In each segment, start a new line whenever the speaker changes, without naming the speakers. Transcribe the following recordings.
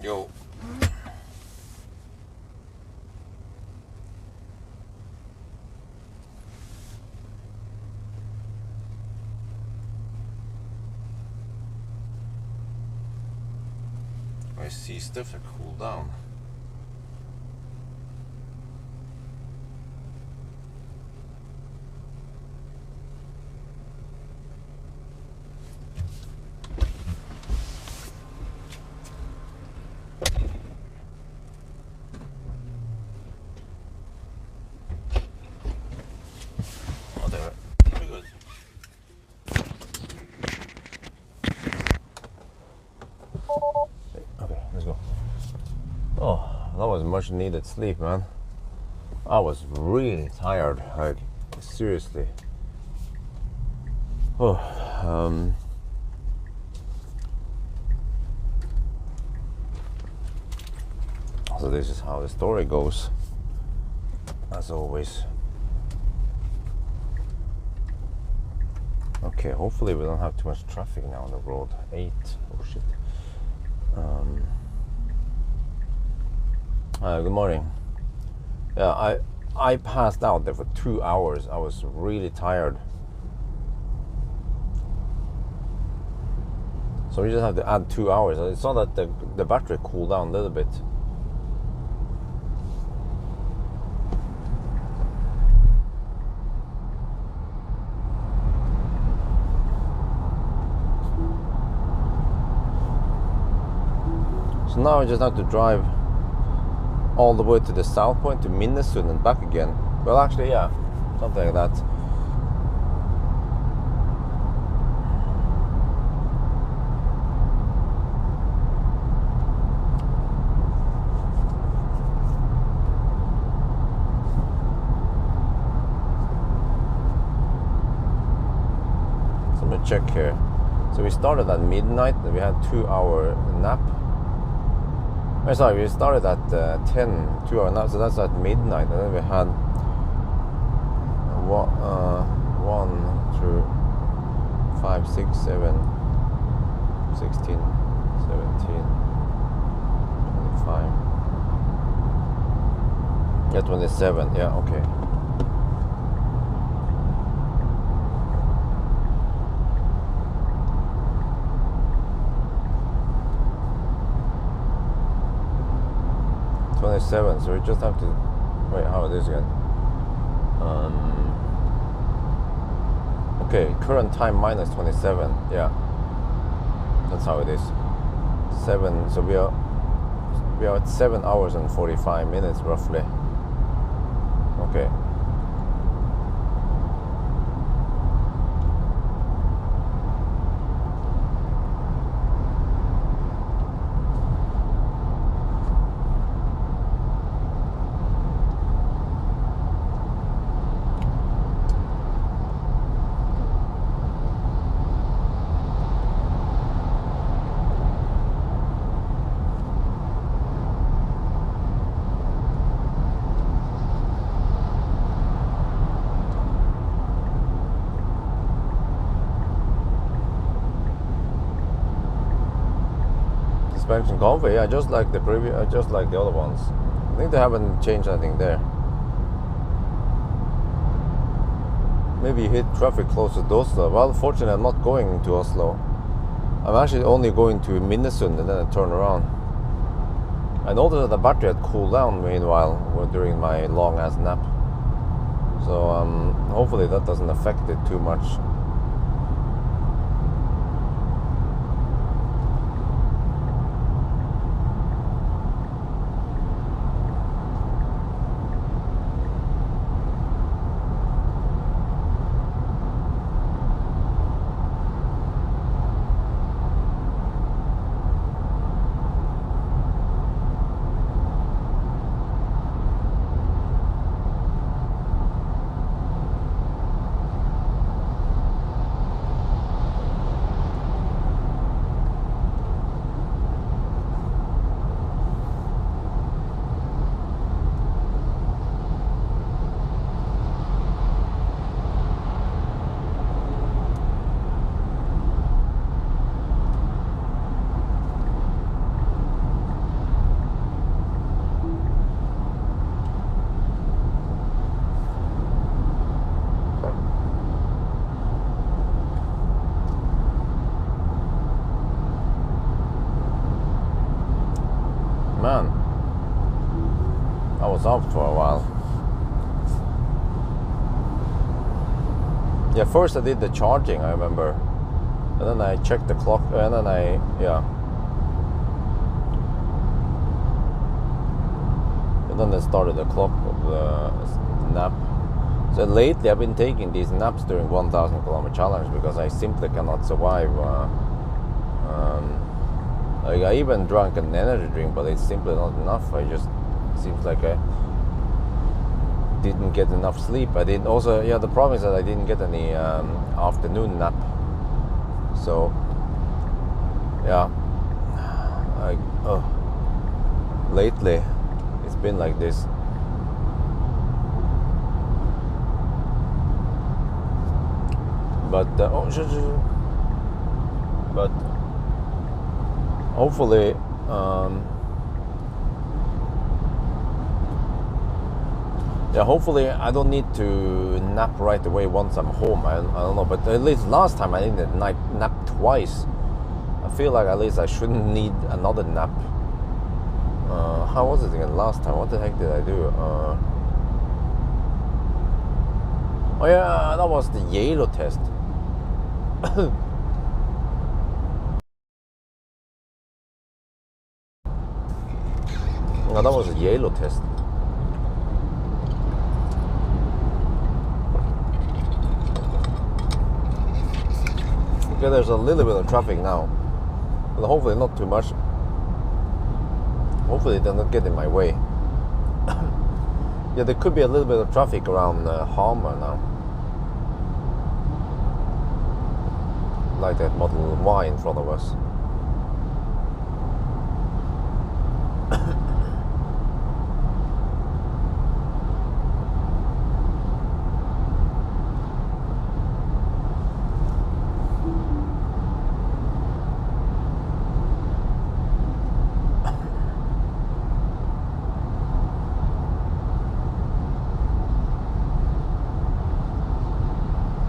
Yo. I see stuff that cool down. Oh, there. Very good. Okay, let's go. Oh, that was much needed sleep, man. I was really tired, like seriously. Oh, so this is how the story goes, as always. Okay, hopefully we don't have too much traffic now on the road. 8, oh shit. Good morning. Yeah, I passed out there for 2 hours. I was really tired. So we just have to add 2 hours. I saw that the battery cooled down a little bit. So now I just have to drive all the way to the south point to Minnesund and back again. Well, actually, yeah, something like that. So let me check here. So we started at midnight and we had 2-hour nap. Oh, sorry, we started at 10, 2-hour nap, so that's at midnight, and then we had 1 through 5, 6, 7, 16, 17, 25. Yeah, 27, yeah, okay. So we just have to wait. How it is again? Okay, current time minus 27. Yeah, that's how it is. 7. So we are at 7 hours and 45 minutes roughly. Okay. Suspension comfort, yeah, just like the previous, just like the other ones. I think they haven't changed anything there. Maybe hit traffic close to Oslo. Well, fortunately, I'm not going to Oslo. I'm actually only going to Minnesund and then I turn around. I noticed that the battery had cooled down meanwhile during my long ass nap. So hopefully that doesn't affect it too much. Man, I was out for a while. Yeah, first I did the charging, I remember. And then I checked the clock, and then And then I started the clock of the nap. So lately I've been taking these naps during 1,000 kilometer challenge because I simply cannot survive. Like I even drank an energy drink, but it's simply not enough. It seems like I didn't get enough sleep. I didn't also, the problem is that I didn't get any afternoon nap. So, lately it's been like this. But hopefully hopefully I don't need to nap right away once I'm home. I don't know, but at least last time I didn't nap twice. I feel like at least I shouldn't need another nap. How was it again last time? What the heck did I do? Oh yeah, that was the yellow test. No, that was a yellow test. Okay, there's a little bit of traffic now, but hopefully not too much. Hopefully it doesn't get in my way. Yeah, there could be a little bit of traffic around Hamar now. Like that Model Y in front of us.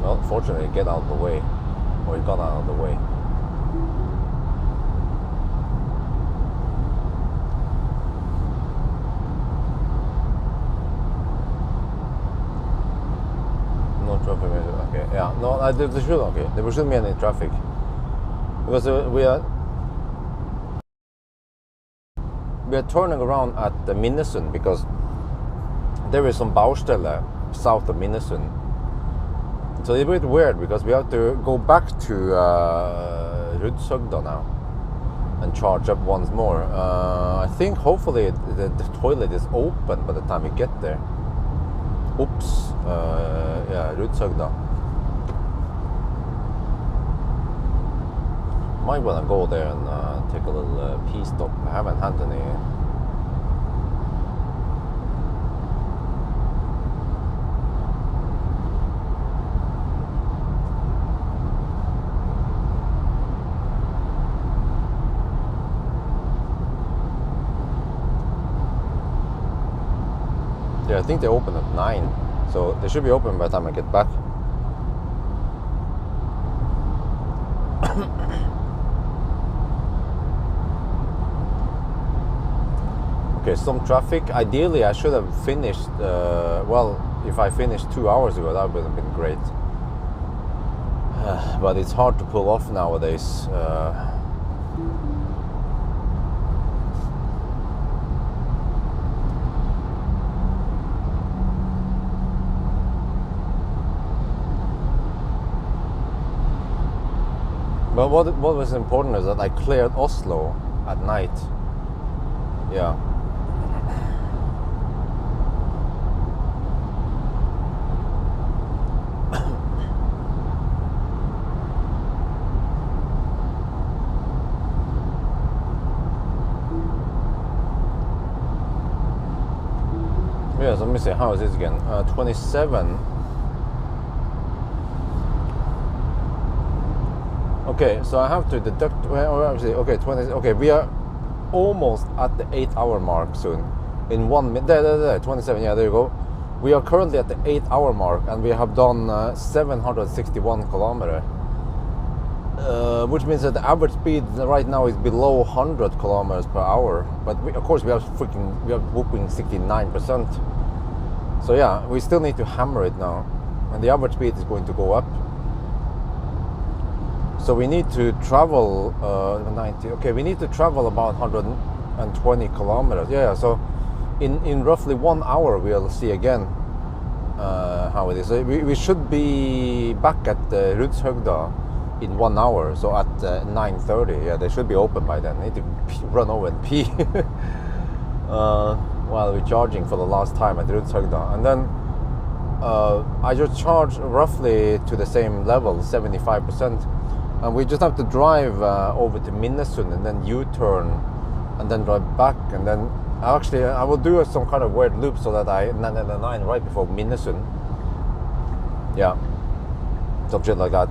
Well, fortunately, get out of the way. Or he got out of the way. No traffic. Okay, yeah. No, there shouldn't be any traffic because we are turning around at the Minnesund because there is some Baustelle south of Minnesund. So it's a bit weird because we have to go back to Rudsøgda now and charge up once more. I think hopefully the toilet is open by the time we get there. Oops, Rudsøgda. Might want to go there and take a little pee stop. I haven't had any. Yeah, I think they open at 9, so they should be open by the time I get back. Okay, some traffic. Ideally, I should have finished. Well, if I finished 2 hours ago, that would have been great. But it's hard to pull off nowadays. But what was important is that I cleared Oslo at night. Yeah. Yeah, so let me see, how is this again? 27. Okay, so I have to deduct. Okay, 20. Okay, we are almost at the 8-hour mark soon. In 1 minute, there, 27. Yeah, there you go. We are currently at the 8-hour mark, and we have done 761 kilometers. which means that the average speed right now is below 100 kilometers per hour. But of course, we are whooping 69%. So yeah, we still need to hammer it now, and the average speed is going to go up. So we need to travel 90. Okay, we need to travel about 120 kilometers. Yeah, so in roughly 1 hour we'll see again how it is. So we should be back at Rudshøgda in 1 hour. So at 9:30. Yeah, they should be open by then. I need to run over and pee while we're charging for the last time at Rudshøgda, and then I just charge roughly to the same level, 75%. And we just have to drive over to Minnesund and then U-turn and then drive back, and then actually I will do some kind of weird loop so that I 9 right before Minnesund. Yeah, some shit like that.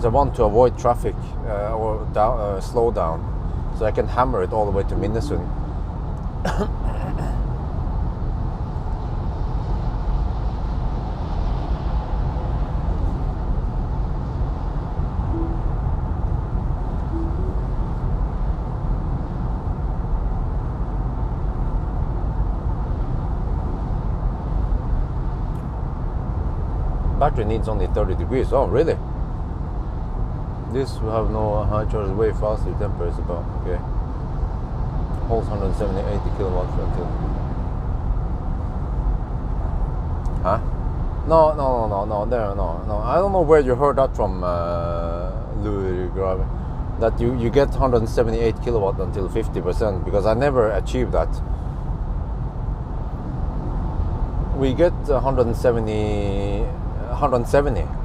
So I want to avoid traffic or slow down, so I can hammer it all the way to Minnesund. Battery needs only 30 degrees. Oh, really? This will have no high charge, way faster. Temper is about, okay. Holds 170, 80 kilowatts until. Huh? No. I don't know where you heard that from, Louis Grave. That you get 178 kilowatt until 50%, because I never achieved that. We get 170.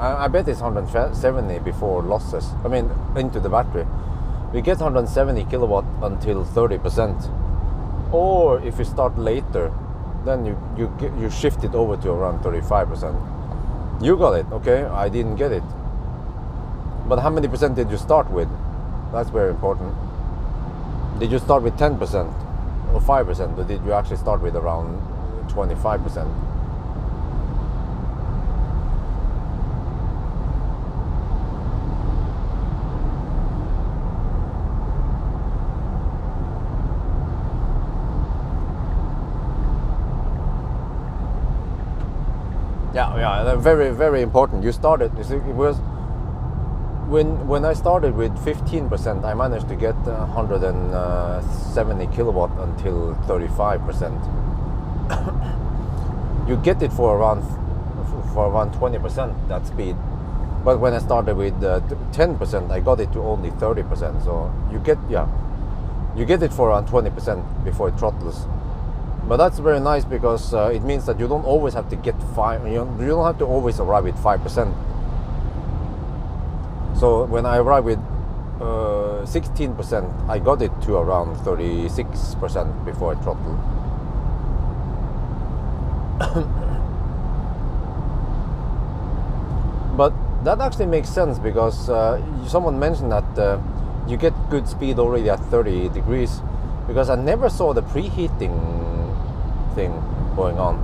I bet it's 170 before losses. I mean, into the battery. We get 170 kilowatt until 30%. Or if you start later, then you shift it over to around 35%. You got it, okay? I didn't get it. But how many percent did you start with? That's very important. Did you start with 10% or 5%, or did you actually start with around 25%? Yeah, very, very important. You started, you see, it was when I started with 15%, I managed to get 170 kilowatt until 35%. You get it for around 20% that speed, but when I started with 10%, I got it to only 30%. So you get it for around 20% before it throttles. But that's very nice, because it means that you don't always have to get 5. You don't have to always arrive with 5%. So when I arrived with 16%, I got it to around 36% before I throttled. But that actually makes sense, because someone mentioned that you get good speed already at 30 degrees, because I never saw the preheating thing going on.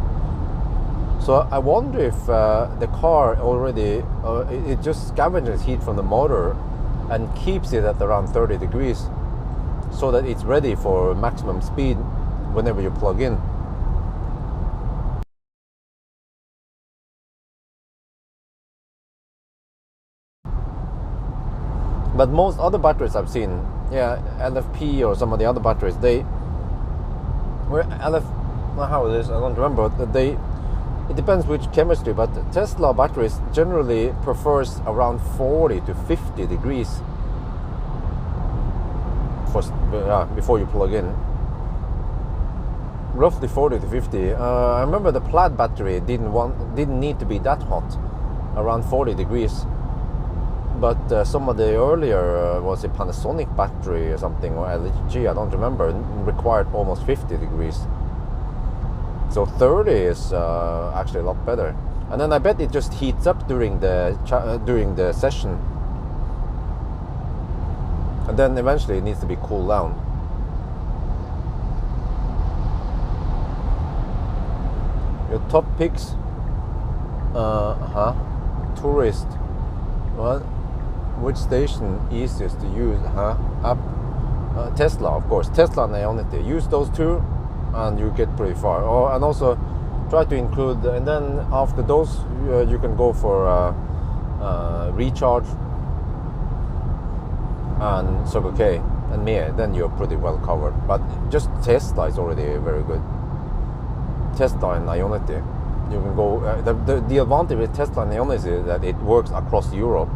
So I wonder if the car already it just scavenges heat from the motor and keeps it at around 30 degrees, so that it's ready for maximum speed whenever you plug in. But most other batteries I've seen, LFP or some of the other batteries, how it is, I don't remember. It depends which chemistry, but Tesla batteries generally prefers around 40 to 50 degrees before you plug in. Roughly 40 to 50. I remember the Plaid battery didn't need to be that hot, around 40 degrees. But some of the earlier was a Panasonic battery or something, or LG, I don't remember, required almost 50 degrees. So 30 is actually a lot better. And then I bet it just heats up during the session, and then eventually it needs to be cooled down. Your top picks, tourist. Well, which station easiest to use? App. Tesla, of course. Tesla and Ionity. Use those two, and you get pretty far. And also try to include. And then after those, you can go for recharge and Circle K and me. Then you're pretty well covered. But just Tesla is already very good. Tesla and Ionity. You can go. The advantage with Tesla and Ionity is that it works across Europe.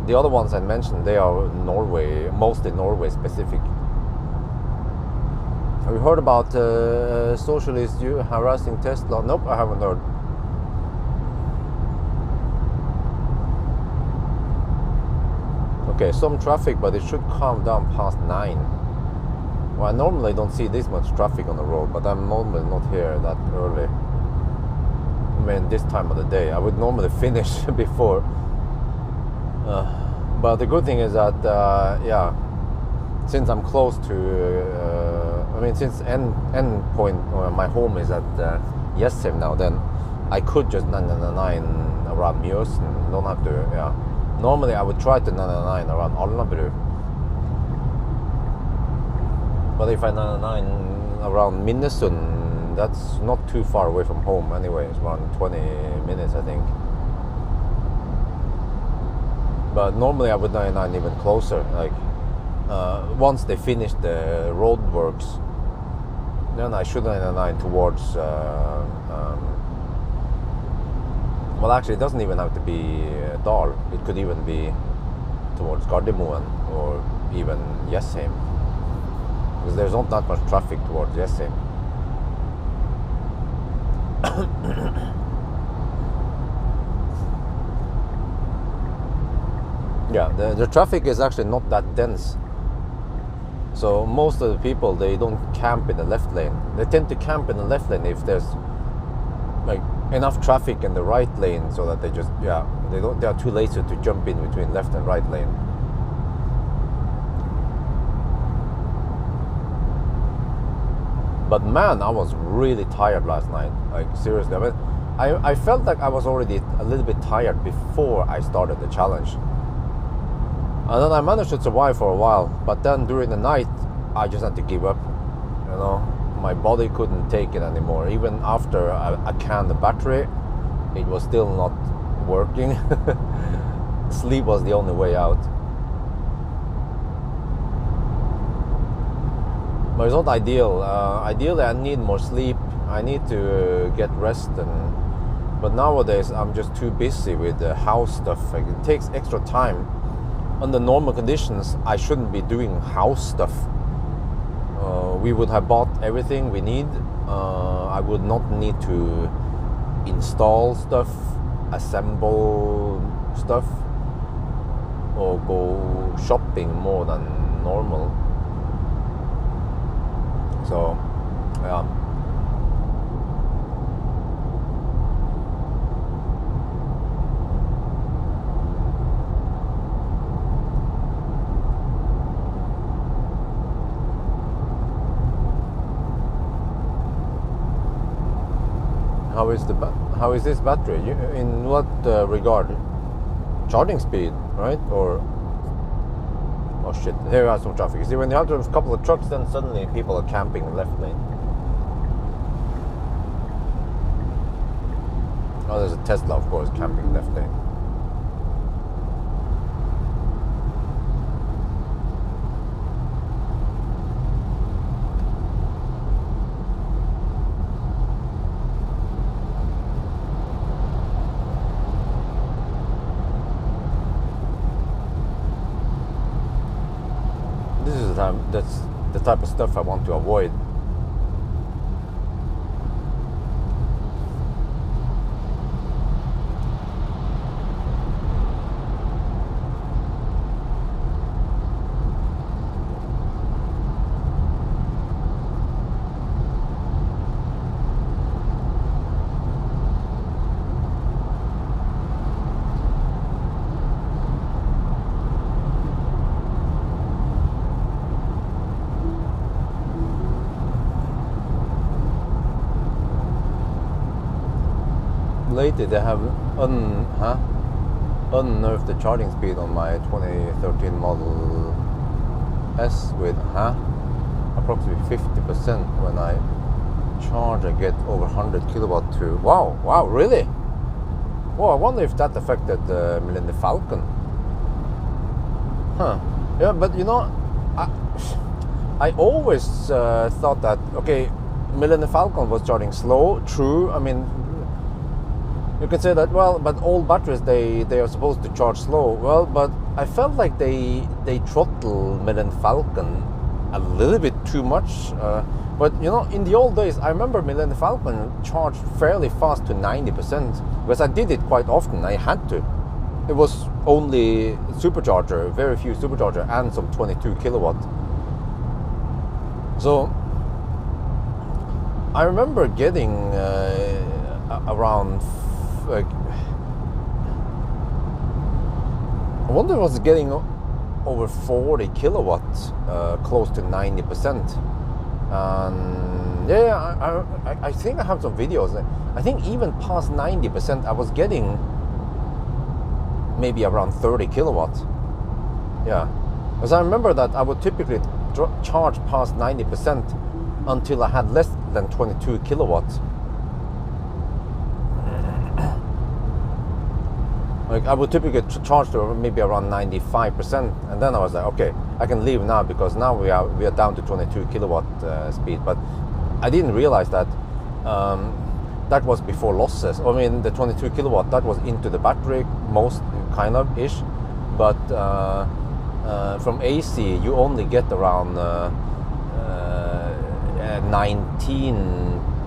The other ones I mentioned, they are Norway, mostly Norway specific. Have you heard about socialists harassing Tesla? Nope, I haven't heard. Okay, some traffic, but it should calm down past 9. Well, I normally don't see this much traffic on the road, but I'm normally not here that early. I mean, this time of the day. I would normally finish before. But the good thing is that, since I'm close to, since end point, my home is at Jessheim now, then I could just 999 around Mjøsen. Don't have to, Normally I would try to 999 around Alnabru. But if I 999 around Minnesund, that's not too far away from home anyway. It's around 20 minutes, I think. But normally I would 99 even closer. Like once they finish the road works, then I should 99 towards. Well, actually, it doesn't even have to be Dal. It could even be towards Gardermoen or even Jessheim, because there's not that much traffic towards Jessheim. Yeah, the traffic is actually not that dense. So most of the people, they don't camp in the left lane. They tend to camp in the left lane if there's like enough traffic in the right lane, so that they just they are too lazy to jump in between left and right lane. But man, I was really tired last night. Like seriously, I mean, I felt like I was already a little bit tired before I started the challenge. And then I managed to survive for a while, but then during the night, I just had to give up. You know, my body couldn't take it anymore. Even after I canned the battery, it was still not working. Sleep was the only way out. But it's not ideal. Ideally, I need more sleep. I need to get rest. But nowadays, I'm just too busy with the house stuff. Like, it takes extra time. Under normal conditions, I shouldn't be doing house stuff. We would have bought everything we need. I would not need to install stuff, assemble stuff, or go shopping more than normal. So, yeah. How is this battery? In what regard? Charging speed, right? Or oh shit! Here are some traffic. You see, when you have a couple of trucks, then suddenly people are camping in the left lane. Oh, there's a Tesla, of course, camping left lane. That's the type of stuff I want to avoid. Lately they have unnerved the charging speed on my 2013 Model S with approximately 50% when I charge. I get over 100 kilowatt to wow, really? Well, I wonder if that affected the Millennium Falcon. Yeah, but you know, I always thought that, okay, Millennium Falcon was charging slow. True. I mean, you can say that, well, but all batteries, they are supposed to charge slow. Well, but I felt like they throttle Millennium Falcon a little bit too much. But you know, in the old days, I remember Millennium Falcon charged fairly fast to 90%, because I did it quite often. I had to. It was only supercharger, very few supercharger, and some 22 kilowatt. So I remember getting around, like, I wonder if it was getting over 40 kilowatts, close to 90%. And yeah, I think I have some videos. I think even past 90%, I was getting maybe around 30 kilowatts. Yeah, because I remember that I would typically charge past 90% until I had less than 22 kilowatts. Like, I would typically charge to maybe around 95%, and then I was like, okay, I can leave now, because now we are down to 22 kilowatt speed. But I didn't realize that that was before losses. I mean, the 22 kilowatt, that was into the battery, most kind of ish, but from AC you only get around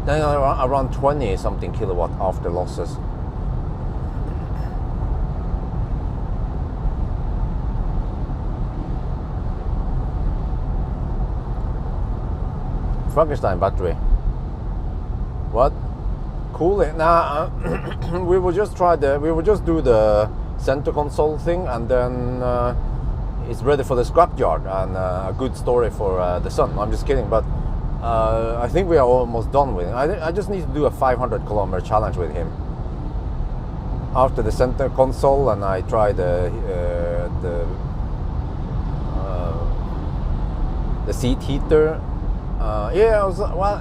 around 20 something kilowatt after losses. Frankenstein battery. What? Cool. Nah, we will just do the center console thing, and then it's ready for the scrapyard, and a good story for the son. I'm just kidding, but I think we are almost done with it. I just need to do a 500 kilometer challenge with him after the center console, and I try the seat heater. Yeah, I was, well,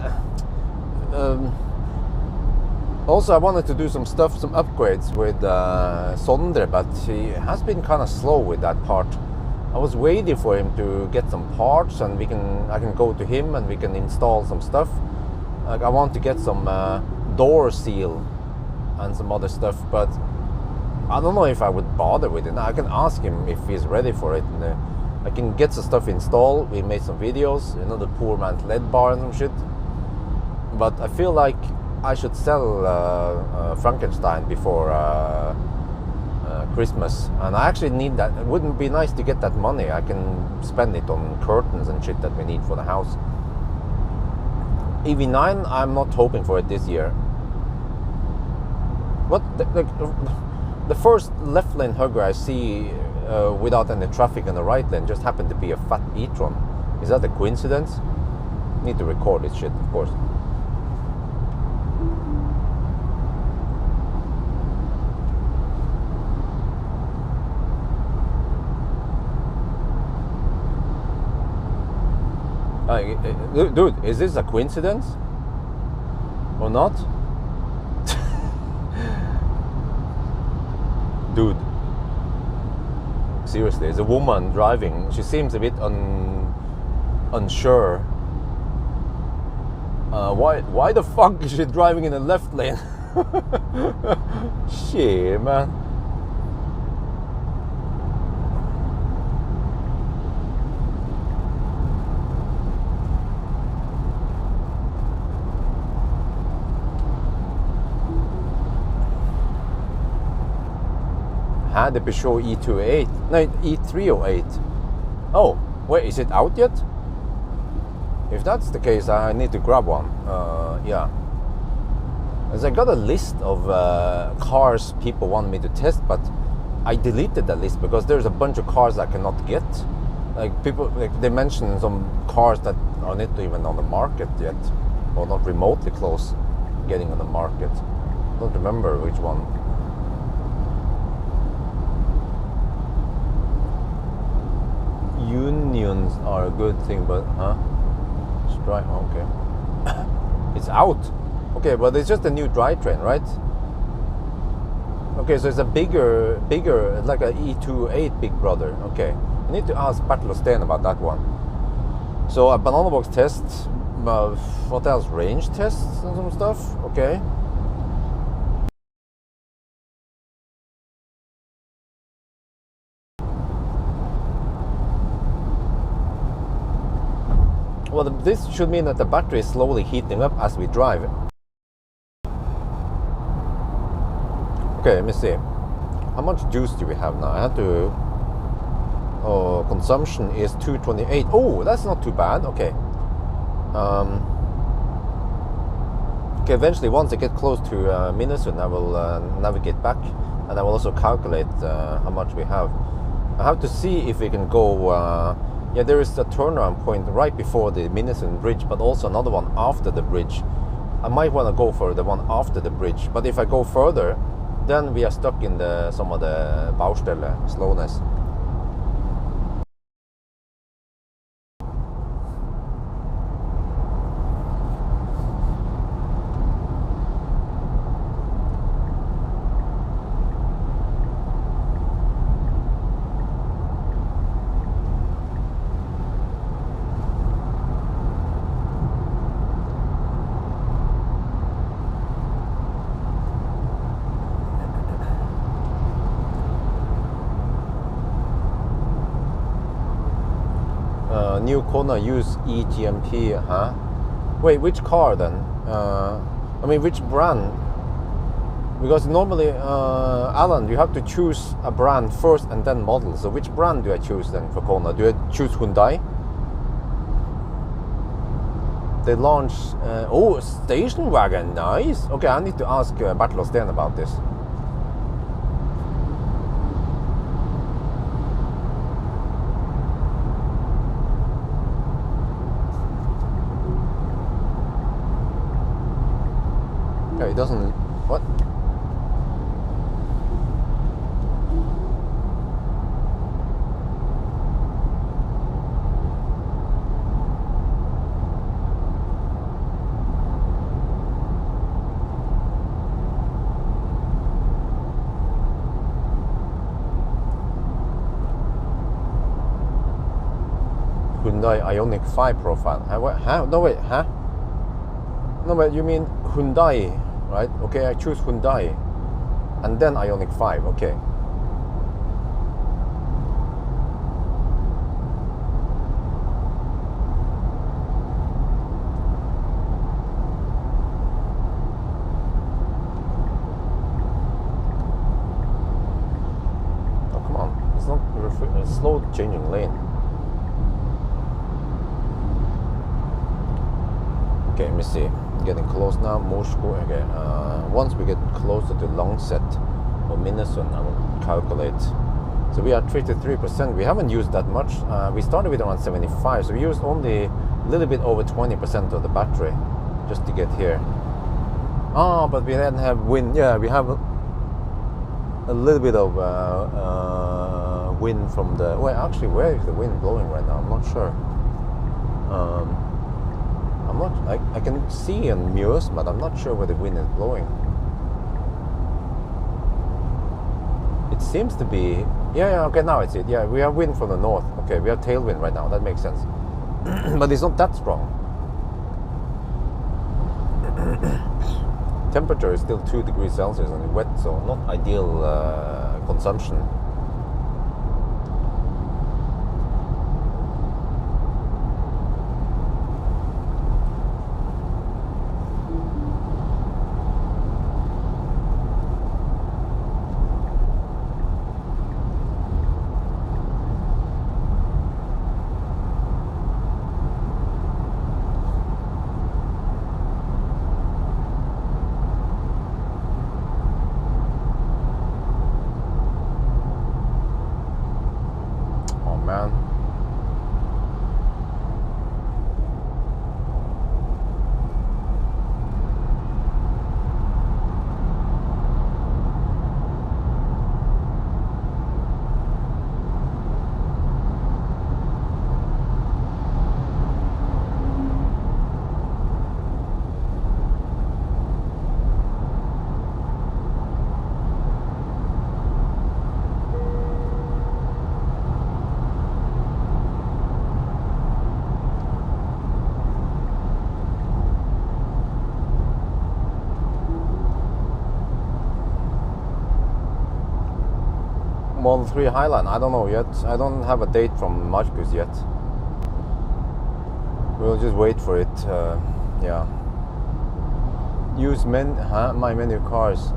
also I wanted to do some upgrades with Sondre, but he has been kind of slow with that part. I was waiting for him to get some parts, and I can go to him and we can install some stuff. Like, I want to get some door seal and some other stuff, but I don't know if I would bother with it. I can ask him if he's ready for it, and I can get some stuff installed. We made some videos, you know, the poor man's LED bar and some shit. But I feel like I should sell Frankenstein before Christmas, and I actually need that. It wouldn't be nice to get that money. I can spend it on curtains and shit that we need for the house. EV9, I'm not hoping for it this year. What the first left lane hugger I see without any traffic in the right lane just happened to be a fat e-tron. Is that a coincidence? Need to record this shit, of course. Dude, is this a coincidence or not? Dude, seriously, there's a woman driving. She seems a bit unsure. Why the fuck is she driving in the left lane? Shit, man. The Peugeot E208, no, E308. Oh, wait, is it out yet? If that's the case, I need to grab one. Yeah, as I got a list of cars people want me to test, but I deleted that list because there's a bunch of cars I cannot get. Like, people, like, they mentioned some cars that are not even on the market yet, or not remotely close getting on the market. Don't remember which one. unions are a good thing, but strike. Okay, it's out. Okay, but it's just a new drivetrain, right? Okay, so it's a bigger, like a E28 Big Brother. Okay, I need to ask Bertil Steen about that one. So a banana box test. What else? Range tests and some stuff. Okay. Well, this should mean that the battery is slowly heating up as we drive. Okay, let me see. How much juice do we have now? I have to... Oh, consumption is 228. Oh, that's not too bad. Okay. Okay, eventually, once I get close to Minnesota, I will navigate back, and I will also calculate how much we have. I have to see if we can go... yeah, there is a turnaround point right before the Minnesota bridge, but also another one after the bridge. I might want to go for the one after the bridge, but if I go further, then we are stuck in some of the Baustelle slowness. New Kona use eGMP, huh? Wait, which car then? I mean, which brand? Because normally, Alan, you have to choose a brand first and then model. So which brand do I choose then for Kona? Do I choose Hyundai? They launch... oh, station wagon, nice. Okay, I need to ask Bertil Steen about this. It doesn't... What? Hyundai Ioniq 5 profile. Huh? No, wait, huh? No, wait, you mean Hyundai, right? Okay, I choose Hyundai and then Ioniq 5, okay. Oh, come on, it's not a slow changing lane. Okay, let me see. Getting close now. Moscow. Okay. Once we get closer to Longset or Minnesota, I will calculate. So we are 33%. We haven't used that much. We started with around 75, so we used only a little bit over 20% of the battery just to get here. Ah, but we didn't have wind. Yeah, we have a little bit of wind from the... Well, actually, where is the wind blowing right now? I'm not sure. I can see in mirrors, but I'm not sure where the wind is blowing. It seems to be... Yeah, okay, now it's it. Yeah, we have wind from the north. Okay, we have tailwind right now. That makes sense. But it's not that strong. Temperature is still 2 degrees Celsius and wet, so not ideal consumption. Model 3 Highline, I don't know yet. I don't have a date from Marcus yet. We'll just wait for it. Yeah. Use my menu cars.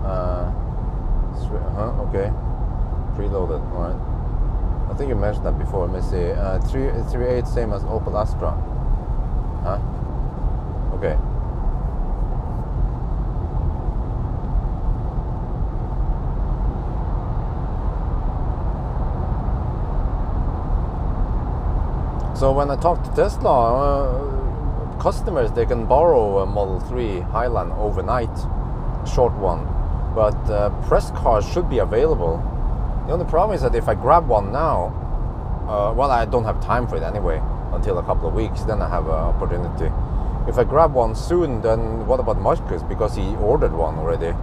Okay. Preloaded. All right. I think you mentioned that before. Let me see. 3.8 same as Opel Astra. Huh? Okay. So when I talk to Tesla, customers, they can borrow a Model 3 Highline overnight, short one, but press cars should be available. The only problem is that if I grab one now, well, I don't have time for it anyway until a couple of weeks, then I have an opportunity. If I grab one soon, then what about Marcus? Because he ordered one already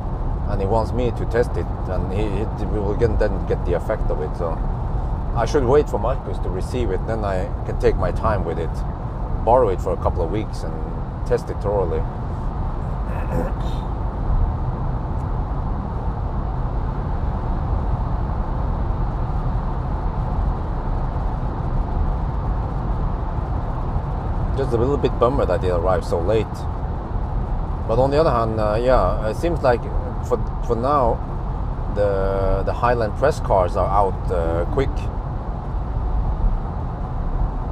and he wants me to test it, and we will then get the effect of it. So I should wait for Marcus to receive it, then I can take my time with it, borrow it for a couple of weeks and test it thoroughly. Just a little bit bummer that it arrived so late. But on the other hand, yeah, it seems like for now the Highline press cars are out quick.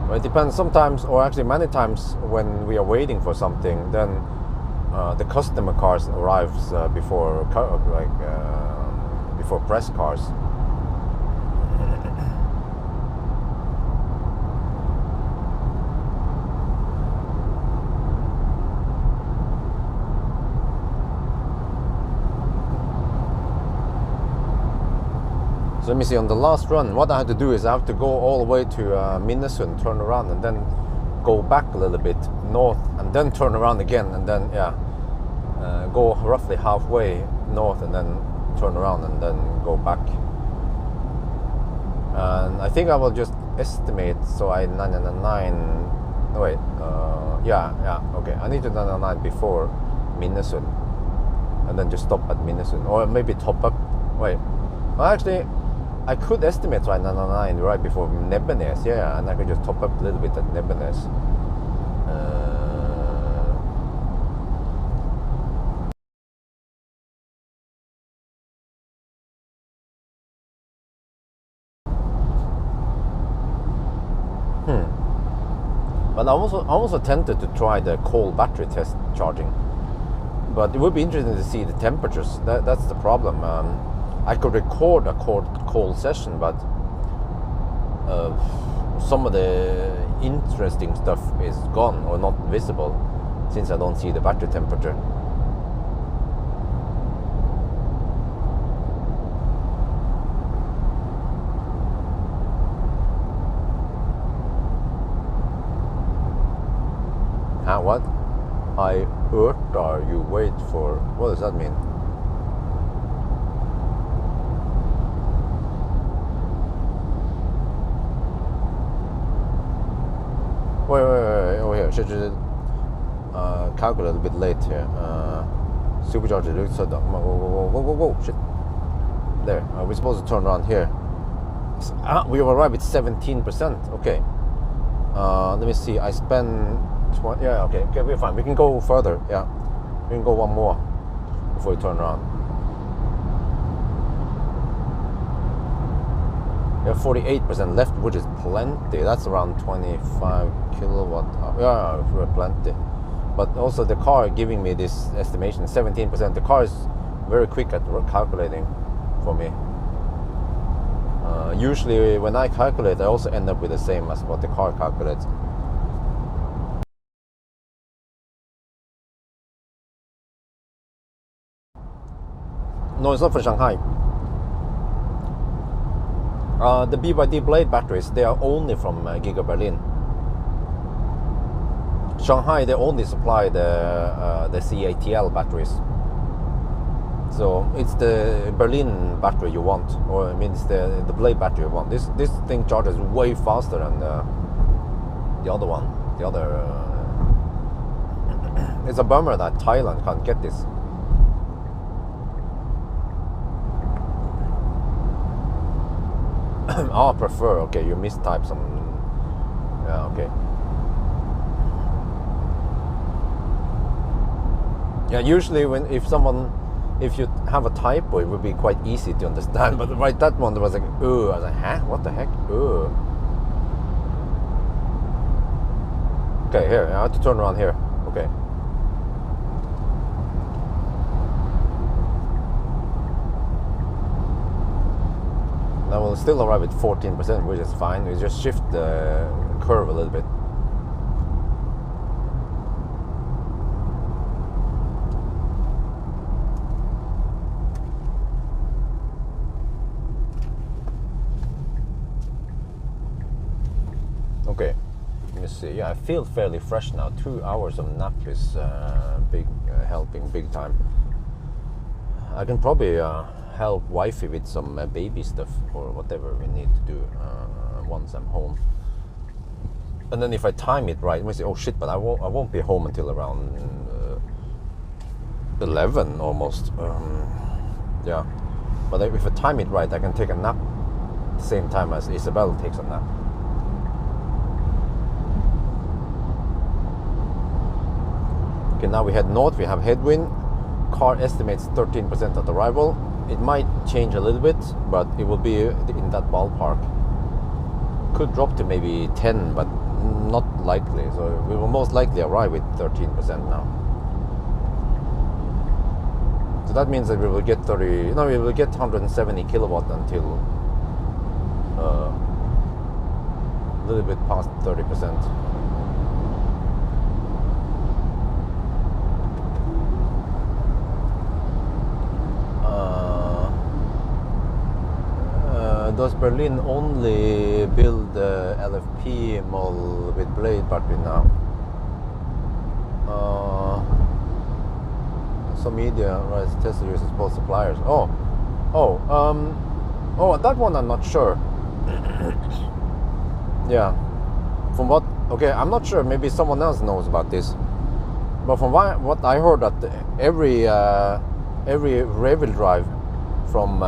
It depends sometimes, or actually many times, when we are waiting for something, then the customer cars arrives before press cars. So let me see, on the last run, what I had to do is I have to go all the way to Minnesund, turn around, and then go back a little bit north, and then turn around again, and then, yeah, go roughly halfway north, and then turn around, and then go back. And I think I will just estimate, so I 999, no wait, yeah, okay, I need to 999 before Minnesund, and then just stop at Minnesund, or maybe top up, wait, well, actually, I could estimate right 999 right before Nebbenes, yeah, and I could just top up a little bit at Nebbenes. But I'm also tempted to try the cold battery test charging. But it would be interesting to see the temperatures. That's the problem. I could record a cold session, but some of the interesting stuff is gone or not visible since I don't see the battery temperature. What? I heard you wait for... What does that mean? Wait, over here. Should calculate a bit late here. Supercharger looks so dumb. Go, shit. There. We're supposed to turn around here. We have arrived at 17%. Okay. Let me see. I spend 20. Yeah, okay, we're fine. We can go further. Yeah. We can go one more before we turn around. We have 48% left, which is plenty. That's around 25 kilowatt hour. Yeah, we're plenty. But also the car giving me this estimation, 17%. The car is very quick at calculating for me. Usually when I calculate, I also end up with the same as what the car calculates. No, it's not for Shanghai. The BYD Blade batteries, they are only from Giga Berlin. Shanghai, they only supply the CATL batteries. So it's the Berlin battery you want, or I mean it's the Blade battery you want. This thing charges way faster than the other one. The other. It's a bummer that Thailand can't get this. Oh, prefer. Okay, you mistype some. Yeah, okay. Yeah, usually if you have a typo, it would be quite easy to understand. But right, that one, there was like, I was like, huh? What the heck? Okay, here, I have to turn around here. Okay. Now we'll still arrive at 14%, which is fine. We just shift the curve a little bit. Okay, let me see. Yeah, I feel fairly fresh now. 2 hours of nap is helping big time. I can probably help wifey with some baby stuff or whatever we need to do once I'm home. And then if I time it right, I say, oh shit, but I won't be home until around 11 almost. Yeah, but if I time it right, I can take a nap at the same time as Isabel takes a nap. Okay, now we head north. We have headwind. Car estimates 13% at arrival. It might change a little bit, but it will be in that ballpark. Could drop to maybe 10, but not likely. So we will most likely arrive with 13% now. So that means that we will get 170 kilowatt until a little bit past 30%. Does Berlin only build LFP model with Blade battery now? Some media writes Tesla uses both suppliers. That one I'm not sure. Yeah, from what? Okay, I'm not sure. Maybe someone else knows about this. But from what I heard, that every rear-wheel drive from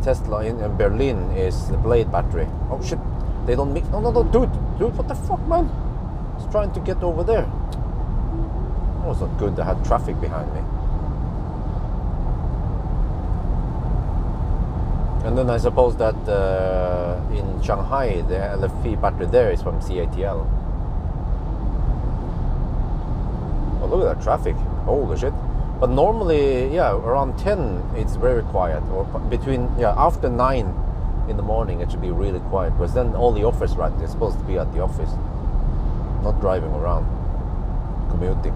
Tesla in Berlin is the Blade battery. Oh shit, they don't mix. No, dude, what the fuck, man? I was trying to get over there. That was not good. I had traffic behind me. And then I suppose that in Shanghai, the LFP battery there is from CATL. Oh, look at that traffic. Holy shit. But normally, yeah, around 10, it's very quiet. Or after 9 in the morning, it should be really quiet. Because then all the office riders are supposed to be at the office, not driving around, commuting.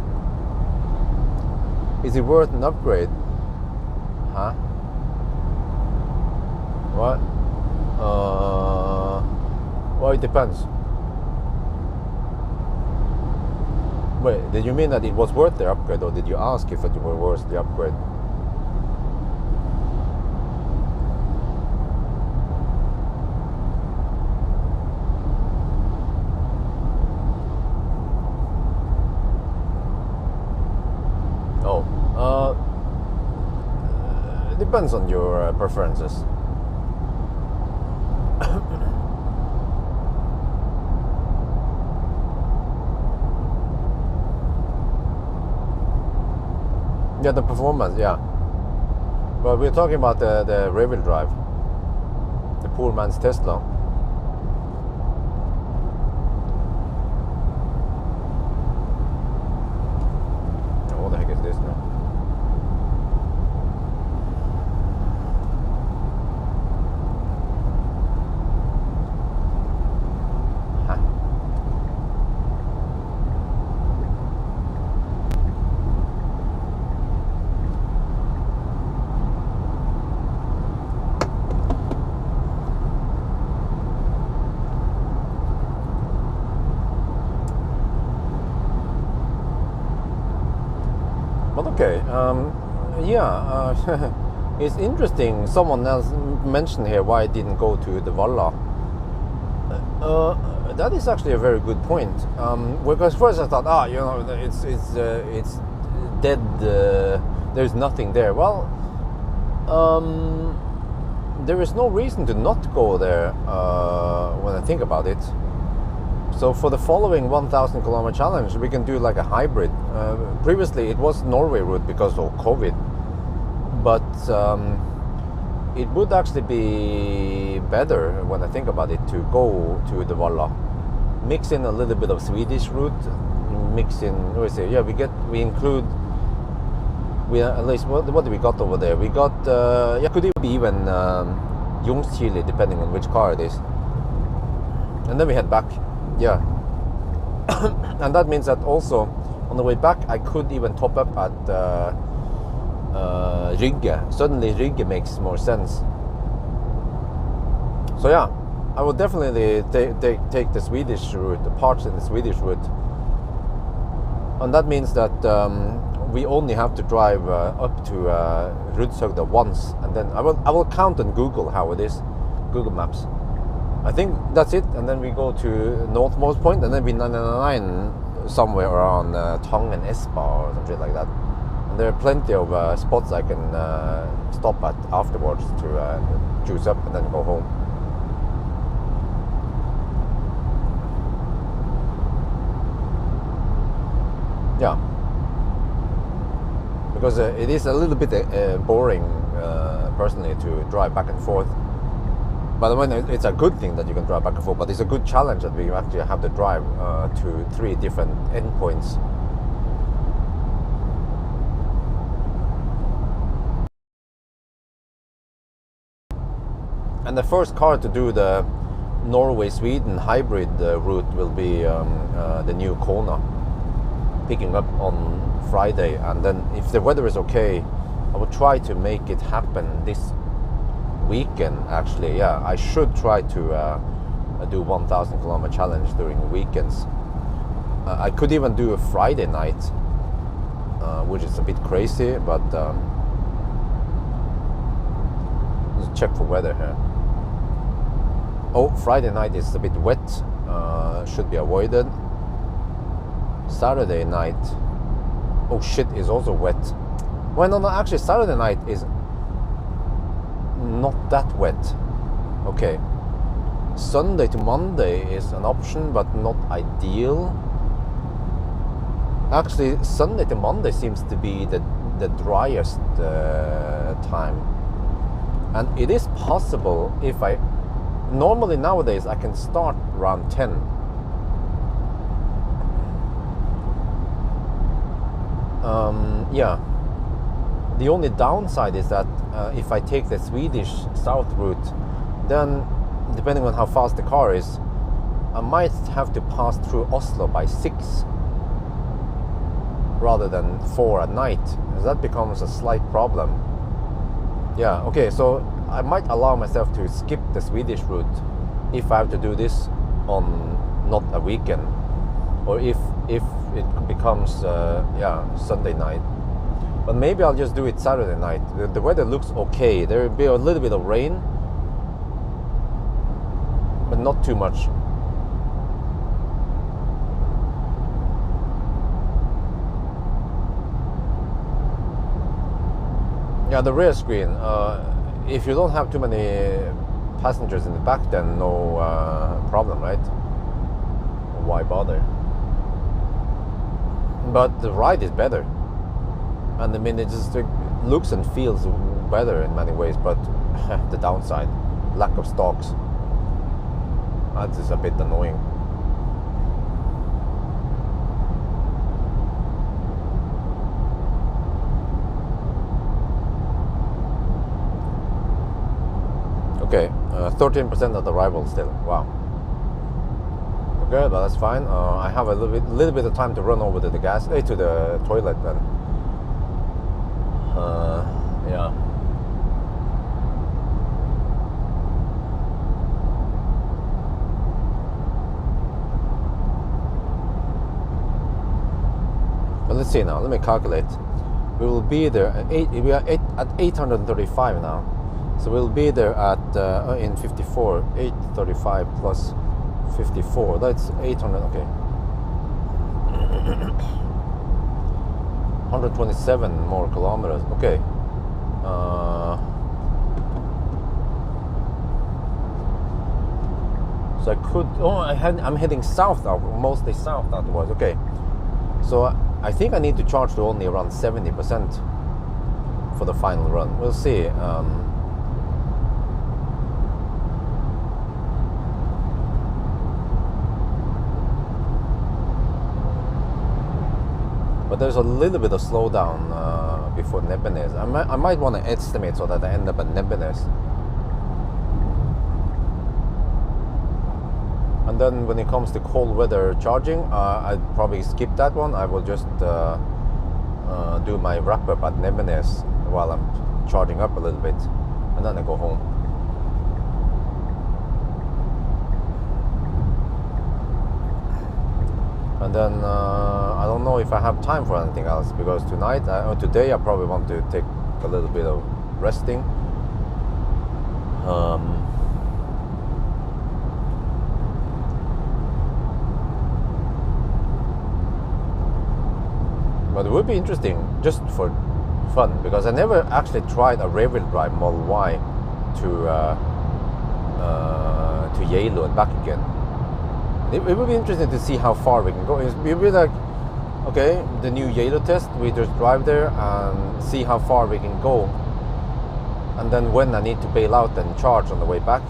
Is it worth an upgrade? Huh? What? Well, it depends. Wait, did you mean that it was worth the upgrade, or did you ask if it were worth the upgrade? It depends on your preferences. Yeah, the performance, yeah. But we're talking about the rear-wheel drive, the poor man's Tesla. Oh, what the heck is this now? Okay, it's interesting. Someone else mentioned here why I didn't go to the Valla. That is actually a very good point. Because first I thought, it's dead. There's nothing there. Well, there is no reason to not go there when I think about it. So for the following 1,000 kilometer challenge, we can do like a hybrid. Previously, it was Norway route because of COVID, but it would actually be better when I think about it to go to the Valla, mix in a little bit of Swedish route, mix in. What do we say? Yeah, we include. We at least what do we got over there? We got could be even Ljungskile, depending on which car it is, and then we head back. Yeah, and that means that also on the way back I could even top up at Rygge. Suddenly Rygge makes more sense. So yeah, I will definitely take the Swedish route, the parts in the Swedish route, and that means that we only have to drive up to Rudshøgda once, and then I will count on Google how it is, Google Maps. I think that's it, and then we go to northmost point, and then we 999 somewhere around Tang and Espa or something like that. And there are plenty of spots I can stop at afterwards to juice up and then go home. Yeah, because it is a little bit boring personally to drive back and forth. By the way, it's a good thing that you can drive back and forth, but it's a good challenge that we actually have to drive to 3 different endpoints. And the first car to do the Norway-Sweden hybrid route will be the new Kona, picking up on Friday. And then if the weather is okay, I will try to make it happen this weekend. Actually, yeah, I should try to do 1,000 kilometer challenge during weekends. I could even do a Friday night, which is a bit crazy, but let's check for weather here. Oh, Friday night is a bit wet, should be avoided. Saturday night, oh shit, is also wet. Well, no, actually Saturday night is not that wet. Okay, Sunday to Monday is an option, but not ideal. Actually, Sunday to Monday seems to be the driest time, and it is possible if I normally nowadays I can start around 10. Yeah, the only downside is that if I take the Swedish south route, then depending on how fast the car is, I might have to pass through Oslo by 6 rather than 4 at night. That becomes a slight problem. Yeah, okay, so I might allow myself to skip the Swedish route if I have to do this on not a weekend, or if it becomes Sunday night. But maybe I'll just do it Saturday night. The weather looks okay. There will be a little bit of rain, but not too much. Yeah, the rear screen, if you don't have too many passengers in the back, then no problem, right? Why bother? But the ride is better, and I mean, it just looks and feels better in many ways, but the downside, lack of stocks, that is a bit annoying. Okay, 13% of the arrival still. Wow. Okay, but that's fine. I have a little bit of time to run over to the to the toilet then. Yeah. But let's see now. Let me calculate. We will be there at we are at 835 now. So we'll be there at in 54, 835 plus 54. That's 800. Okay, 127 more kilometers. Okay, So I could. Oh, I'm heading south now, mostly south otherwise. Okay. So I think I need to charge to only around 70% for the final run. We'll see. But there's a little bit of slowdown before Nebbenes. I might want to estimate so that I end up at Nebbenes. And then when it comes to cold weather charging, I'd probably skip that one. I will just do my wrap up at Nebbenes while I'm charging up a little bit, and then I go home. And then I don't know if I have time for anything else, because today I probably want to take a little bit of resting. But it would be interesting just for fun, because I never actually tried a rear-wheel drive Model Y to Yale and back again. It would be interesting to see how far we can go. It would be like, okay, the new Yale test, we just drive there and see how far we can go. And then when I need to bail out and charge on the way back.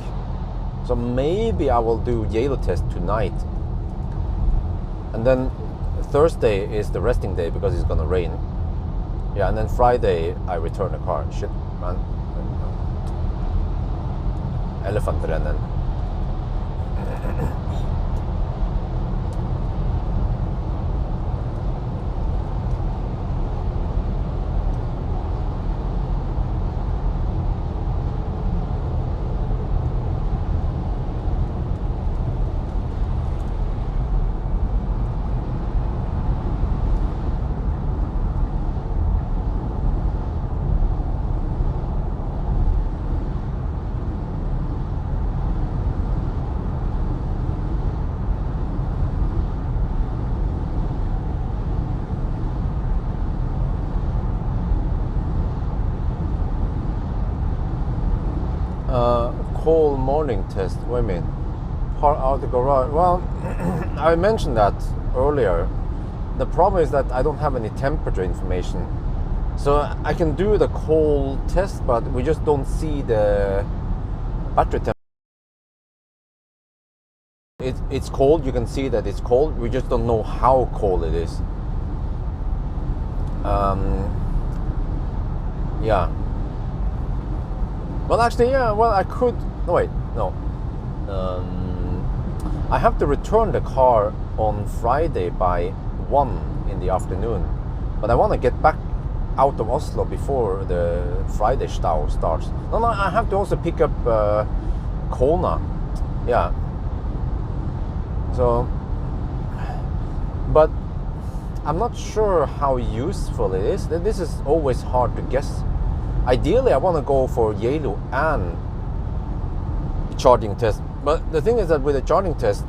So maybe I will do Yale test tonight. And then Thursday is the resting day because it's gonna rain. Yeah, and then Friday I return the car. Shit, man. Elefantrennen. Cold morning test. What do you mean? Park out the garage. Well, I mentioned that earlier. The problem is that I don't have any temperature information. So I can do the cold test, but we just don't see the battery temperature. It's cold, you can see that it's cold. We just don't know how cold it is. Yeah. Well, actually, yeah. Well, I could. No, wait, no. I have to return the car on Friday by 1 in the afternoon, but I want to get back out of Oslo before the Friday stau starts. No, I have to also pick up Kona. Yeah. So, but I'm not sure how useful it is. This is always hard to guess. Ideally, I want to go for Yelu and charging test. But the thing is that with the charging test,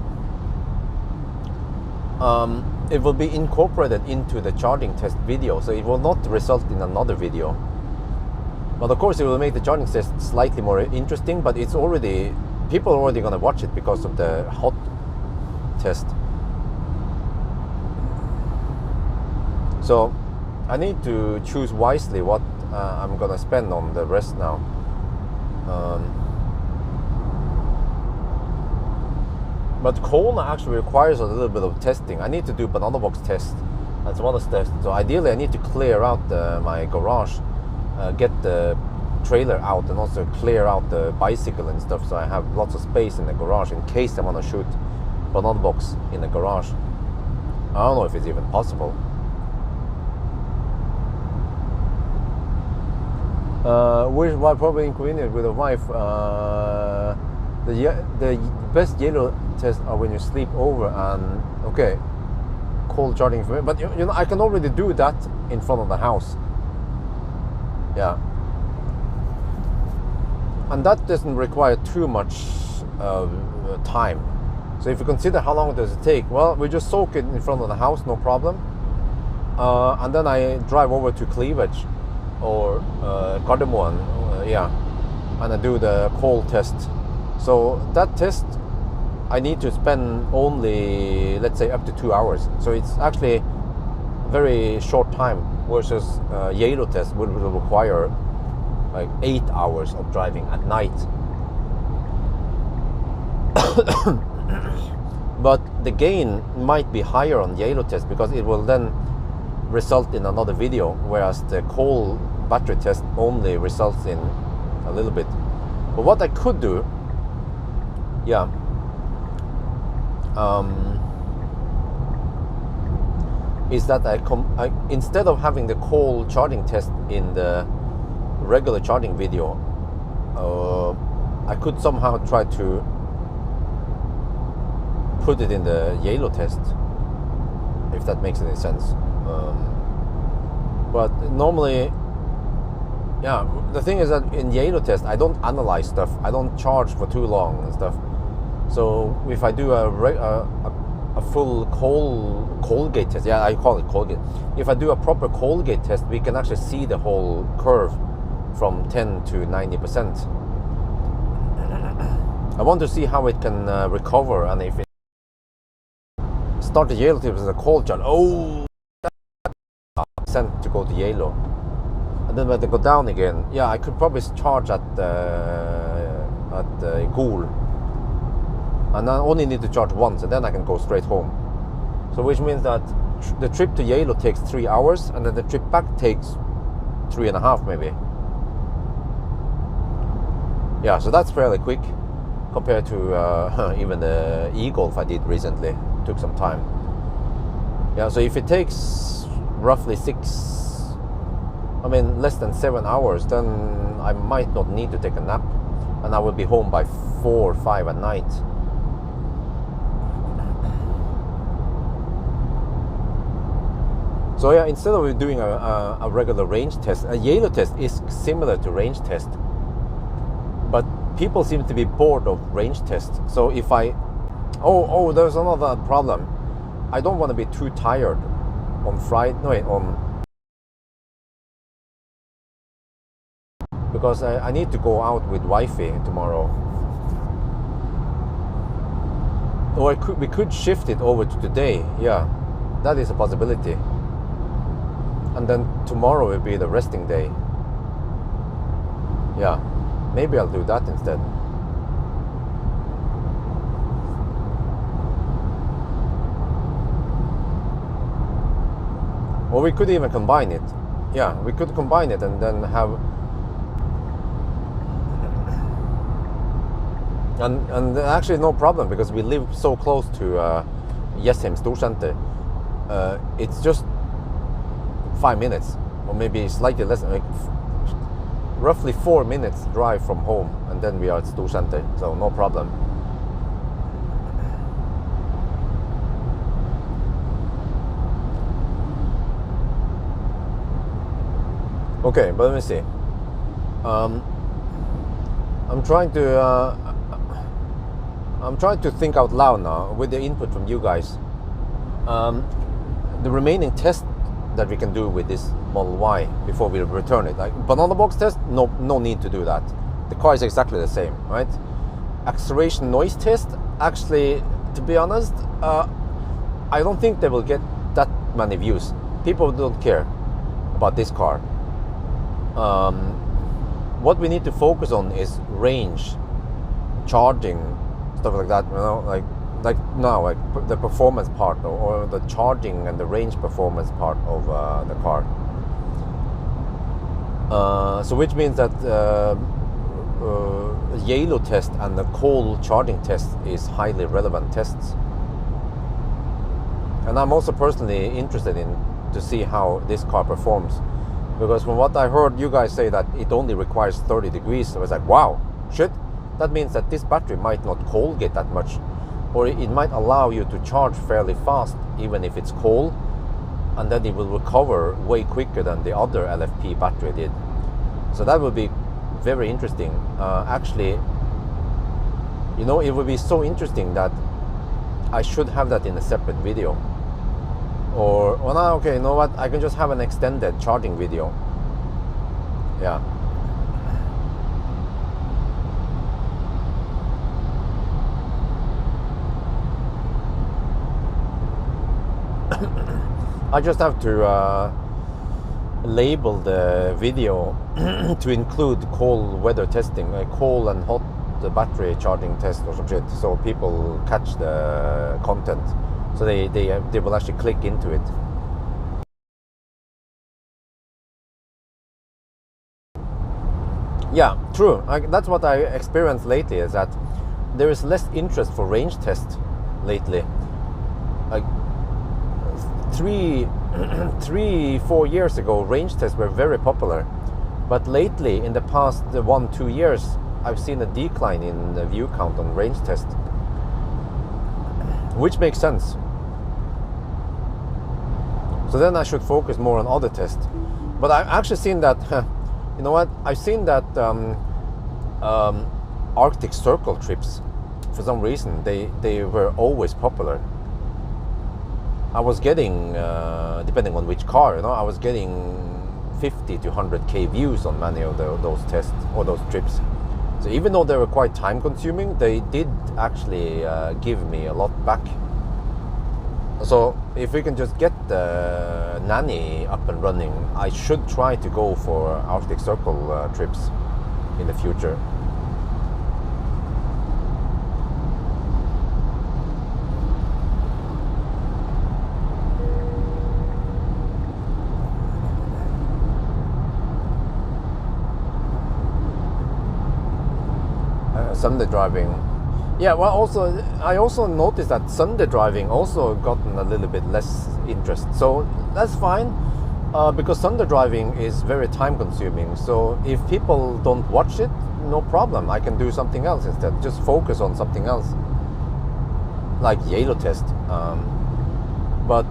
it will be incorporated into the charging test video, so it will not result in another video. But of course, it will make the charging test slightly more interesting. But it's already, people are already going to watch it because of the hot test. So I need to choose wisely what I'm gonna spend on the rest now. But Kona actually requires a little bit of testing. I need to do banana box test as well as test. So ideally I need to clear out my garage, get the trailer out, and also clear out the bicycle and stuff, so I have lots of space in the garage in case I want to shoot banana box in the garage. I don't know if it's even possible. While probably inconvenient with a wife, the best yellow tests are when you sleep over and okay, cold charging for me. But you know, I can already do that in front of the house. Yeah, and that doesn't require too much time. So if you consider how long does it take, well, we just soak it in front of the house, no problem. And then I drive over to Cleavage or Gardermoen, yeah, and I do the cold test. So that test I need to spend only, let's say, up to 2 hours. So it's actually very short time, versus yellow test will require like 8 hours of driving at night. But the gain might be higher on yellow test because it will then result in another video, whereas the coal battery test only results in a little bit. But what I could do, yeah, is that I instead of having the coal charging test in the regular charging video, I could somehow try to put it in the yellow test, if that makes any sense. But normally, yeah, the thing is that in yellow test I don't analyze stuff, I don't charge for too long and stuff. So if I do a full coal gate test, yeah, I call it coal gate. If I do a proper coal gate test, we can actually see the whole curve from 10 to 90%. I want to see how it can recover, and if it start the yellow tip as a cold charge, percent to go to yellow, and then when they go down again, yeah, I could probably charge at Gol, and I only need to charge once, and then I can go straight home. So which means that the trip to yellow takes 3 hours, and then the trip back takes 3.5 maybe. Yeah, so that's fairly quick compared to even the e-Golf I did recently. It took some time. Yeah, so if it takes roughly less than 7 hours, then I might not need to take a nap, and I will be home by 4 or 5 at night. So yeah, instead of doing a regular range test, a yellow test is similar to range test, but people seem to be bored of range test. So if I, there's another problem. I don't want to be too tired on Friday, because I need to go out with wifey tomorrow. Or we could shift it over to today. Yeah, that is a possibility. And then tomorrow will be the resting day. Yeah, maybe I'll do that instead. Or we could even combine it. Yeah, we could combine it and then have... And actually no problem, because we live so close to Jessheim Storsenter. It's just 5 minutes, or maybe slightly less, roughly 4 minutes drive from home, and then we are at Storsenter, so no problem. Okay, but let me see. I'm trying to think out loud now with the input from you guys. The remaining test that we can do with this Model Y before we return it, like banana box test, no need to do that. The car is exactly the same, right? Acceleration noise test, actually, to be honest, I don't think they will get that many views. People don't care about this car. What we need to focus on is range, charging, stuff like that. Like the performance part, or the charging and the range performance part of the car. So which means that yellow test and the coal charging test is highly relevant tests. And I'm also personally interested in to see how this car performs, because from what I heard you guys say that it only requires 30 degrees, I was like, wow, shit, that means that this battery might not cold get that much, or it might allow you to charge fairly fast even if it's cold, and then it will recover way quicker than the other LFP battery did. So that would be very interesting. Actually, you know, it would be so interesting that I should have that in a separate video. Or, well, no, okay, you know what, I can just have an extended charging video. Yeah. I just have to label the video to include cold weather testing, cold and hot battery charging test or some shit, so people catch the content, so they will actually click into it. Yeah, true. That's what I experienced lately, is that there is less interest for range test lately. Like 4 years ago, range tests were very popular, but lately, in the past 1-2 years, I've seen a decline in the view count on range test, which makes sense. So then I should focus more on other tests. But I've actually seen that, you know what? I've seen that Arctic Circle trips, for some reason, they were always popular. I was getting, depending on which car, you know, I was getting 50 to 100k views on many of those tests or those trips. So even though they were quite time consuming, they did actually give me a lot back. So if we can just get the nanny up and running, I should try to go for Arctic Circle trips in the future. Sunday driving, yeah. Well, also I also noticed that Sunday driving also gotten a little bit less interest. So that's fine, because Sunday driving is very time consuming. So if people don't watch it, no problem. I can do something else instead. Just focus on something else, like yellow test. But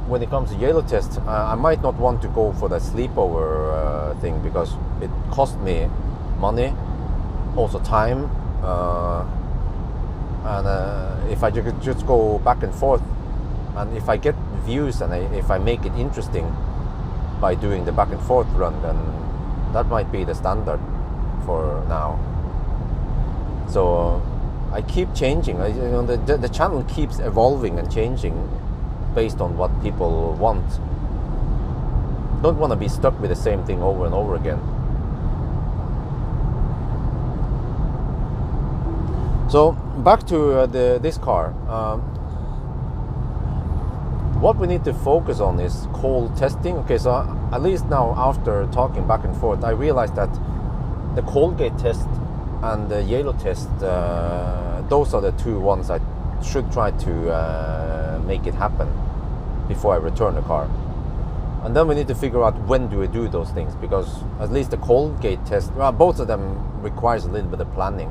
when it comes to yellow test, I might not want to go for the sleepover thing, because it cost me money. Also time, and if I just go back and forth, and if I get views and if I make it interesting by doing the back and forth run, then that might be the standard for now. So I keep changing. You know, the channel keeps evolving and changing based on what people want. Don't want to be stuck with the same thing over and over again. So back to this car. What we need to focus on is cold testing. Okay, so at least now, after talking back and forth, I realized that the cold gate test and the yellow test, those are the two ones I should try to make it happen before I return the car. And then we need to figure out when do we do those things, because at least the cold gate test, well, both of them requires a little bit of planning.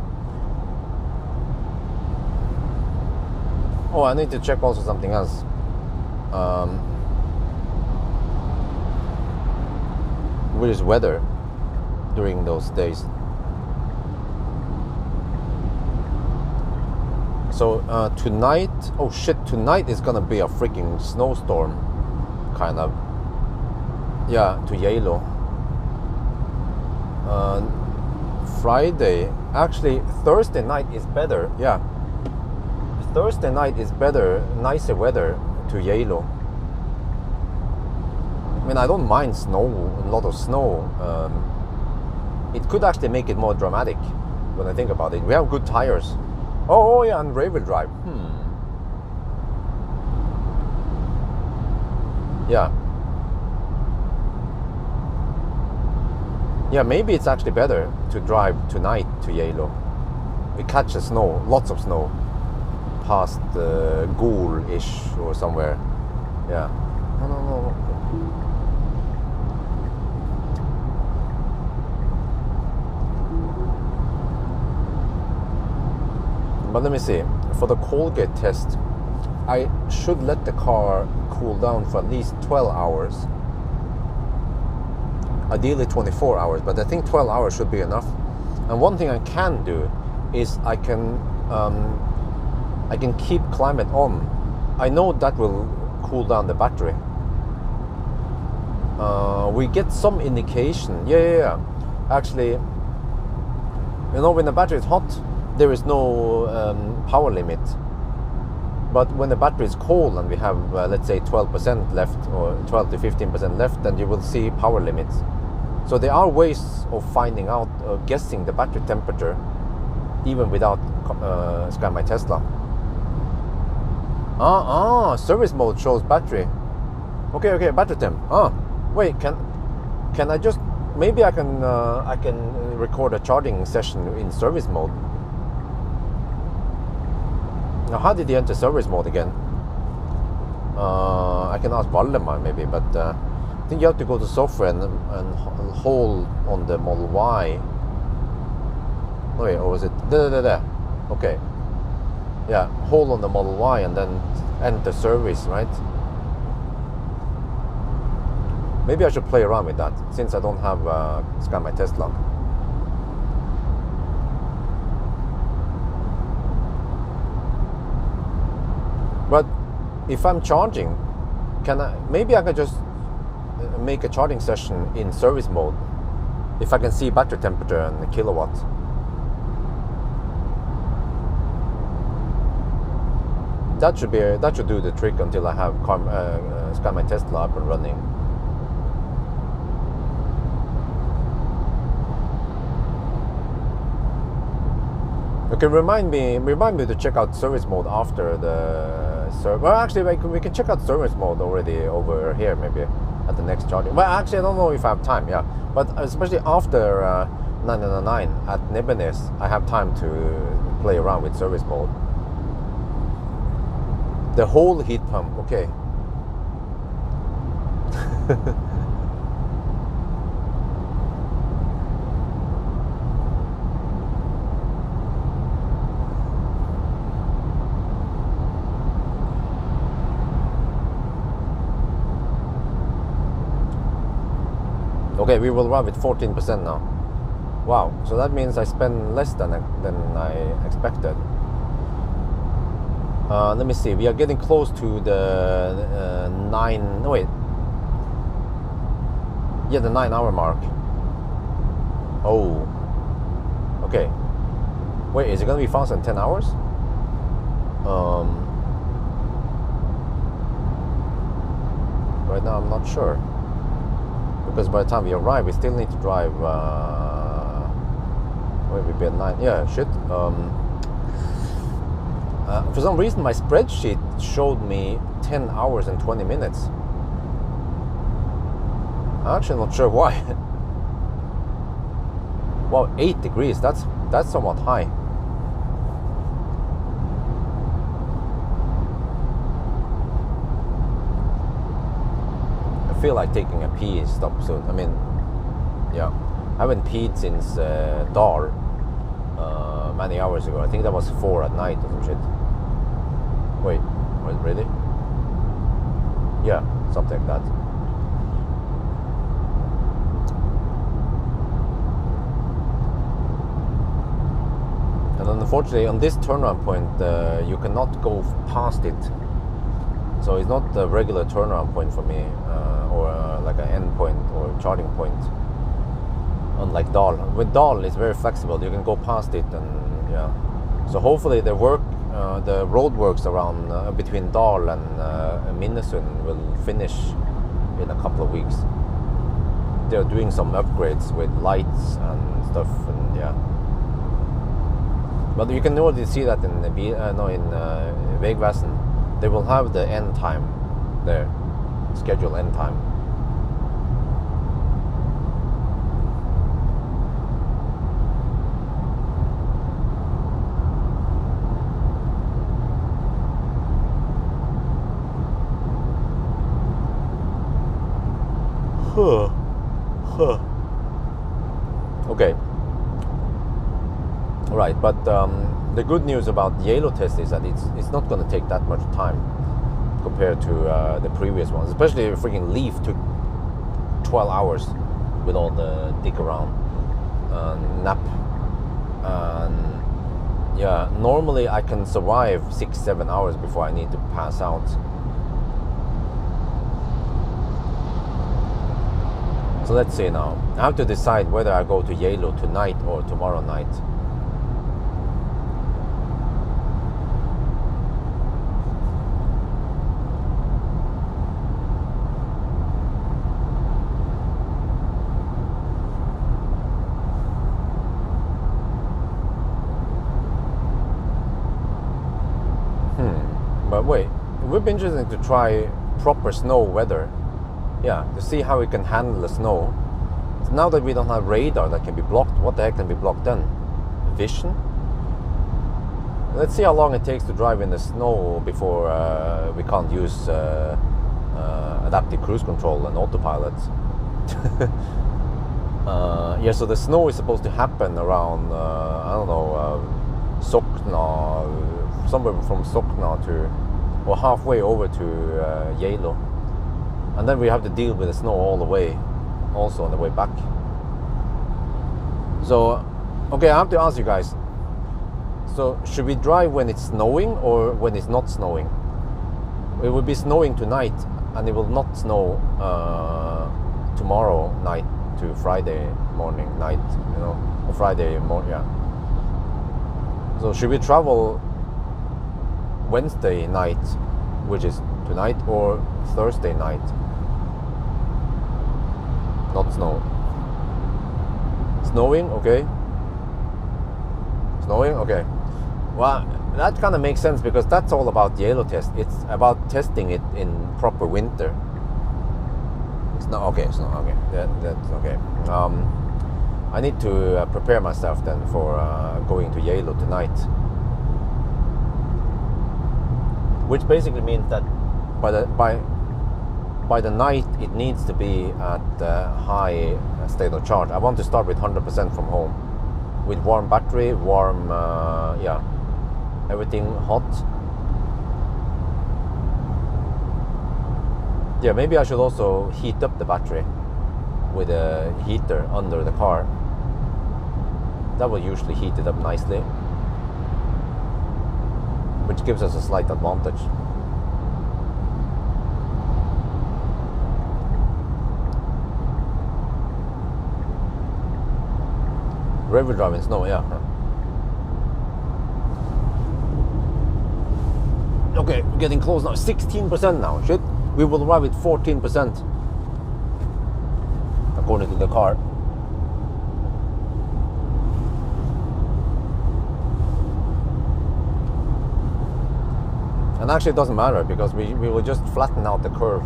Oh, I need to check also something else. Which is weather during those days. So tonight, oh shit, tonight is gonna be a freaking snowstorm, kind of. Yeah, to Yalo. Friday, actually Thursday night is better. Yeah, Thursday night is better, nicer weather to Yalo. I mean, I don't mind snow, a lot of snow. It could actually make it more dramatic when I think about it. We have good tires. Oh yeah, and rear-wheel drive. Yeah. Yeah, maybe it's actually better to drive tonight to Yalo. We catch the snow, lots of snow, past Goul-ish or somewhere. Yeah. No. But let me see. For the Colgate test, I should let the car cool down for at least 12 hours. Ideally 24 hours, but I think 12 hours should be enough. And one thing I can do is I can keep climate on. I know that will cool down the battery. We get some indication. Yeah. Actually, you know, when the battery is hot, there is no power limit. But when the battery is cold and we have, let's say, 12% left or 12 to 15% left, then you will see power limits. So there are ways of finding out, guessing the battery temperature, even without Sky My Tesla. Service mode shows battery. Okay, battery temp. Wait, can I just, maybe I can record a charging session in service mode. Now, how did he enter service mode again? I can ask Valdemar maybe, but I think you have to go to software and hold on the Model Y. Oh wait, or was it there? Okay. Yeah, hold on the Model Y and then enter service, right? Maybe I should play around with that, since I don't have Sky My Tesla. But if I'm charging, maybe I can just make a charging session in service mode, if I can see battery temperature and the kilowatt. That should do the trick until I have Sky My Tesla up and running. Okay, remind me to check out service mode after the well, actually, we can check out service mode already over here, maybe at the next charging. Well, actually, I don't know if I have time. Yeah, but especially after 999 at Nebenes, I have time to play around with service mode. The whole heat pump. Okay. Okay, we will run with 14% now. Wow, so that means I spend less than I expected. Let me see, we are getting close to the 9-hour mark. Oh, okay. Wait, is it gonna be faster than 10 hours? Right now I'm not sure. Because by the time we arrive, we still need to drive. Where we be at 9? Yeah, shit. For some reason, my spreadsheet showed me 10 hours and 20 minutes. I'm actually not sure why. Wow, 8 degrees. That's somewhat high. I feel like taking a pee stop soon. I mean, yeah, I haven't peed since Dar many hours ago. I think that was 4 at night or some shit. Wait, really? Yeah, something like that. And unfortunately, on this turnaround point, you cannot go past it. So it's not a regular turnaround point for me, or like an end point or charging point. Unlike Dal. With Dal, it's very flexible. You can go past it, and yeah. So hopefully the road works around between Dal and Minnesund will finish in a couple of weeks. They're doing some upgrades with lights and stuff, and yeah. But you can already see that in Vegväsen. They will have the end time there, scheduled end time. Okay. Right, but the good news about the Yalo test is that it's not going to take that much time compared to the previous ones. Especially if freaking Leaf took 12 hours with all the dick around nap. And yeah, normally I can survive 6-7 hours before I need to pass out. So let's see now. I have to decide whether I go to Yalo tonight or tomorrow night. would be interesting to try proper snow weather. Yeah, to see how we can handle the snow. So now that we don't have radar that can be blocked, what the heck can be blocked then? Vision? Let's see how long it takes to drive in the snow before we can't use adaptive cruise control and autopilot. Yeah, so the snow is supposed to happen around, I don't know, Sokna, somewhere from Sokna to, or halfway over to Geilo. And then we have to deal with the snow all the way, also on the way back. So, okay, I have to ask you guys. So, should we drive when it's snowing or when it's not snowing? It will be snowing tonight, and it will not snow tomorrow night to Friday morning, night, you know, or Friday morning, yeah. So, should we travel Wednesday night, which is tonight, or Thursday night? Not snow. Snowing, okay. Snowing, okay. Well, that kind of makes sense because that's all about the Geilo test. It's about testing it in proper winter. It's not okay. It's not okay. That's okay. I need to prepare myself then for going to Geilo tonight, which basically means that by the night it needs to be at high state of charge. I want to start with 100% from home, with warm battery, warm, yeah, everything hot. Yeah, maybe I should also heat up the battery with a heater under the car. That will usually heat it up nicely, which gives us a slight advantage. River drive in snow, yeah. Okay, we're getting close now. 16% now. Shit. We will arrive at 14%. According to the car. And actually it doesn't matter because we will just flatten out the curve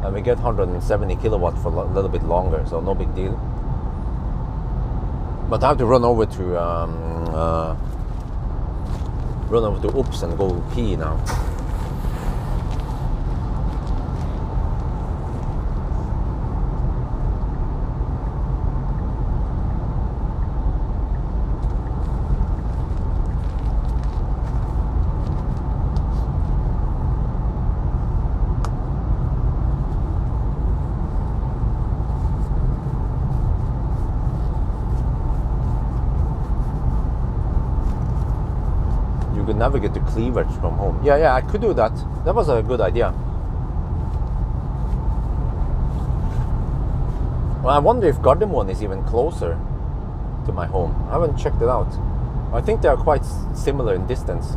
and we get 170 kilowatt for a little bit longer, so no big deal. But I have to run over to Oops and go pee now. Navigate to Cleavage from home. Yeah, I could do that. That was a good idea. Well, I wonder if Gardermoen is even closer to my home. I haven't checked it out. I think they are quite similar in distance.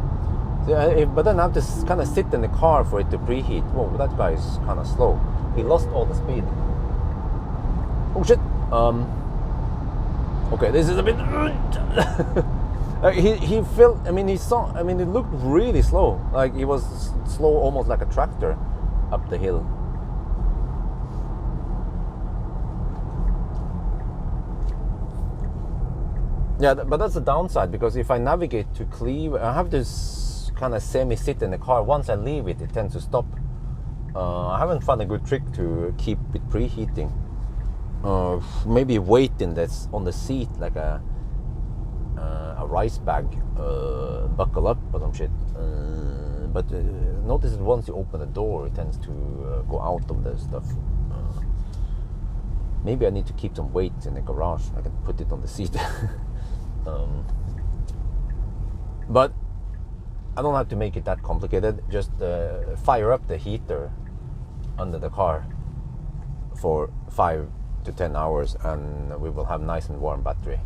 But then I have to kind of sit in the car for it to preheat. Whoa, that guy is kind of slow. He lost all the speed. Oh shit. Okay, this is a bit. He felt. I mean, he saw. I mean, it looked really slow. Like he was slow, almost like a tractor, up the hill. Yeah, but that's the downside because if I navigate to Cleave, I have to kind of semi-sit in the car. Once I leave it, it tends to stop. I haven't found a good trick to keep it preheating. Maybe weight on the seat like a rice bag, buckle up or some shit. But notice that once you open the door, it tends to go out of the stuff. Maybe I need to keep some weight in the garage. I can put it on the seat. But I don't have to make it that complicated. Just fire up the heater under the car for 5 to 10 hours and we will have nice and warm battery.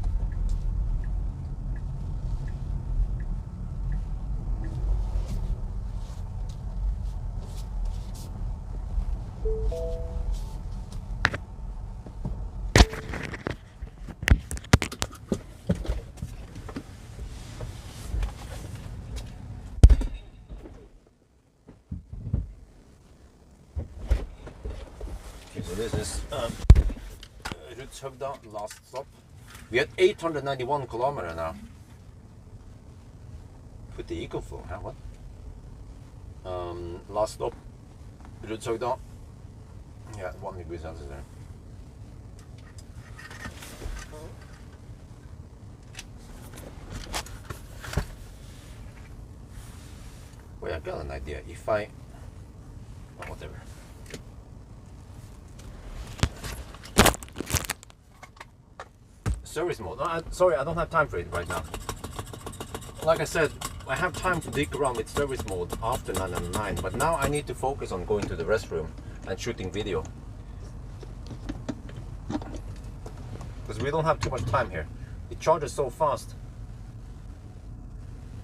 Okay, so this is Rudshøgda, last stop. We had 891 kilometers now. Put the eco flow, huh? What? Last stop, Rudshøgda. Yeah, 1 degree Celsius there. Wait, I got an idea. If I... Oh, whatever. Service mode. No, sorry, I don't have time for it right now. Like I said, I have time to dig around with service mode after 999, but now I need to focus on going to the restroom and shooting video. Because we don't have too much time here. It charges so fast,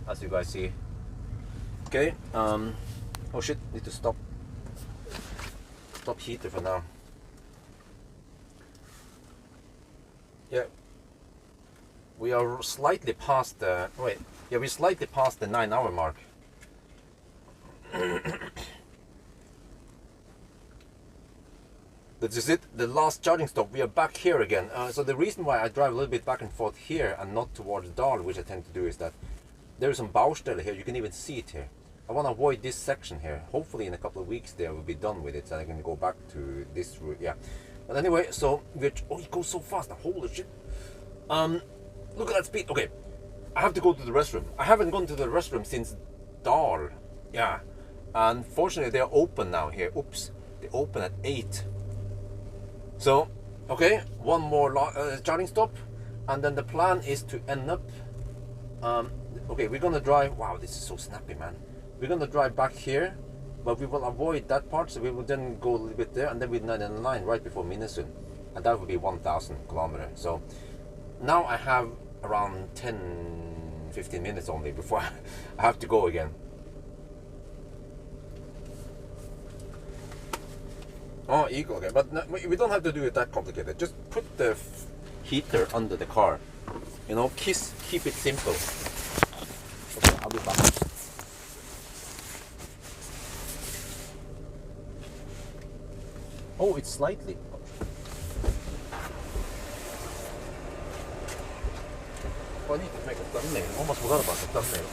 as you guys see. Okay, oh shit, need to stop heater for now. Yeah, we are slightly past the, wait, yeah, we're slightly past the 9-hour mark. This is it, the last charging stop. We are back here again. So the reason why I drive a little bit back and forth here and not towards Dal, which I tend to do, is that there is some baustelle here. You can even see it here. I want to avoid this section here. Hopefully in a couple of weeks there will be done with it, so I can go back to this route. Yeah. But anyway, so we're, oh, it goes so fast now. Holy shit. Look at that speed. Okay, I have to go to the restroom. I haven't gone to the restroom since Dal. Yeah. Unfortunately, they're open now here. Oops. They open at 8. So, okay, one more charging stop, and then the plan is to end up. Okay, we're gonna drive. Wow, this is so snappy, man. We're gonna drive back here, but we will avoid that part. So we will then go a little bit there, and then we're 999 right before Minnesund, and that will be 1,000 kilometers. So now I have around 10-15 minutes only before I have to go again. Oh, eco, okay, but no, we don't have to do it that complicated. Just put the heater under the car. You know, keep it simple. Okay, I'll be back. Oh, it's slightly. Oh, I need to make a thumbnail. Almost forgot about the thumbnail.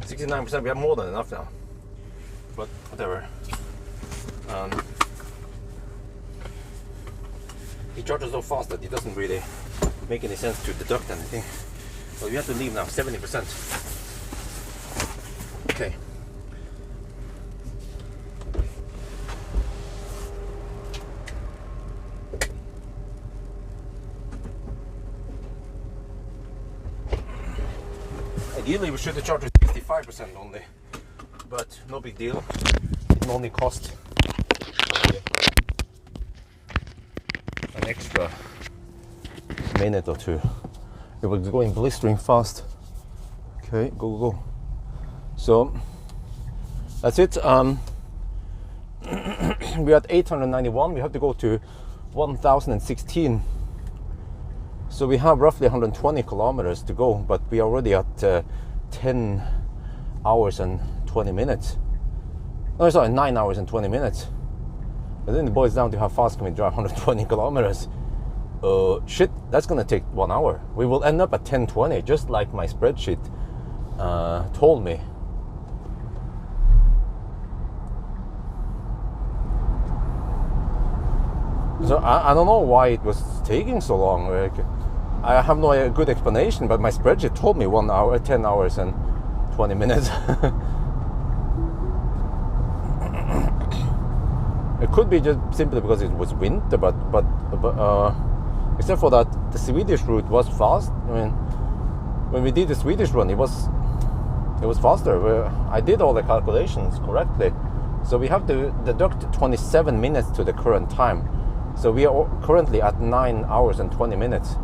69%. We have more than enough now. But whatever. He charges so fast that it doesn't really make any sense to deduct anything. But we have to leave now, 70%. Okay. Ideally we should have charged 65% only, but no big deal. It only cost an extra minute or two. It was going blistering fast. Okay, go. So that's it. We're at 891. We have to go to 1016. So we have roughly 120 kilometers to go, but we are already at 10 hours and 20 minutes. No, sorry, 9 hours and 20 minutes. But then it boils down to how fast can we drive 120 kilometers. Shit, that's gonna take 1 hour. We will end up at 10:20, just like my spreadsheet told me. So I don't know why it was taking so long. Like, I have no good explanation, but my spreadsheet told me 1 hour, 10 hours and 20 minutes. It could be just simply because it was winter, but except for that, the Swedish route was fast. I mean, when we did the Swedish run, it was faster. I did all the calculations correctly, so we have to deduct 27 minutes to the current time. So we are currently at 9 hours and 20 minutes.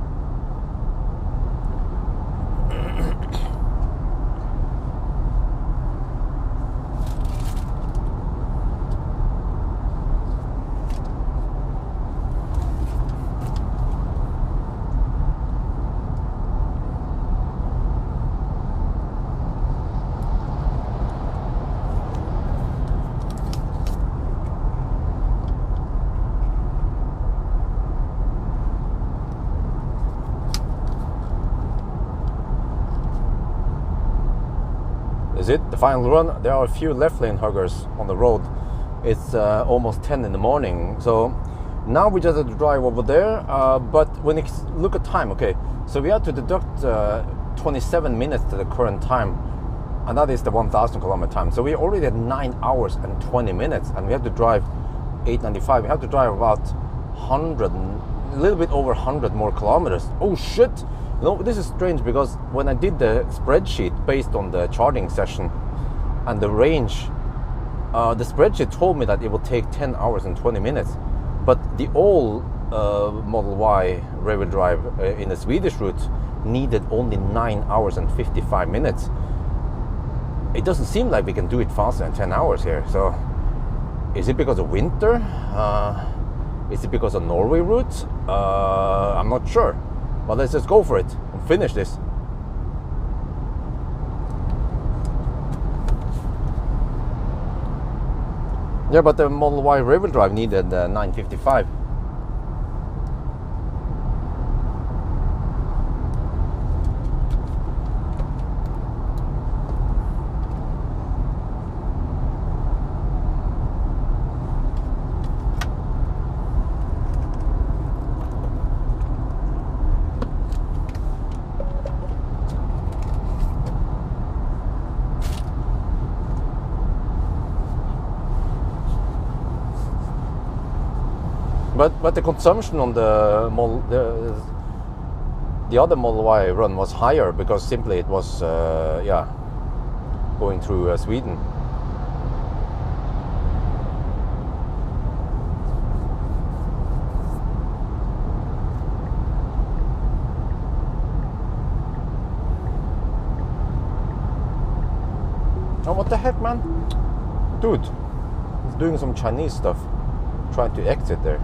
Is it the final run? There are a few left lane huggers on the road. It's almost 10 in the morning, so now we just have to drive over there. But when you look at time, okay, so we have to deduct 27 minutes to the current time, and that is the 1,000 kilometer time. So we already had 9 hours and 20 minutes, and we have to drive 895. We have to drive about 100, a little bit over 100 more kilometers. Oh shit! You know, this is strange because when I did the spreadsheet based on the charging session and the range, the spreadsheet told me that it will take 10 hours and 20 minutes. But the old Model Y rear-wheel drive in the Swedish route needed only 9 hours and 55 minutes. It doesn't seem like we can do it faster than 10 hours here. So is it because of winter? Is it because of Norway route? I'm not sure. But let's just go for it and finish this. Yeah, but the Model Y rear-wheel drive needed 955. But the consumption on the other Model Y run was higher because simply it was going through Sweden. Oh, what the heck, man? Dude, he's doing some Chinese stuff, trying to exit there.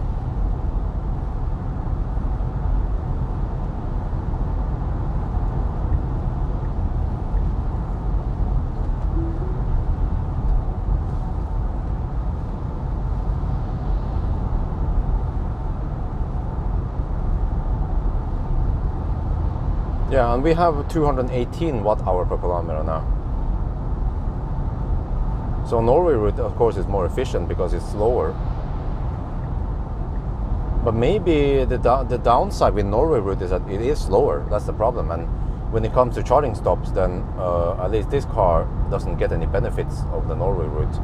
Yeah, and we have 218 watt-hour per kilometer now. So Norway route, of course, is more efficient because it's slower. But maybe the downside with Norway route is that it is slower. That's the problem. And when it comes to charging stops, then at least this car doesn't get any benefits of the Norway route.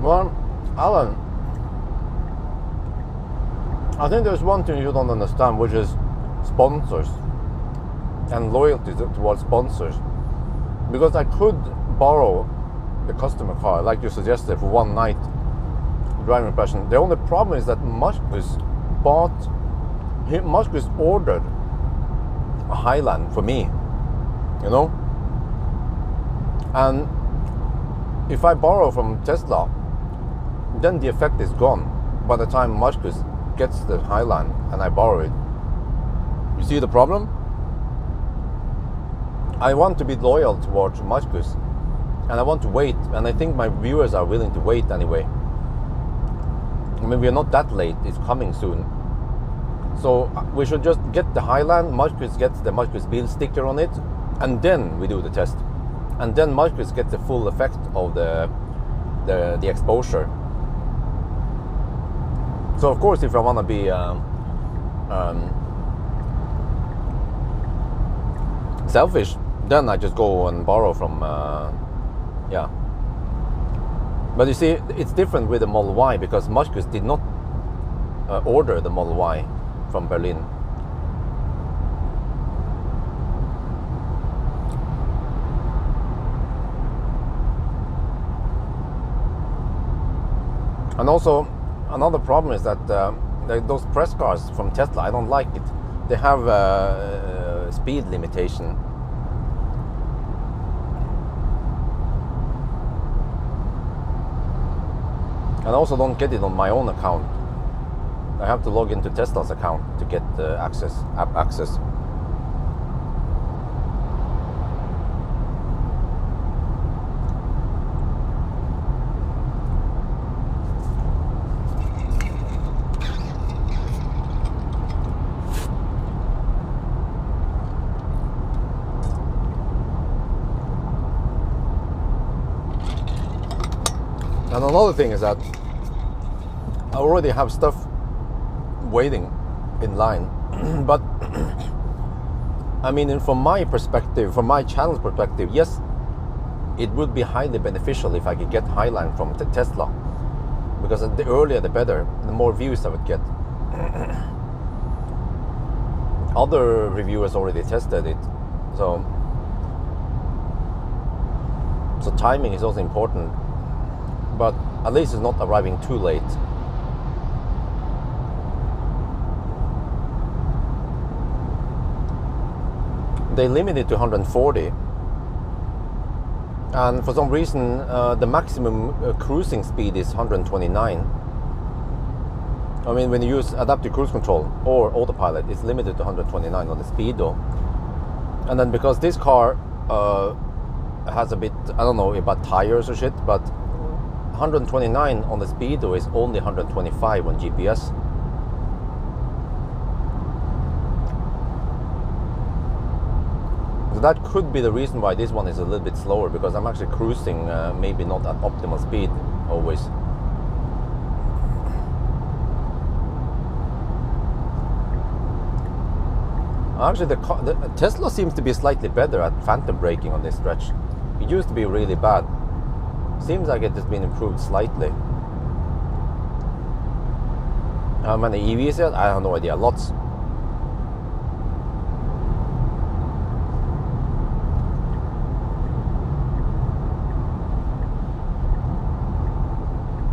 Well, Alan, I think there's one thing you don't understand, which is sponsors and loyalty towards sponsors. Because I could borrow the customer car, like you suggested, for one night driving impression. The only problem is that Marcus ordered a Highland for me, you know? And if I borrow from Tesla, then the effect is gone by the time Marcus gets the Highland and I borrow it. You see the problem? I want to be loyal towards Marcus and I want to wait, and I think my viewers are willing to wait anyway. I mean, we're not that late, it's coming soon. So we should just get the Highland, Marcus gets the Marcus Bil sticker on it, and then we do the test. And then Marcus gets the full effect of the exposure. So of course, if I want to be selfish, then I just go and borrow from, yeah. But you see, it's different with the Model Y because Marcus did not order the Model Y from Berlin. And also, another problem is that those press cars from Tesla, I don't like it. They have a speed limitation. And I also don't get it on my own account. I have to log into Tesla's account to get app access. And another thing is that I already have stuff waiting in line. But I mean, from my perspective, from my channel's perspective, yes, it would be highly beneficial if I could get Highland from Tesla, because the earlier the better, the more views I would get. Other reviewers already tested it, so timing is also important. But at least it's not arriving too late. They limit it to 140, and for some reason the maximum cruising speed is 129. I mean, when you use adaptive cruise control or autopilot, it's limited to 129 on the speedo. And then because this car has a bit, I don't know about tires or shit, but 129 on the speedo is only 125 on GPS. So that could be the reason why this one is a little bit slower, because I'm actually cruising maybe not at optimal speed always. Actually, the Tesla seems to be slightly better at phantom braking on this stretch. It used to be really bad. Seems like it has been improved slightly. How many EVs yet? I have no idea. Lots.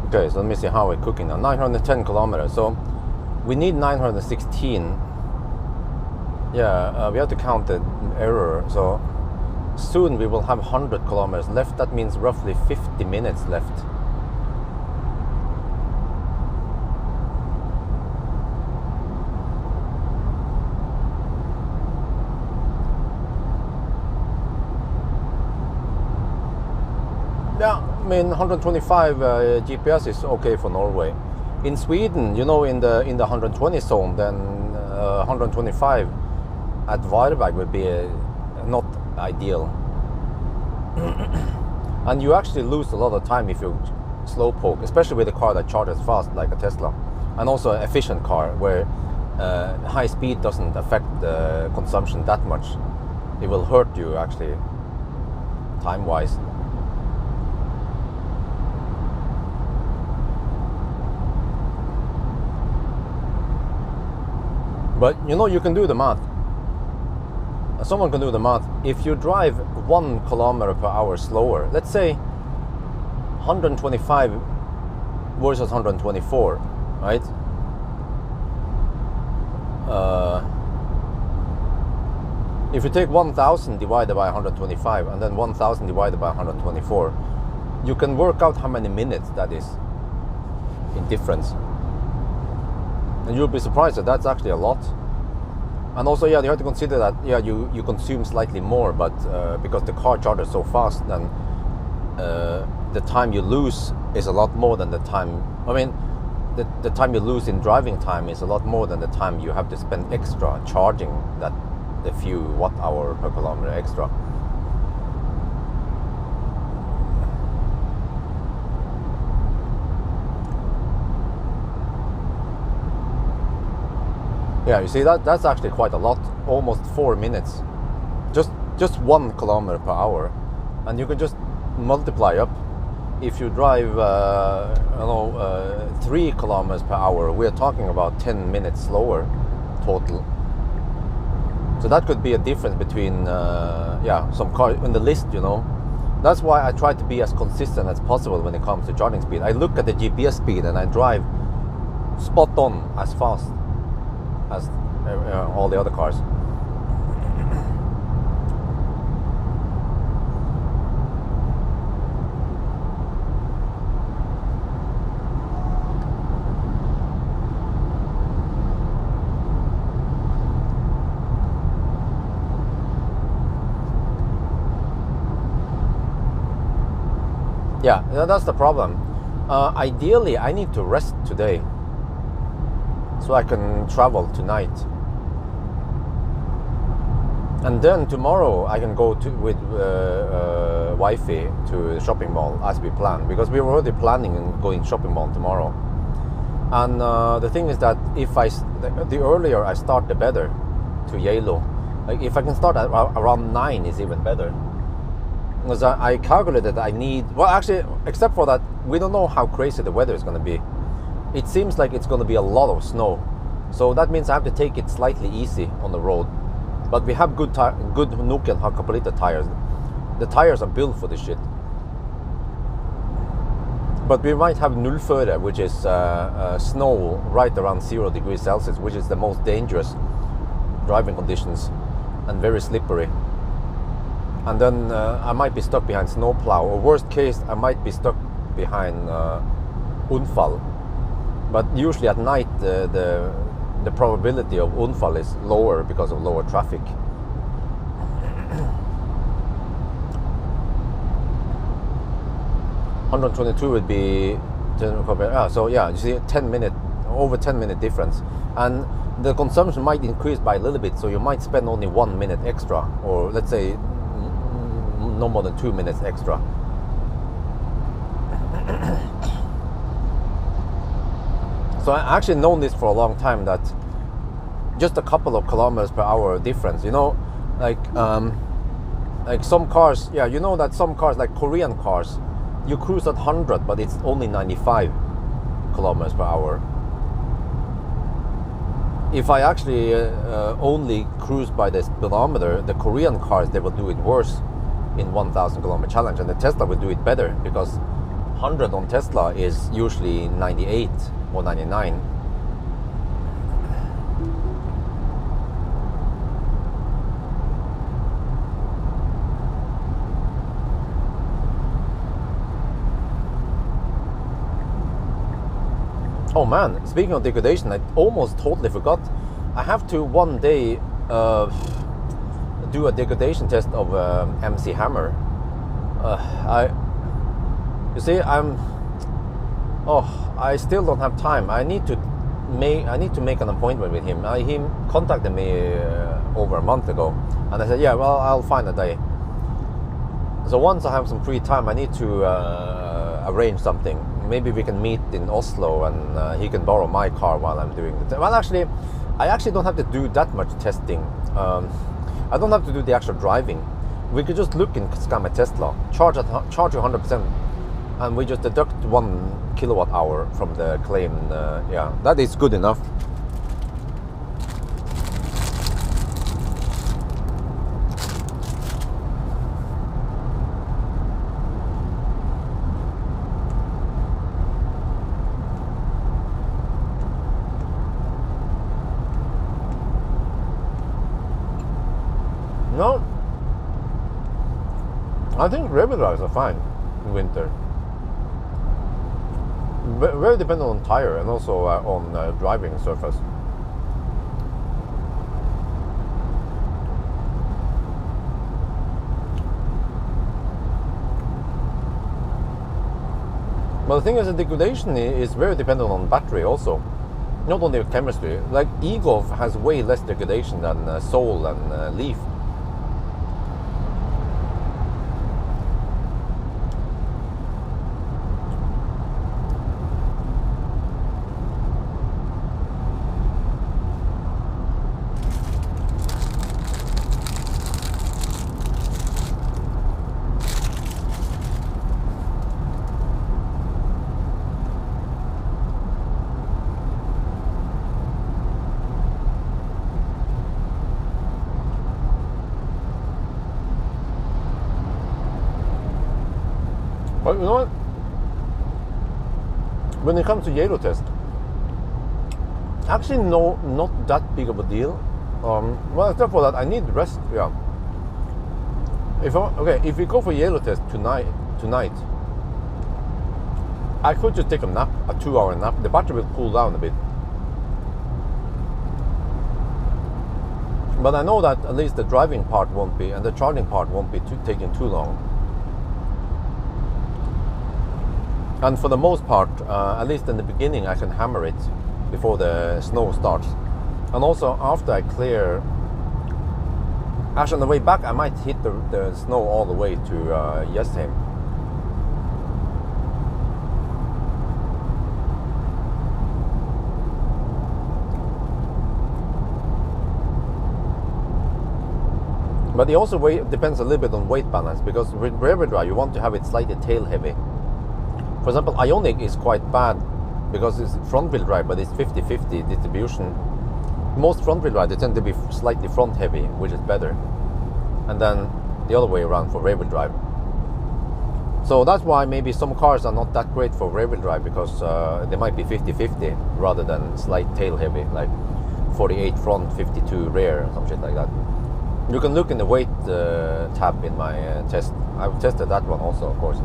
Okay, so let me see how we're cooking now. 910 kilometers. So we need 916. Yeah, we have to count the error. So soon we will have 100 kilometers left. That means roughly 50 minutes left. Yeah, I mean 125 GPS is okay for Norway. In Sweden, in the 120 zone, then 125 at Varberg would be not ideal. And you actually lose a lot of time if you slowpoke, especially with a car that charges fast like a Tesla, and also an efficient car where high speed doesn't affect the consumption that much. It will hurt you actually time-wise. But you can do the math. Someone can do the math. If you drive 1 kilometer per hour slower, let's say 125 versus 124, right? If you take 1000 divided by 125 and then 1000 divided by 124, you can work out how many minutes that is in difference. And you'll be surprised that that's actually a lot. And also, you have to consider that, you consume slightly more, but because the car charges so fast, then the time you lose is a lot more than the time. I mean, the time you lose in driving time is a lot more than the time you have to spend extra charging that the few watt-hour per kilometer extra. Yeah, you see that's actually quite a lot, almost 4 minutes, just 1 kilometer per hour, and you can just multiply up. If you drive, 3 kilometers per hour, we're talking about 10 minutes slower total. So that could be a difference between, some cars in the list. That's why I try to be as consistent as possible when it comes to charging speed. I look at the GPS speed and I drive spot on as fast as all the other cars. Yeah, that's the problem. Ideally, I need to rest today so I can travel tonight, and then tomorrow I can go with wifey to the shopping mall as we planned, because we were already planning on going shopping mall tomorrow. And the thing is that the earlier I start, the better to Yalo. Like if I can start at around 9 is even better, because I calculated I need, well actually, except for that, we don't know how crazy the weather is going to be. It seems like it's going to be a lot of snow, so that means I have to take it slightly easy on the road. But we have good Nokian Hakkapeliitta tires. The tires are built for this shit. But we might have nullføre, which is snow right around 0 degrees Celsius, which is the most dangerous driving conditions and very slippery. And then I might be stuck behind snowplow, or worst case, I might be stuck behind Unfall. But usually at night, the probability of Unfall is lower because of lower traffic. $122 would be, so yeah, you see, over 10 minute difference, and the consumption might increase by a little bit, so you might spend only 1 minute extra, or let's say no more than 2 minutes extra. So I actually known this for a long time, that just a couple of kilometers per hour difference, like some cars, that some cars, like Korean cars, you cruise at 100, but it's only 95 kilometers per hour. If I actually only cruise by the speedometer, the Korean cars, they will do it worse in 1,000 kilometer challenge, and the Tesla will do it better, because 100 on Tesla is usually 98 or 99. Oh man, speaking of degradation, I almost totally forgot. I have to one day do a degradation test of MC Hammer. I still don't have time. I need to make an appointment with him. He contacted me over a month ago, and I said, yeah, well, I'll find a day. So once I have some free time, I need to arrange something. Maybe we can meet in Oslo, and he can borrow my car while I'm doing the test. Well, actually, I actually don't have to do that much testing. I don't have to do the actual driving. We could just look and scan my Tesla, charge you 100%, and we just deduct 1 kilowatt hour from the claim. Yeah, that is good enough. No, I think rear-wheel drives are fine in winter. Very dependent on tire and also on driving surface. But the thing is, the degradation is very dependent on battery also, not only chemistry. Like e-Golf has way less degradation than Soul and Leaf. But you know what? When it comes to yellow test, actually no, not that big of a deal. Well, except for that, I need rest. Yeah. If we go for yellow test tonight, I could just take a nap, a 2-hour nap. The battery will cool down a bit. But I know that at least the driving part won't be, and the charging part won't be taking too long. And for the most part, at least in the beginning, I can hammer it before the snow starts. And also after I clear, actually on the way back, I might hit the snow all the way to Jessheim. But it also depends a little bit on weight balance, because with rear-wheel drive, you want to have it slightly tail heavy. For example, Ioniq is quite bad because it's front-wheel drive, but it's 50-50 distribution. Most front-wheel drive, they tend to be slightly front-heavy, which is better. And then the other way around for rear-wheel drive. So that's why maybe some cars are not that great for rear-wheel drive, because they might be 50-50 rather than slight tail-heavy, like 48 front, 52 rear, or some shit like that. You can look in the weight tab in my test. I've tested that one also, of course.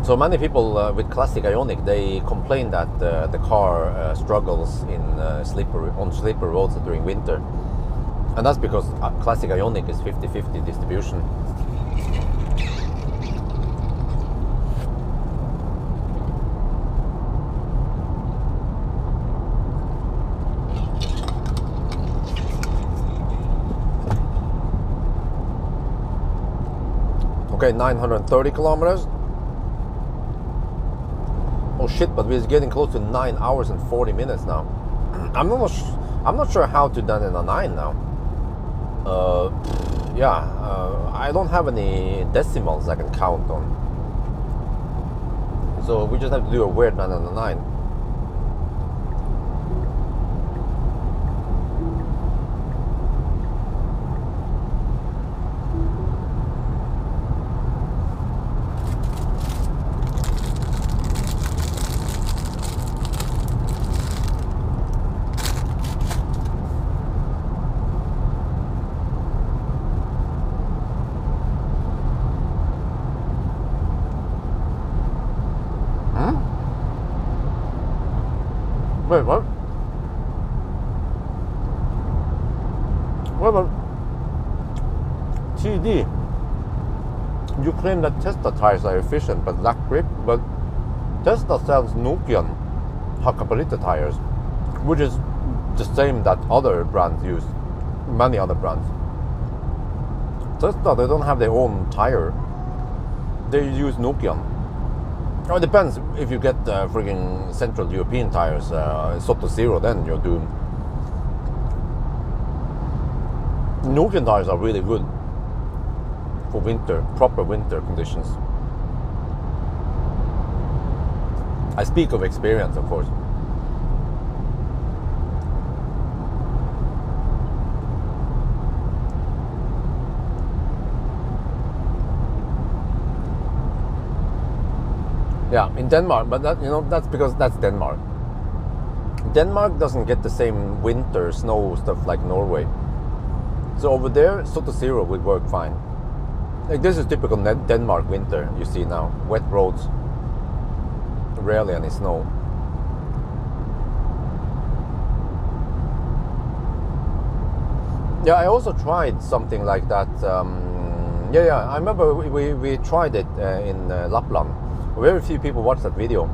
So many people with classic Ioniq, they complain that the car struggles on slippery roads during winter, and that's because classic Ioniq is 50-50 distribution. Okay, 930 kilometers. Oh shit, but we're getting close to 9 hours and 40 minutes now. I'm not sure how to done in a 9 now. I don't have any decimals I can count on. So we just have to do a weird 9 and a 9. Wait, what? What about TD? You claim that Tesla tires are efficient but lack grip, but Tesla sells Nokian Hakkapeliitta tires, which is the same that other brands use, many other brands. Tesla, they don't have their own tire. They use Nokian. Oh, it depends. If you get frigging Central European tires, Soto Zero, then you're doomed. Nokian tires are really good for winter, proper winter conditions. I speak of experience, of course. Yeah, in Denmark, but that, that's because that's Denmark. Denmark doesn't get the same winter snow stuff like Norway. So over there, Soto Zero would work fine. Like this is typical Denmark winter you see now. Wet roads, rarely any snow. Yeah, I also tried something like that. I remember we tried it in Lapland. Very few people watched that video.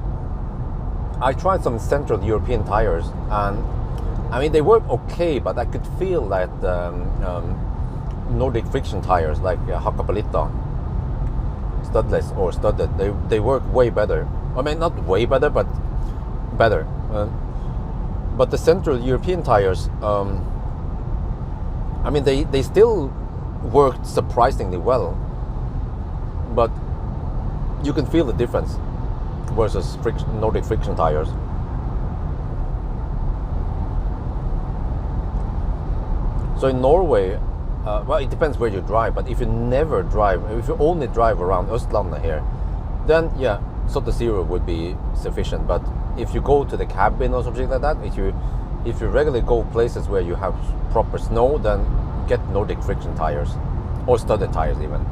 I tried some Central European tires, and I mean they work okay, but I could feel that Nordic friction tires like Hakkapeliitta, studless or studded, they work way better. I mean not way better, but better. But the Central European tires, I mean they still worked surprisingly well, but you can feel the difference versus Nordic friction tires. So in Norway, well, it depends where you drive, but if you only drive around Östlandet here, then yeah, Soto Zero would be sufficient. But if you go to the cabin or something like that, if you regularly go places where you have proper snow, then get Nordic friction tires or studded tires even.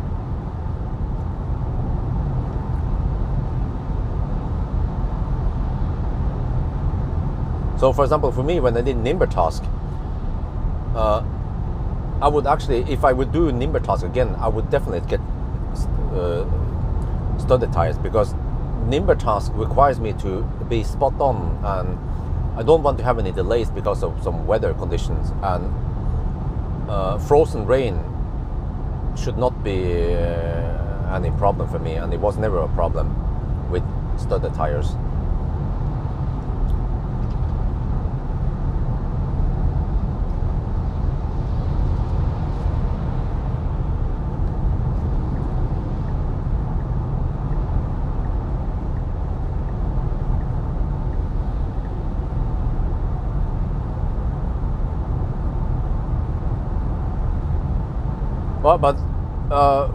So for example, for me, when I did Nimbertask, I would actually, if I would do Nimbertask again, I would definitely get studded tires, because Nimbertask requires me to be spot on, and I don't want to have any delays because of some weather conditions, and frozen rain should not be any problem for me, and it was never a problem with studded tires.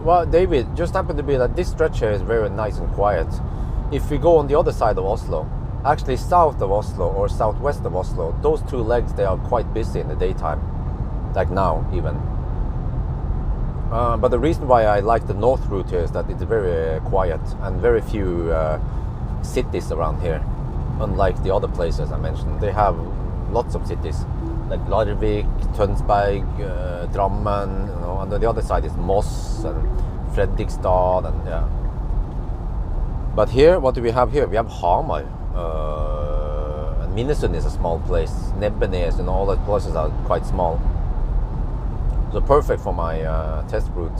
Well, David, just happened to be that this stretch here is very nice and quiet. If we go on the other side of Oslo, actually south of Oslo or southwest of Oslo, those two legs, they are quite busy in the daytime, like now even. But the reason why I like the north route here is that it's very quiet and very few cities around here, unlike the other places I mentioned. They have lots of cities, like Larvik, Tønsberg, Drammen, and on the other side is Moss and Fredrikstad, and yeah. But here, what do we have here? We have Hamar, and Minnesund is a small place. Nebbenes, all those places are quite small. So perfect for my test route.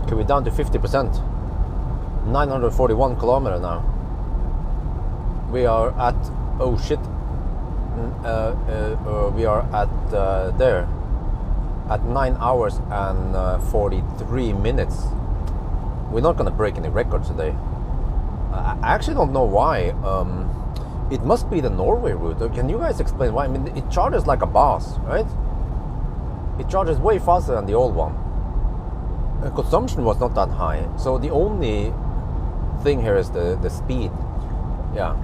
Okay, we're down to 50%. 941 kilometers now. We are at, oh shit, we are at there at 9 hours and 43 minutes. We're not gonna break any records today. I actually don't know why. It must be the Norway route. Can you guys explain why? I mean, it charges like a boss, right? It charges way faster than the old one. Consumption was not that high, so the only thing here is the speed. Yeah,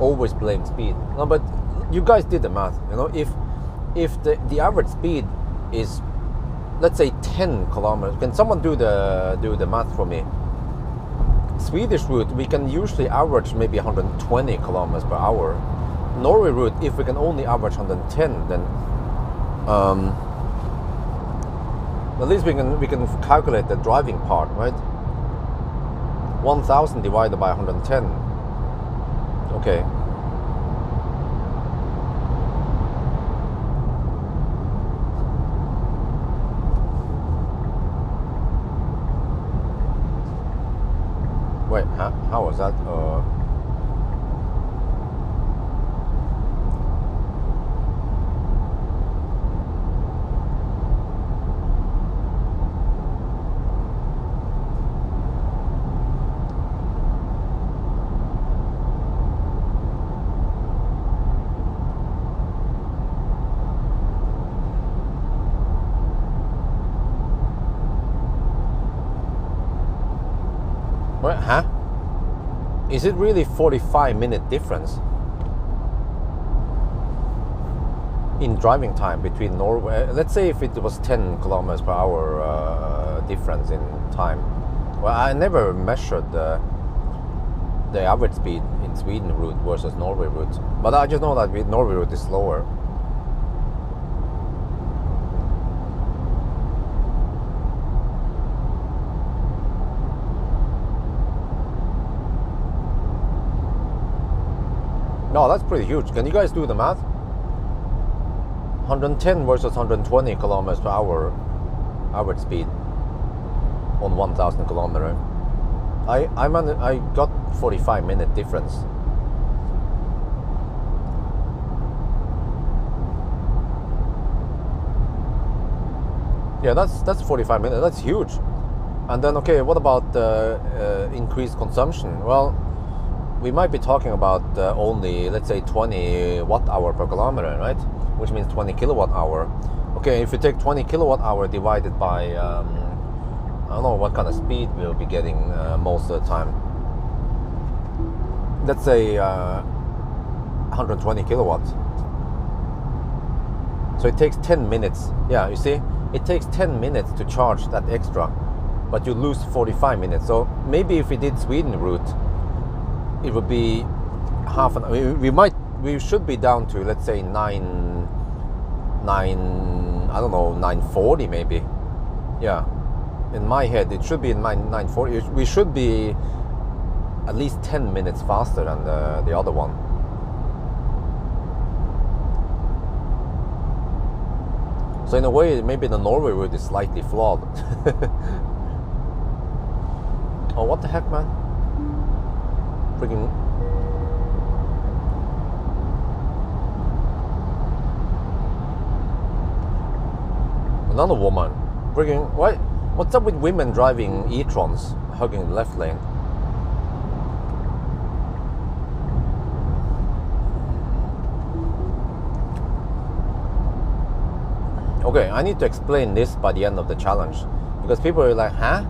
always blame speed. No, but you guys did the math. If the average speed is let's say 10 kilometers. Can someone do the math for me? Swedish route, we can usually average maybe 120 kilometers per hour. Norway route, if we can only average 110, then at least we can calculate the driving part, right? 1000 divided by 110. Okay. Wait, how was that? Wait, huh? Is it really 45-minute difference in driving time between Norway? Let's say if it was 10 kilometers per hour difference in time. Well, I never measured the average speed in Sweden route versus Norway route, but I just know that Norway route is slower. No, that's pretty huge. Can you guys do the math? 110 versus 120 kilometers per hour average speed on 1000 kilometers. I got 45-minute difference. Yeah, that's 45 minutes. That's huge. And then, okay, what about increased consumption? Well, we might be talking about only, let's say, 20 watt-hour per kilometer, right? Which means 20 kilowatt-hour. Okay, if you take 20 kilowatt-hour divided by, I don't know what kind of speed we'll be getting most of the time. Let's say 120 kilowatts. So it takes 10 minutes. Yeah, you see? It takes 10 minutes to charge that extra, but you lose 45 minutes. So maybe if we did Sweden route, it would be half an hour. We should be down to, let's say, 940 maybe. Yeah, in my head it should be in 940. We should be at least 10 minutes faster than the other one. So in a way, maybe the Norway route is slightly flawed. Oh, what the heck, man? Freaking. Another woman. Freaking. What's up with women driving e-trons, hugging the left lane? Okay, I need to explain this by the end of the challenge, because people are like, huh?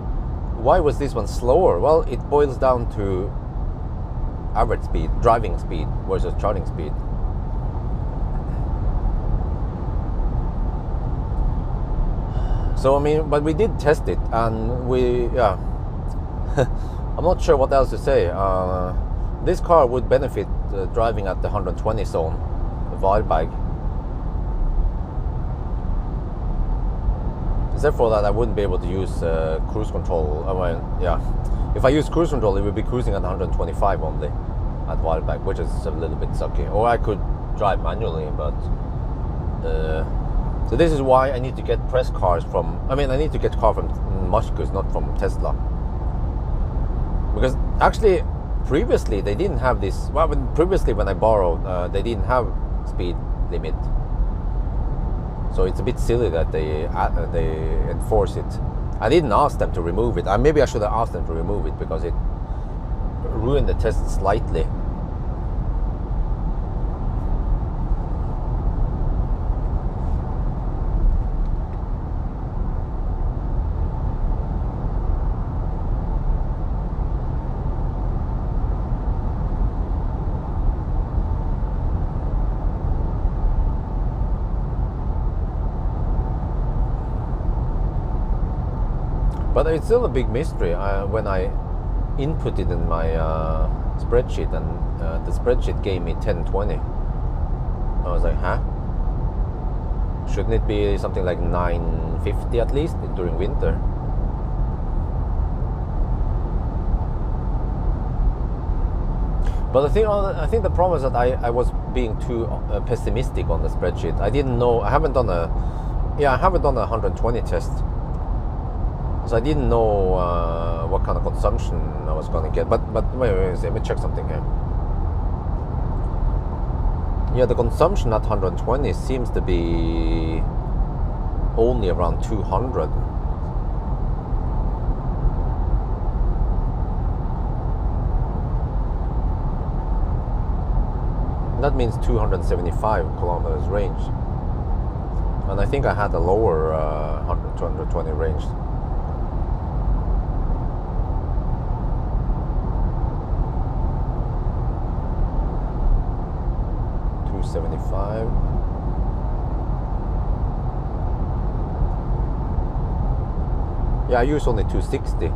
Why was this one slower? Well, it boils down to average speed, driving speed versus charging speed. So I mean, but we did test it, and yeah. I'm not sure what else to say. This car would benefit driving at the 120 zone, the Pawel. Except for that, I wouldn't be able to use cruise control. I mean, yeah, if I use cruise control, it would be cruising at 125 only at Pawel, which is a little bit sucky. Or I could drive manually, but so this is why I need to get press cars from. I mean, I need to get car from Marcus, not from Tesla, because actually previously they didn't have this. Well, previously when I borrowed, they didn't have speed limit. So it's a bit silly that they enforce it. I didn't ask them to remove it. Maybe I should have asked them to remove it, because it ruined the test slightly. But it's still a big mystery. When I input it in my spreadsheet, and the spreadsheet gave me 1020, I was like, huh? Shouldn't it be something like 950 at least during winter? But I think the problem is that I was being too pessimistic on the spreadsheet. I didn't know. I haven't done a 120 test, so I didn't know what kind of consumption I was going to get. But wait, let me check something here. Yeah, the consumption at 120 seems to be only around 200. That means 275 kilometers range. And I think I had a lower 220 range. $275. Yeah, I use only 260.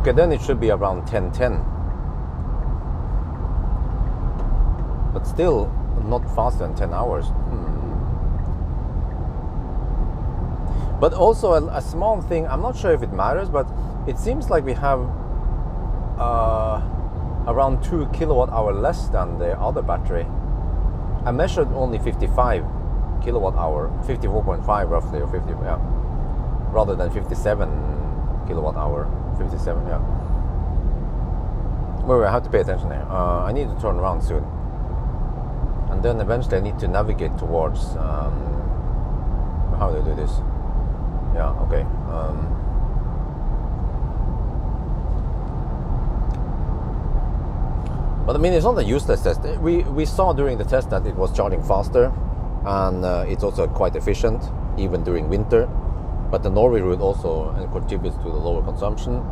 Okay, then it should be around 1010. But still not faster than 10 hours. But also a small thing, I'm not sure if it matters, but it seems like we have around 2 kilowatt hour less than the other battery. I measured only 55 kilowatt hour, 54.5 roughly, or 50, yeah, rather than 57 kilowatt hour. 57, yeah. Wait, I have to pay attention here. I need to turn around soon. And then eventually I need to navigate towards, how do I do this? Yeah, okay. But I mean, it's not a useless test. We saw during the test that it was charging faster, and it's also quite efficient, even during winter. But the Norway route also contributes to the lower consumption.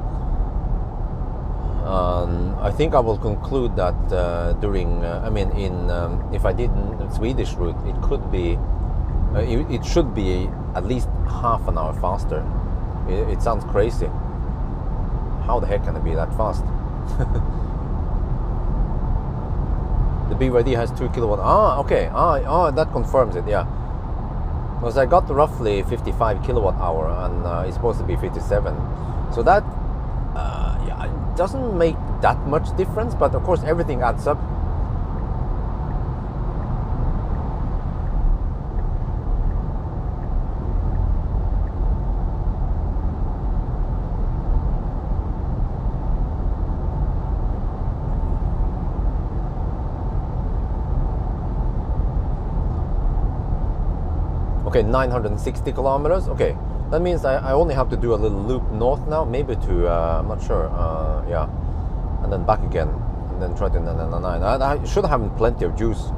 I think I will conclude that during, if I did the Swedish route, it could be, it should be at least half an hour faster. It sounds crazy. How the heck can it be that fast? The BYD has 2 kilowatt. Okay. That confirms it. Yeah. Because I got roughly 55 kilowatt hour, and it's supposed to be 57. So that it doesn't make that much difference, but of course everything adds up. Okay, 960 kilometers. Okay, that means I only have to do a little loop north now, maybe to, I'm not sure, yeah, and then back again, and then try to 999. I should have plenty of juice.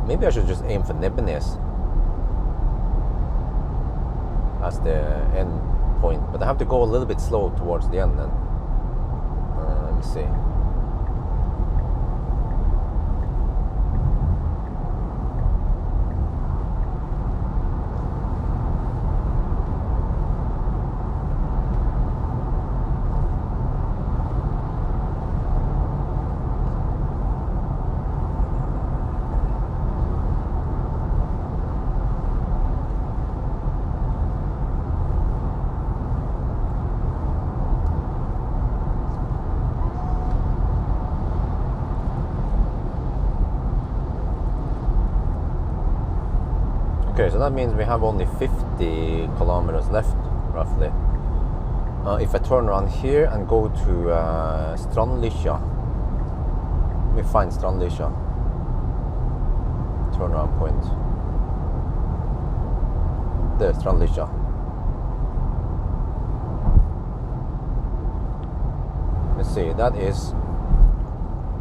Maybe I should just aim for Nebbenes as the end point, but I have to go a little bit slow towards the end then. Let me see. Okay, so that means we have only 50 kilometers left, roughly. If I turn around here and go to Strandlykkja, let me find Strandlykkja. Turnaround point. There, Strandlykkja. Let's see, that is...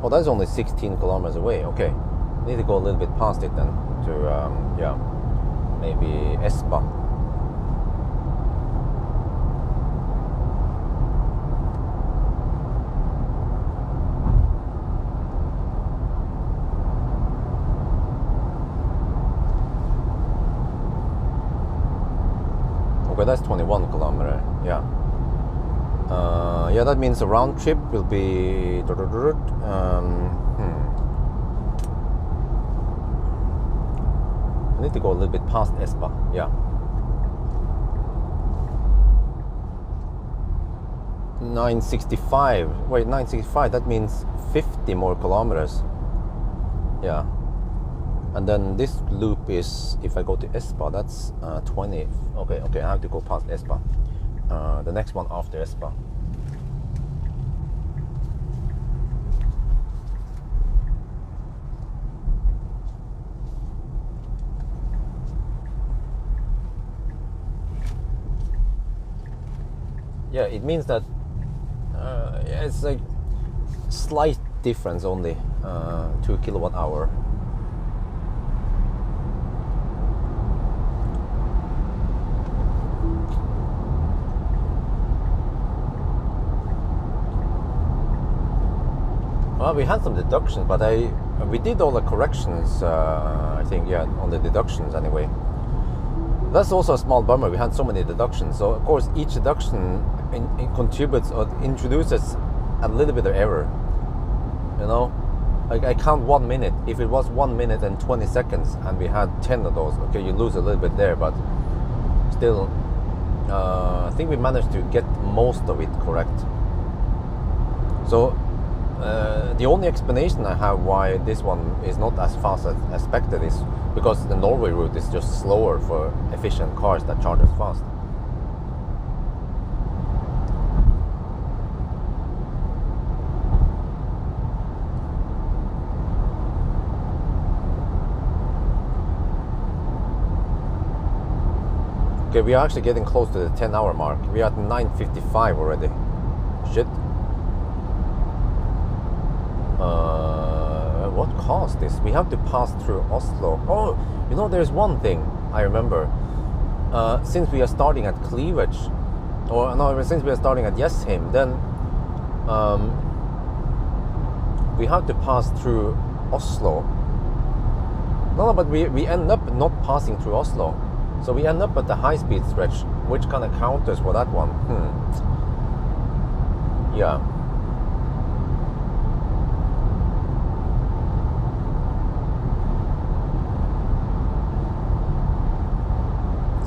Oh, that's only 16 kilometers away, okay. I need to go a little bit past it then to, yeah. maybe Espa. Okay, that's 21 kilometer. Yeah. Yeah, that means the round trip will be. I need to go a little bit past Espa. Yeah. 965. Wait, 965. That means 50 more kilometers. Yeah. And then this loop is, if I go to Espa, that's 20. Okay, I have to go past Espa. The next one after Espa. Yeah, it means that it's like slight difference only, 2 kilowatt hour. Well, we had some deductions, but we did all the corrections, I think, yeah, on the deductions anyway. That's also a small bummer. We had so many deductions. So, of course, each deduction contributes or introduces a little bit of error. You know, like I count 1 minute. If it was 1 minute and 20 seconds and we had 10 of those, okay, you lose a little bit there, but still, I think we managed to get most of it correct. So, the only explanation I have why this one is not as fast as expected is because the Norway route is just slower for efficient cars that charge as fast. Okay, we are actually getting close to the 10-hour mark. We are at 9:55 already. Shit. What caused this? We have to pass through Oslo. Oh, you know, there's one thing I remember. Since we are starting at Cleavage, or no, since we are starting at Jessheim, then we have to pass through Oslo. No, but we end up not passing through Oslo. So we end up at the high-speed stretch, which kind of counters for that one. Yeah.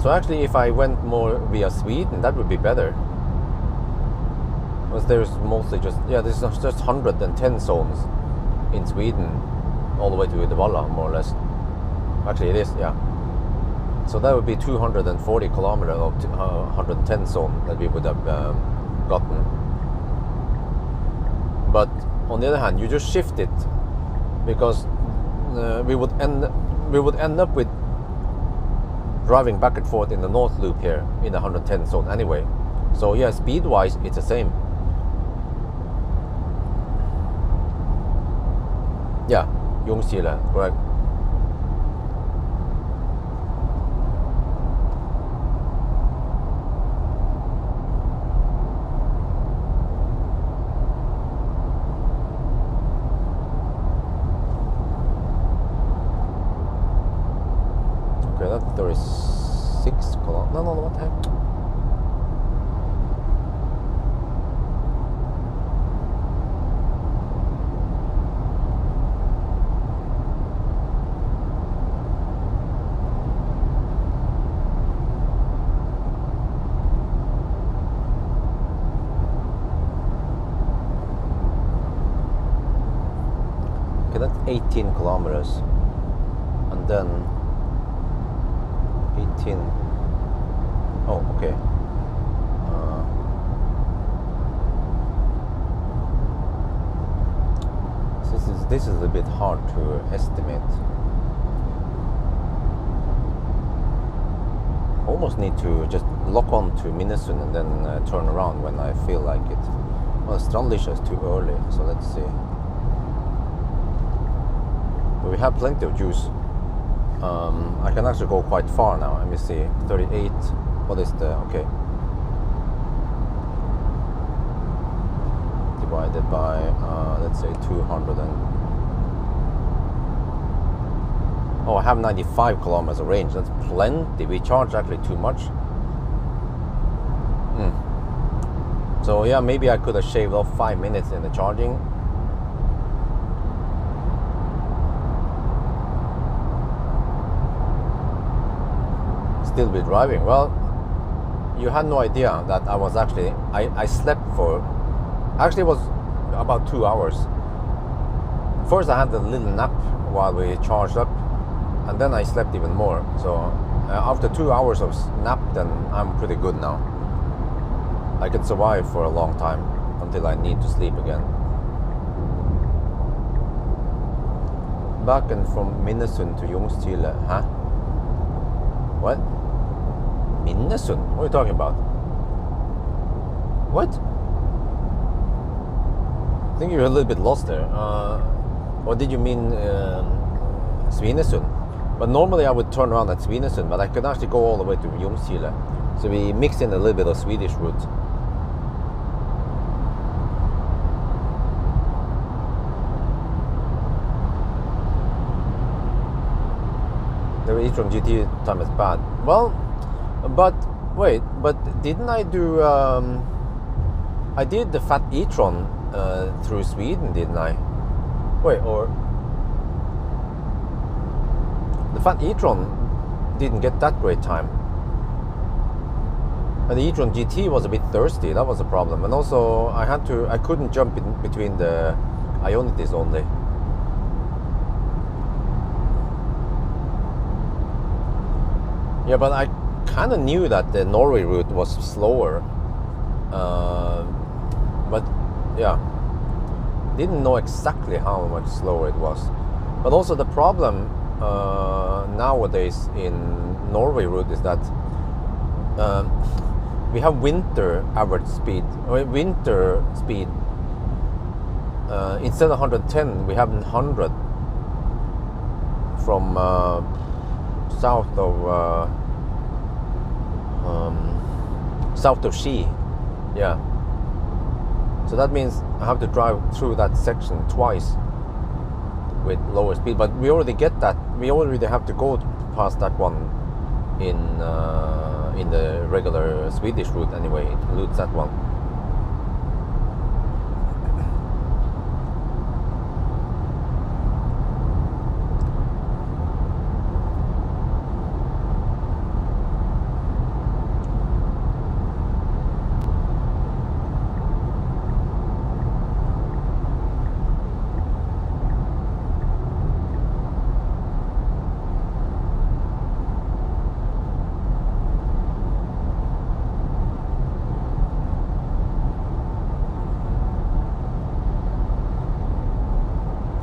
So actually, if I went more via Sweden, that would be better. Because there's mostly just, yeah, there's just 110 zones in Sweden, all the way to Uddevalla, more or less. Actually, it is, yeah. So that would be 240 kilometers of 110 zone that we would have gotten. But on the other hand, you just shift it, because we would end up with driving back and forth in the north loop here in the 110 zone anyway. So yeah, speed wise it's the same. Yeah, Ljungskile, correct. Okay, that's 36 kilometers. No, what the heck? Okay, that's 18 kilometers. And then 18. Oh, okay. This is a bit hard to estimate. Almost need to just lock on to Minnesund and then turn around when I feel like it. Well, Strandlisha is too early, so let's see. But we have plenty of juice. I can actually go quite far now. Let me see, 38. What is the, okay, divided by let's say 200 and, oh, I have 95 kilometers of range. That's plenty. We charge actually too much. So yeah, maybe I could have shaved off 5 minutes in the charging. Still be driving. Well, you had no idea that I was actually, I slept for, actually it was about 2 hours. First I had a little nap while we charged up, and then I slept even more. So after 2 hours of nap, then I'm pretty good now. I can survive for a long time until I need to sleep again. Back and from Minnesund to Ljungskile, huh? What? Minnesund? What are you talking about? What? I think you're a little bit lost there. Or did you mean Svinesund? But normally I would turn around at Svinesund, but I could actually go all the way to Ljungskile. So we mixed in a little bit of Swedish route. The e-tron GT time is bad. Well, but wait, but didn't I do? I did the fat e-tron through Sweden, didn't I? Wait, or the fat e-tron didn't get that great time. And the e-tron GT was a bit thirsty. That was a problem. And also, I couldn't jump in between the Ionities only. Yeah, but I kind of knew that the Norway route was slower. But yeah, didn't know exactly how much slower it was. But also the problem nowadays in Norway route is that we have winter average speed. Winter speed instead of 110, we have 100 from south of Ski. Yeah. So that means I have to drive through that section twice with lower speed. But we already get that. We already have to go past that one in the regular Swedish route anyway. It includes that one.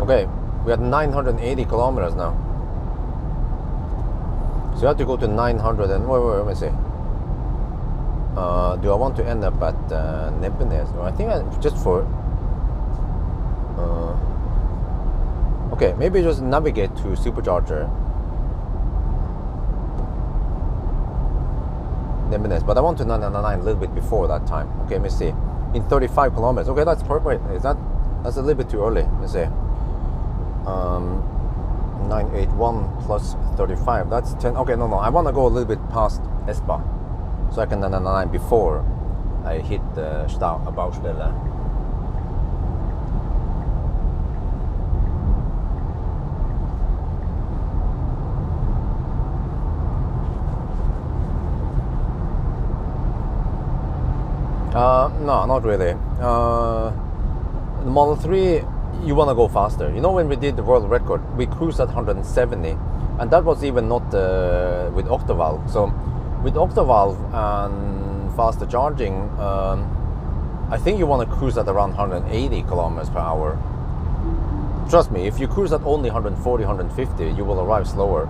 Okay, we are 980 kilometers now. So you have to go to 900 and wait, let me see. Do I want to end up at Nebbenes? I think just for okay, maybe just navigate to supercharger Nebbenes, but I want to 999 a little bit before that time. Okay, let me see. In 35 kilometers. Okay, that's perfect. That's a little bit too early. Let me see. 981 plus 35, that's 10. Okay, no, I want to go a little bit past Espa so I can 999 before I hit the Baustelle. No, not really. The Model 3, you want to go faster. You know, when we did the world record, we cruised at 170, and that was even not with octavalve. So with octavalve and faster charging, I think you want to cruise at around 180 kilometers per hour. Trust me, if you cruise at only 140, 150, you will arrive slower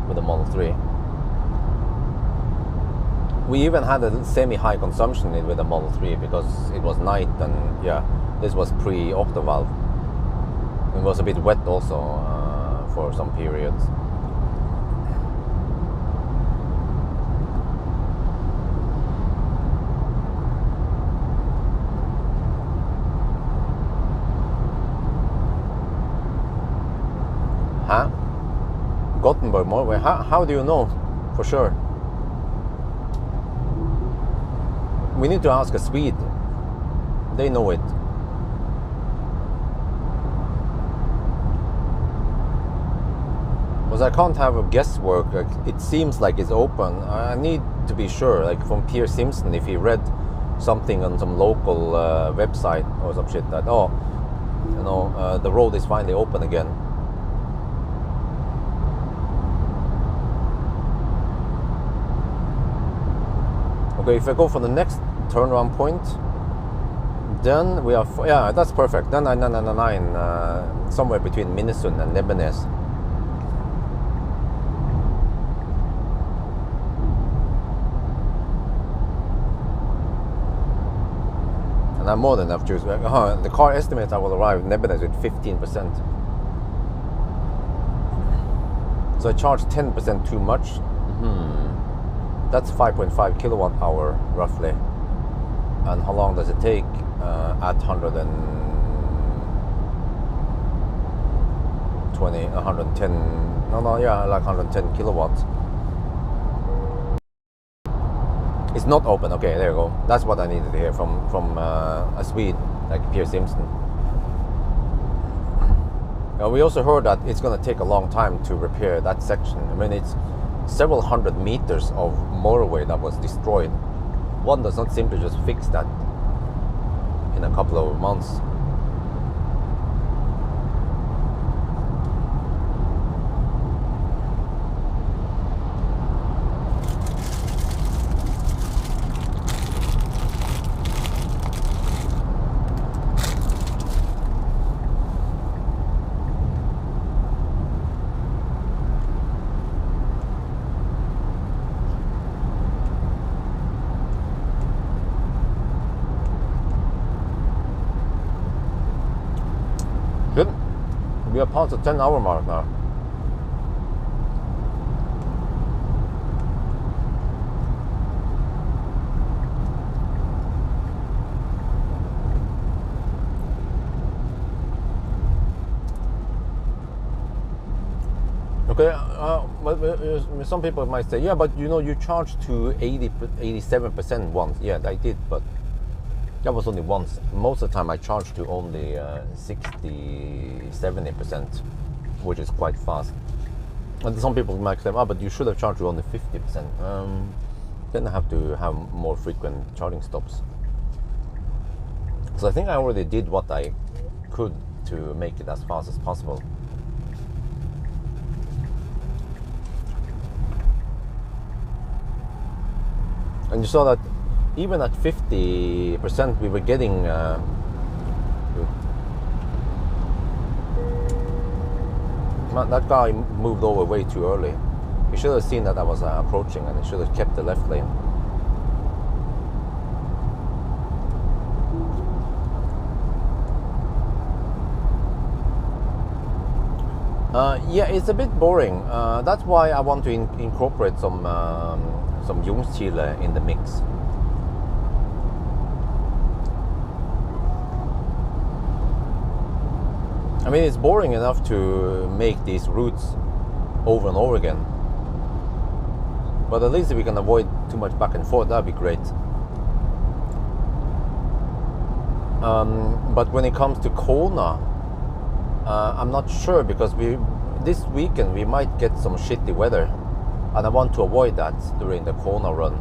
with the Model 3. We even had a semi-high consumption with the Model 3 because it was night, and yeah, this was pre-octavalve. It was a bit wet also for some periods. Huh? Gothenburg motorway. How do you know for sure? We need to ask a Swede. They know it. Because I can't have a guesswork. Like, it seems like it's open. I need to be sure. Like from Pierre Simpson, if he read something on some local website or some shit that, oh, you know, the road is finally open again. Okay, if I go for the next turnaround point, then we are, yeah, that's perfect. Then 999, somewhere between Minnesund and Nebbenes. And I'm more than enough juice. The car estimates I will arrive in Nebbenes with 15%. So I charge 10% too much. That's 5.5 kilowatt hour roughly. And how long does it take at 120, 110? Like 110 kilowatts. It's not open. Okay, there you go. That's what I needed to hear from a Swede like Pierre Simpson. We also heard that it's going to take a long time to repair that section. I mean, it's several hundred meters of motorway that was destroyed. One does not simply just fix that in a couple of months. Good. We are past the 10-hour mark now. Okay, some people might say, yeah, but you know, you charged to 87% once. Yeah, I did, but that was only once. Most of the time I charged to only 60-70%, which is quite fast. And some people might say, oh, but you should have charged to only 50%. Then I have to have more frequent charging stops. So I think I already did what I could to make it as fast as possible. And you saw that even at 50%, we were getting that guy moved over way too early. He should have seen that I was approaching, and he should have kept the left lane. Yeah, it's a bit boring. That's why I want to incorporate some Jungschile in the mix. I mean, it's boring enough to make these routes over and over again. But at least if we can avoid too much back and forth, that'd be great. But when it comes to Kona, I'm not sure, because this weekend we might get some shitty weather, and I want to avoid that during the Kona run.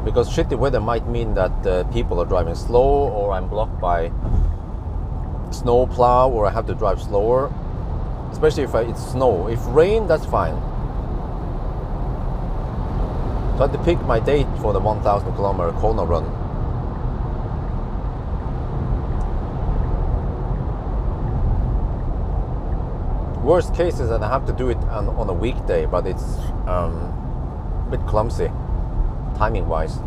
Because shitty weather might mean that people are driving slow, or I'm blocked by snow plow, or I have to drive slower. Especially if it's snow. If rain, that's fine. So I had to pick my date for the 1,000 kilometer Kona run. Worst case is that I have to do it on a weekday, but it's a bit clumsy, timing wise.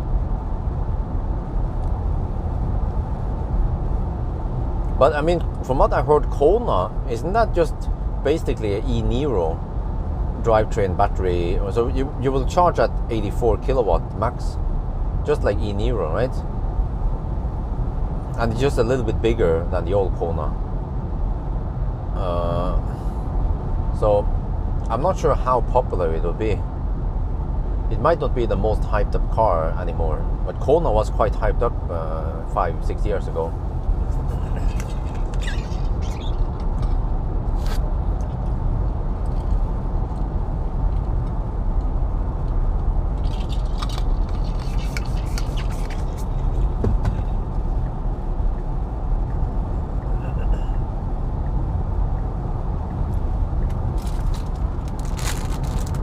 But I mean, from what I heard, Kona, isn't that just basically an e-Niro drivetrain battery? So you will charge at 84 kilowatt max, just like e-Niro, right? And it's just a little bit bigger than the old Kona. So I'm not sure how popular it will be. It might not be the most hyped up car anymore, but Kona was quite hyped up 5-6 years ago.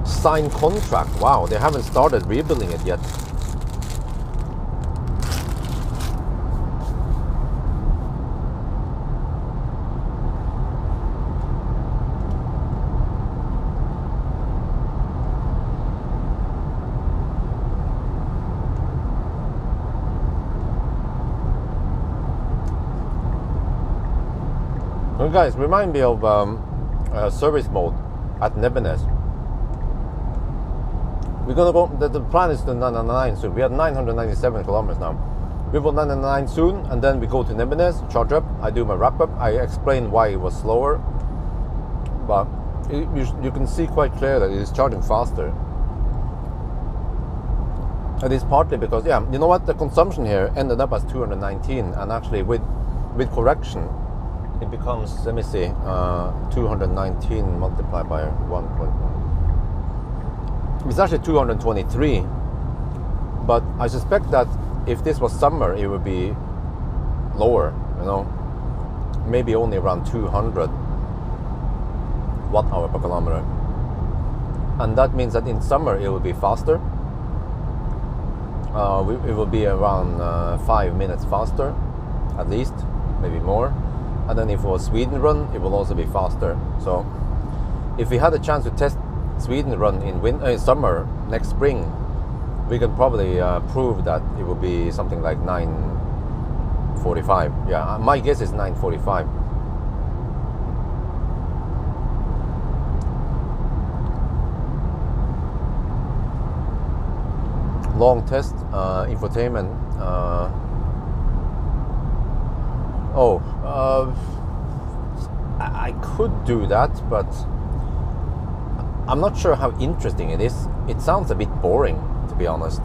Signed contract. Wow, they haven't started rebuilding it yet. Well, guys, remind me of service mode at Nebenez. We're gonna go. The plan is to 999 soon. We have 997 kilometers now. We will 999 soon, and then we go to Nebenez, charge up. I do my wrap up. I explain why it was slower, but you can see quite clearly that it is charging faster. And it's partly because, yeah, you know what? The consumption here ended up as 219, and actually with correction, it becomes, let me see, 219 multiplied by 1.1. It's actually 223, but I suspect that if this was summer, it would be lower, you know, maybe only around 200 watt-hour per kilometer. And that means that in summer it will be faster. It will be around 5 minutes faster, at least, maybe more. And then if it was Sweden run, it will also be faster. So if we had a chance to test Sweden run in summer next spring, we can probably prove that it will be something like 9:45. Yeah, my guess is 9:45. Long test, infotainment. I could do that, but I'm not sure how interesting it is. It sounds a bit boring, to be honest.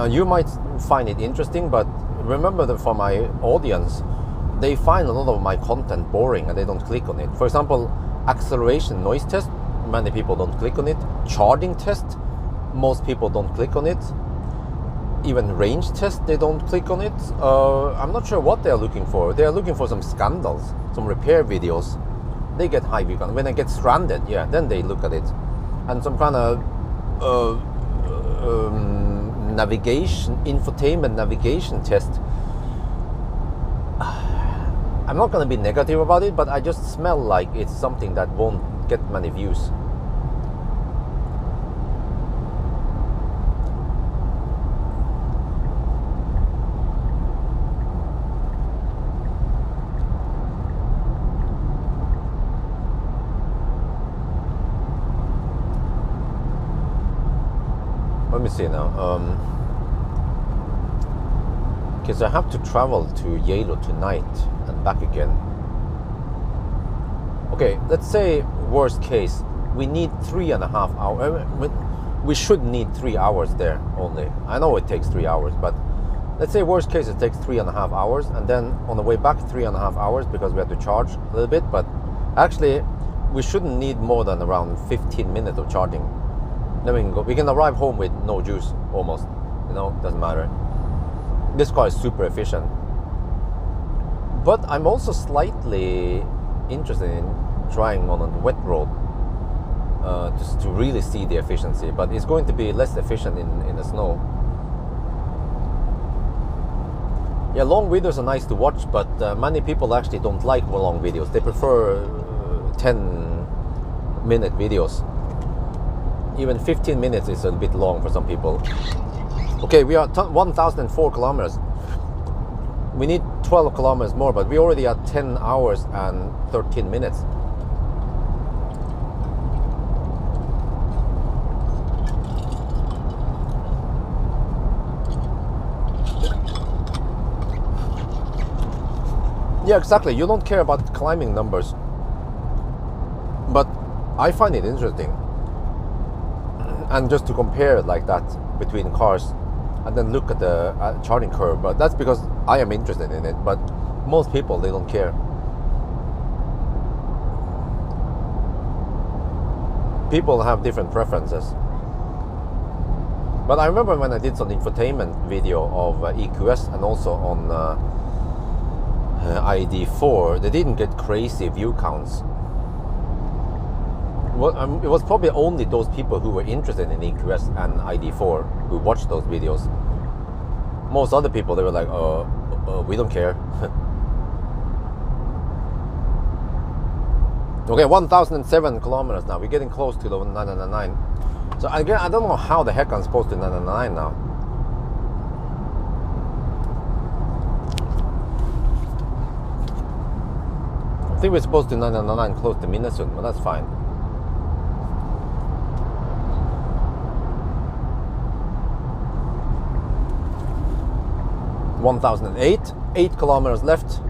You might find it interesting, but remember that for my audience, they find a lot of my content boring and they don't click on it. For example, acceleration noise test, many people don't click on it. Charging test, most people don't click on it. Even range test, they don't click on it. I'm not sure what they're looking for. They're looking for some scandals, some repair videos. They get high view count. When they get stranded, yeah, then they look at it. And some kind of navigation, infotainment navigation test. I'm not going to be negative about it, but I just smell like it's something that won't get many views. Let me see now. Because I have to travel to Yale tonight and back again. Okay, let's say worst case, we need 3.5 hours. We should need 3 hours there only. I know it takes 3 hours, but let's say worst case it takes 3.5 hours, and then on the way back 3.5 hours because we have to charge a little bit. But actually, we shouldn't need more than around 15 minutes of charging. Then we can arrive home with no juice, almost. You know, doesn't matter. This car is super efficient. But I'm also slightly interested in trying on a wet road, just to really see the efficiency. But it's going to be less efficient in the snow. Yeah, long videos are nice to watch, but many people actually don't like long videos. They prefer 10-minute videos. Even 15 minutes is a bit long for some people. Okay, we are 1,004 kilometers. We need 12 kilometers more, but we already at 10 hours and 13 minutes. Yeah, exactly. You don't care about climbing numbers. But I find it interesting. And just to compare it like that between cars and then look at the charging curve. But that's because I am interested in it. But most people, they don't care. People have different preferences. But I remember when I did some infotainment video of EQS and also on ID4, they didn't get crazy view counts. Well, it was probably only those people who were interested in EQS and ID4 who watched those videos. Most other people, they were like, we don't care. Okay, 1,007 kilometers now. We're getting close to the 999. So again, I don't know how the heck I'm supposed to 999 now. I think we're supposed to 999 close to Minnesota, but that's fine. (1,008), 8 kilometers left.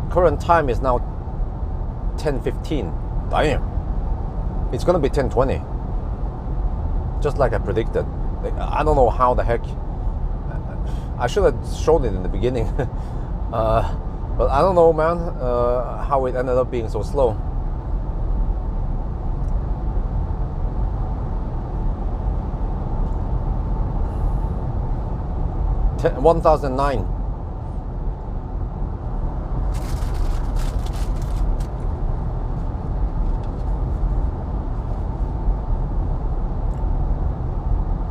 Current time is now 10:15. Damn, it's gonna be 10:20. Just like I predicted. Like, I don't know how the heck. I should have shown it in the beginning. But I don't know, man, how it ended up being so slow. Ten, 1,009.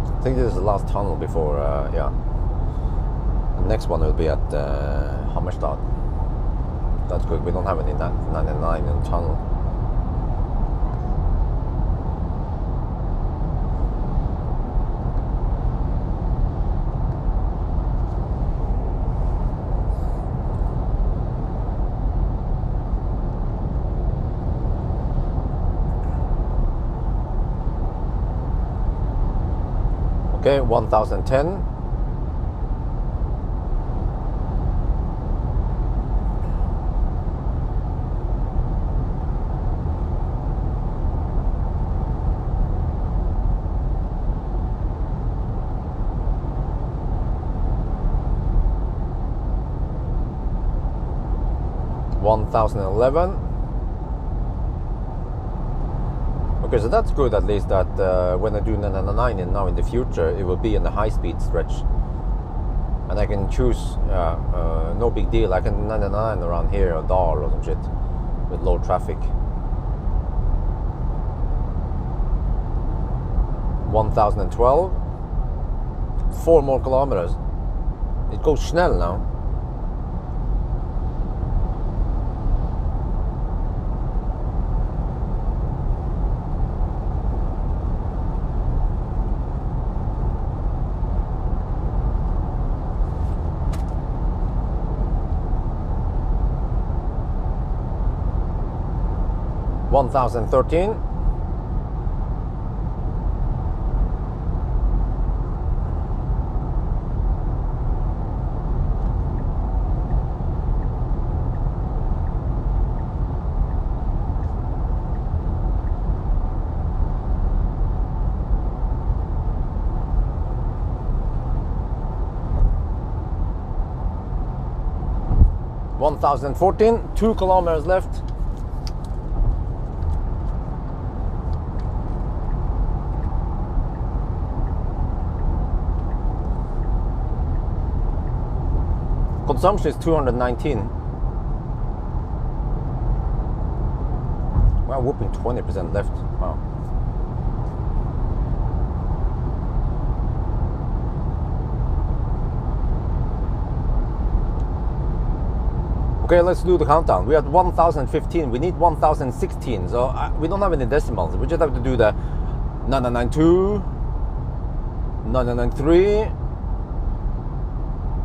I think this is the last tunnel before, yeah. The next one will be at Hammerstad. That's good. We don't have any 99 in the tunnel. Okay, 1,010. (1,011). Okay, so that's good at least that when I do 999 and now in the future, it will be in the high-speed stretch. And I can choose, no big deal, I can 999 around here or Dal or some shit with low traffic. 1,012. 4 more kilometers. It goes snell now. (1,013). (1,014). 2 kilometers left. Consumption is 219. Wow, whooping 20% left. Wow. Okay, let's do the countdown. We're at 1,015. We need 1,016. So we don't have any decimals. We just have to do the 992, 993,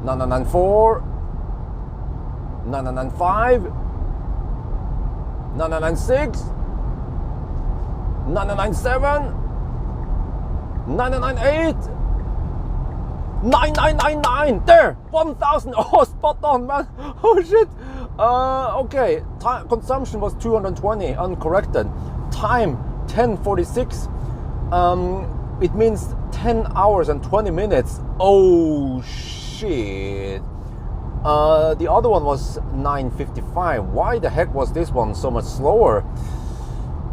994, 995, 996, 997, 998, 9999. There, 1,000. Oh, spot on, man. Oh shit. Okay, time consumption was 220 uncorrected. Time 10:46. It means 10 hours and 20 minutes. Oh shit. The other one was 9:55. Why the heck was this one so much slower?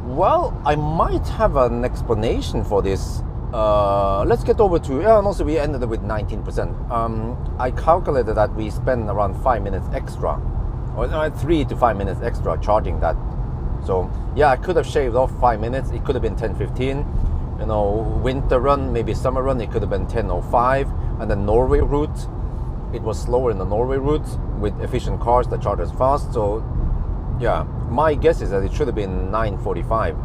Well, I might have an explanation for this. Let's get over to, yeah, and also we ended up with 19%. I calculated that we spend around 5 minutes extra, or 3 to 5 minutes extra charging that. So yeah, I could have shaved off 5 minutes. It could have been 10:15. You know, winter run, maybe summer run, it could have been 10:05. And then Norway route, it was slower in the Norway route with efficient cars that charge as fast. So yeah, my guess is that it should have been 9:45.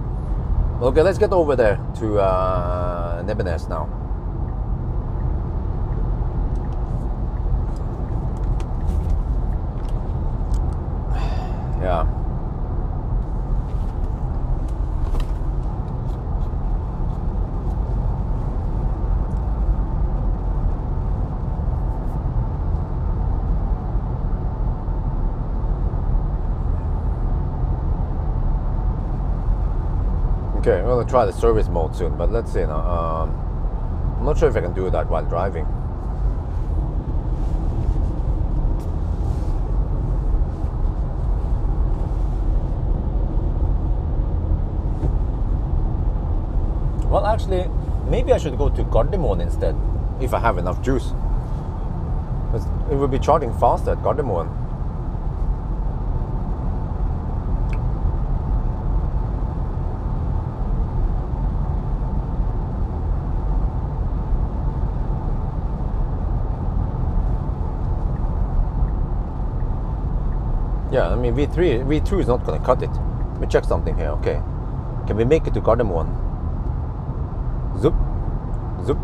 Okay, let's get over there to Nebenes now. Yeah. Okay, I'm gonna try the service mode soon, but let's see now. I'm not sure if I can do that while driving. Well, actually, maybe I should go to Gardermoen instead, if I have enough juice. It will be charging faster at Gardermoen. Yeah, I mean V2 is not going to cut it. Let me check something here. Okay, can we make it to Gardermoen? Zoop, zoop.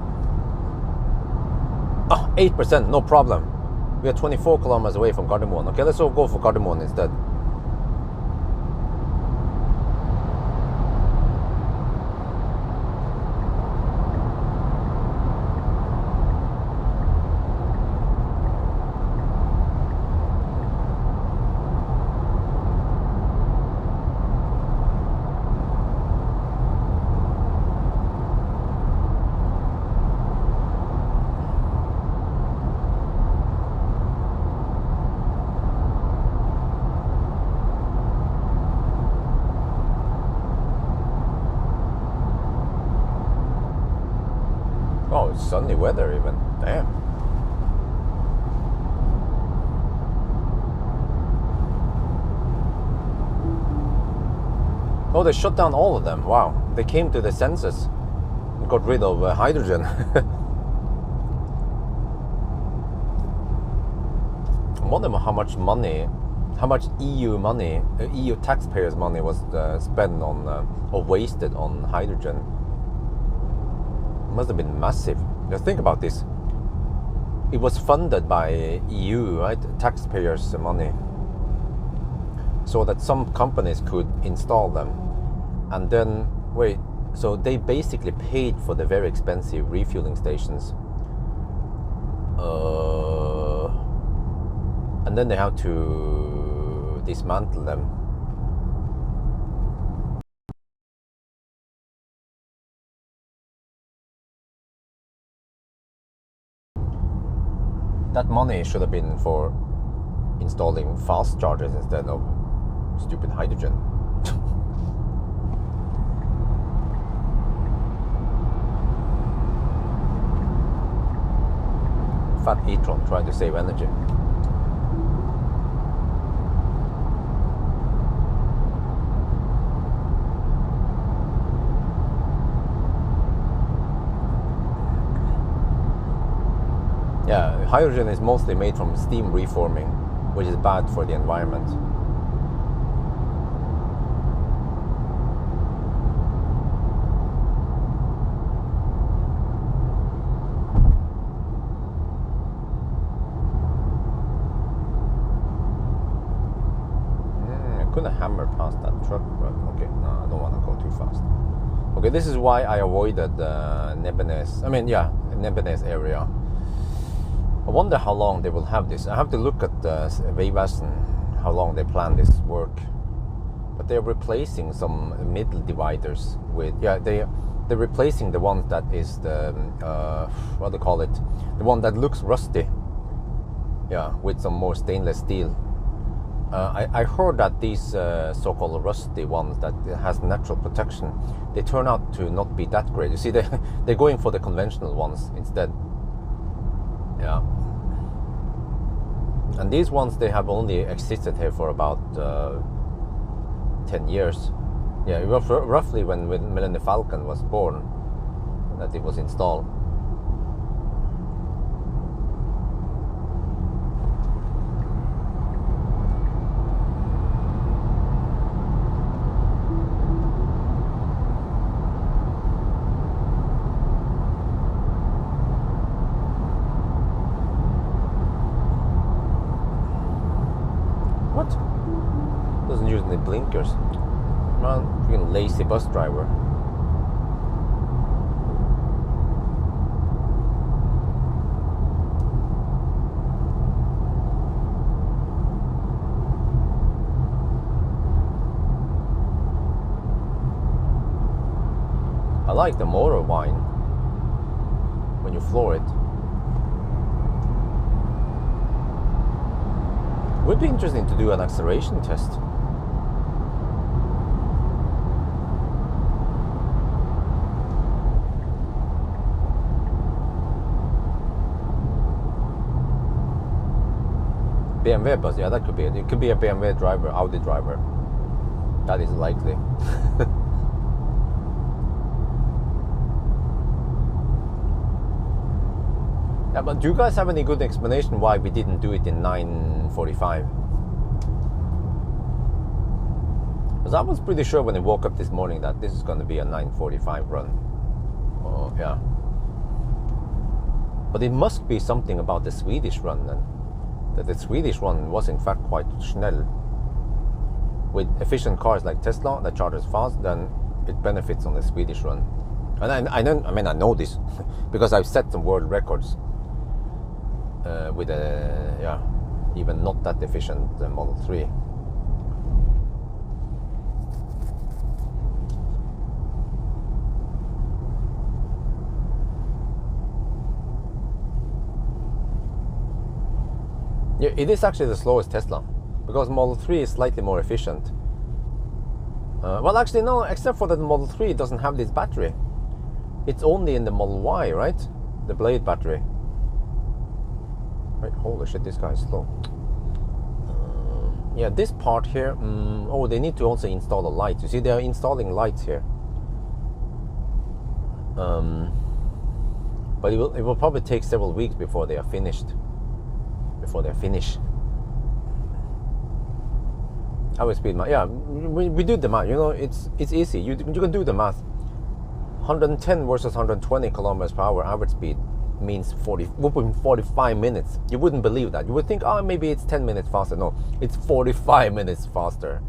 8%, no problem. We are 24 kilometers away from Gardermoen. Okay, let's all go for Gardermoen instead. Oh, it's sunny weather even. Damn. Oh, they shut down all of them. Wow. They came to the census and got rid of hydrogen. I wonder how much money, how much EU money, EU taxpayers' money was spent on or wasted on hydrogen. Must have been massive. Just think about this. It was funded by EU, right? Taxpayers' money, so that some companies could install them. And then, wait, so they basically paid for the very expensive refueling stations. And then they have to dismantle them. That money should have been for installing fast chargers instead of stupid hydrogen. Fat e-tron trying to save energy. Yeah, hydrogen is mostly made from steam reforming, which is bad for the environment. I couldn't hammer past that truck, but okay, no, I don't want to go too fast. Okay, this is why I avoided Nebenes. I mean, yeah, Nebenes area. I wonder how long they will have this. I have to look at Veivassen, how long they plan this work. But they're replacing some middle dividers with, they're replacing the ones that is the, what do they call it? The one that looks rusty. Yeah, with some more stainless steel. I heard that these so-called rusty ones that has natural protection, they turn out to not be that great. You see, they're going for the conventional ones instead. Yeah. And these ones, they have only existed here for about 10 years. Yeah, roughly when Millennium Falcon was born, that it was installed. What? Doesn't use any blinkers. Man, freaking lazy bus driver. I like the motor whine when you floor it. Would be interesting to do an acceleration test. BMW bus, yeah, that could be it. It could be a BMW driver, Audi driver. That is likely. Yeah, but do you guys have any good explanation why we didn't do it in 9:45? Because I was pretty sure when I woke up this morning that this is going to be a 9:45 run. Oh, yeah. But it must be something about the Swedish run then. That the Swedish one was in fact quite schnell. With efficient cars like Tesla that charges fast, then it benefits on the Swedish run. And I know this because I've set some world records with a even not that efficient Model 3. Yeah, it is actually the slowest Tesla, because Model 3 is slightly more efficient. Well, actually, no, except for that the Model 3 doesn't have this battery. It's only in the Model Y, right? The Blade battery. Right, holy shit, this guy is slow. Yeah, this part here, oh, they need to also install the lights. You see, they are installing lights here. But it will probably take several weeks before they are finished. I will speed math. Yeah, we do the math. You know, it's easy. You can do the math. 110 versus 120 kilometers per hour average speed means 45 minutes. You wouldn't believe that. You would think, oh, maybe it's 10 minutes faster. No, it's 45 minutes faster.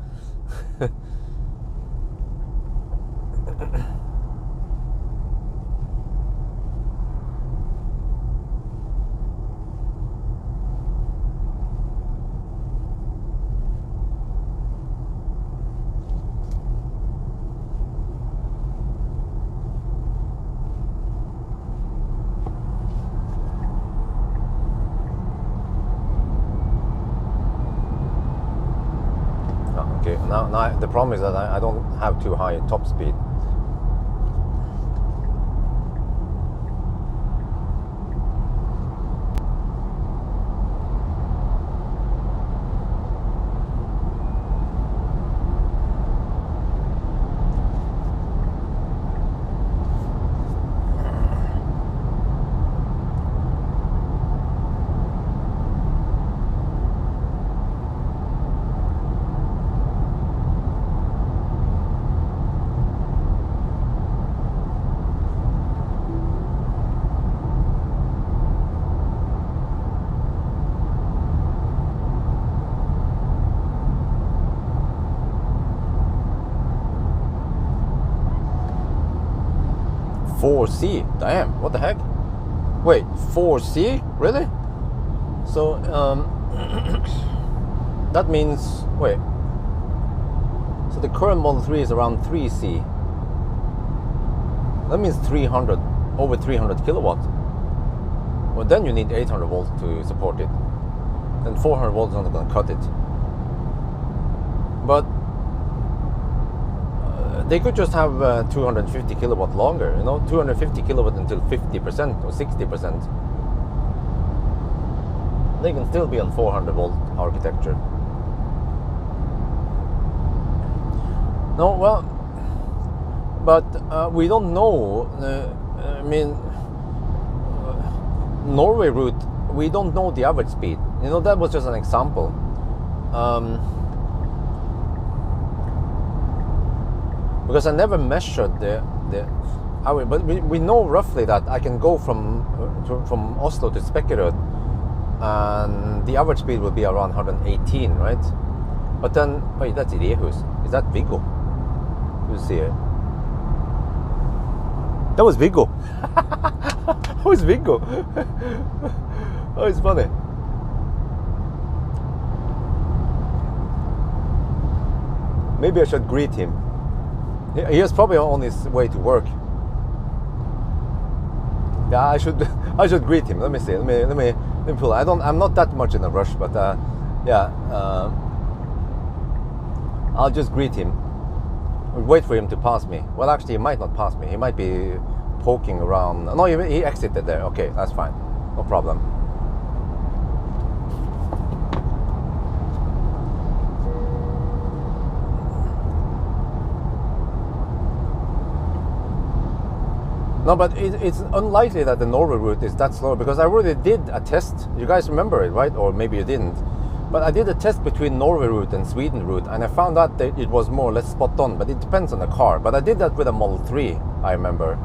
Okay, now the problem is that I don't have too high top speed. C, damn, what the heck? Wait, 4C? Really? So, that means, wait, so the current Model 3 is around 3C. That means 300, over 300 kilowatt. Well, then you need 800 volts to support it. Then 400 volts is not going to cut it. But they could just have 250 kilowatt longer, 250 kilowatt until 50% or 60%. They can still be on 400 volt architecture. No, well, but we don't know. Norway route, we don't know the average speed. That was just an example. Because I never measured the average, but we know roughly that I can go from Oslo to Spekkerød, and the average speed will be around 118, right? But then, wait, that's Idehus. Is that Viggo? You see it? That was Viggo. That was Viggo. Oh, it's funny. Maybe I should greet him. He is probably on his way to work. Yeah, I should greet him. Let me see. Let me pull. I'm not that much in a rush, but yeah. I'll just greet him. Wait for him to pass me. Well, actually, he might not pass me. He might be poking around. No, he exited there. Okay, that's fine. No problem. No, but it's unlikely that the Norway route is that slow, because I already did a test. You guys remember it, right? Or maybe you didn't. But I did a test between Norway route and Sweden route, and I found out that it was more or less spot on, but it depends on the car. But I did that with a Model 3, I remember.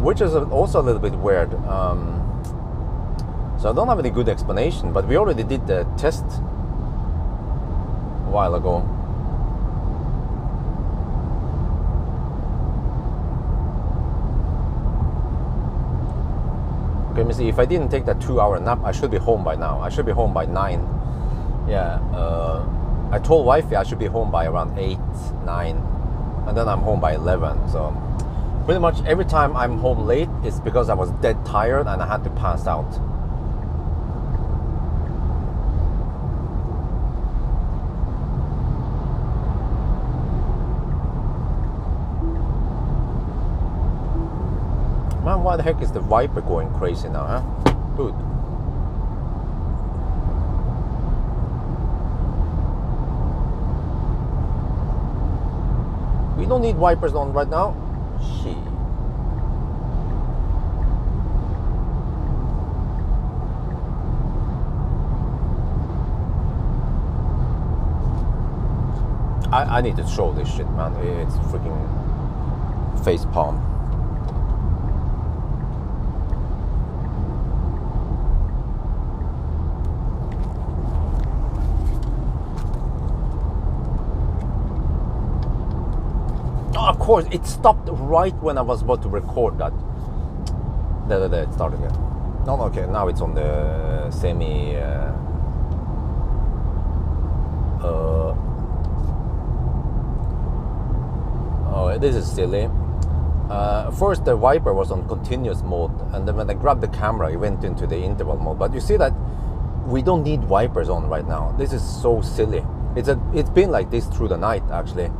Which is also a little bit weird. So I don't have any good explanation, but we already did the test a while ago. Okay, let me see. If I didn't take that 2-hour nap, I should be home by now. I should be home by 9. Yeah. I told wifey I should be home by around 8, 9, and then I'm home by 11. So pretty much every time I'm home late, it's because I was dead tired and I had to pass out. Man, why the heck is the Viper going crazy now, huh? Dude. We don't need wipers on right now. Shit. I need to show this shit, man. It's freaking face palm. Of course, it stopped right when I was about to record that. There, it started again. No, okay, now it's on the semi. Oh, this is silly. First, the Viper was on continuous mode, and then when I grabbed the camera, it went into the interval mode. But you see that we don't need wipers on right now. This is so silly. It's been like this through the night, actually.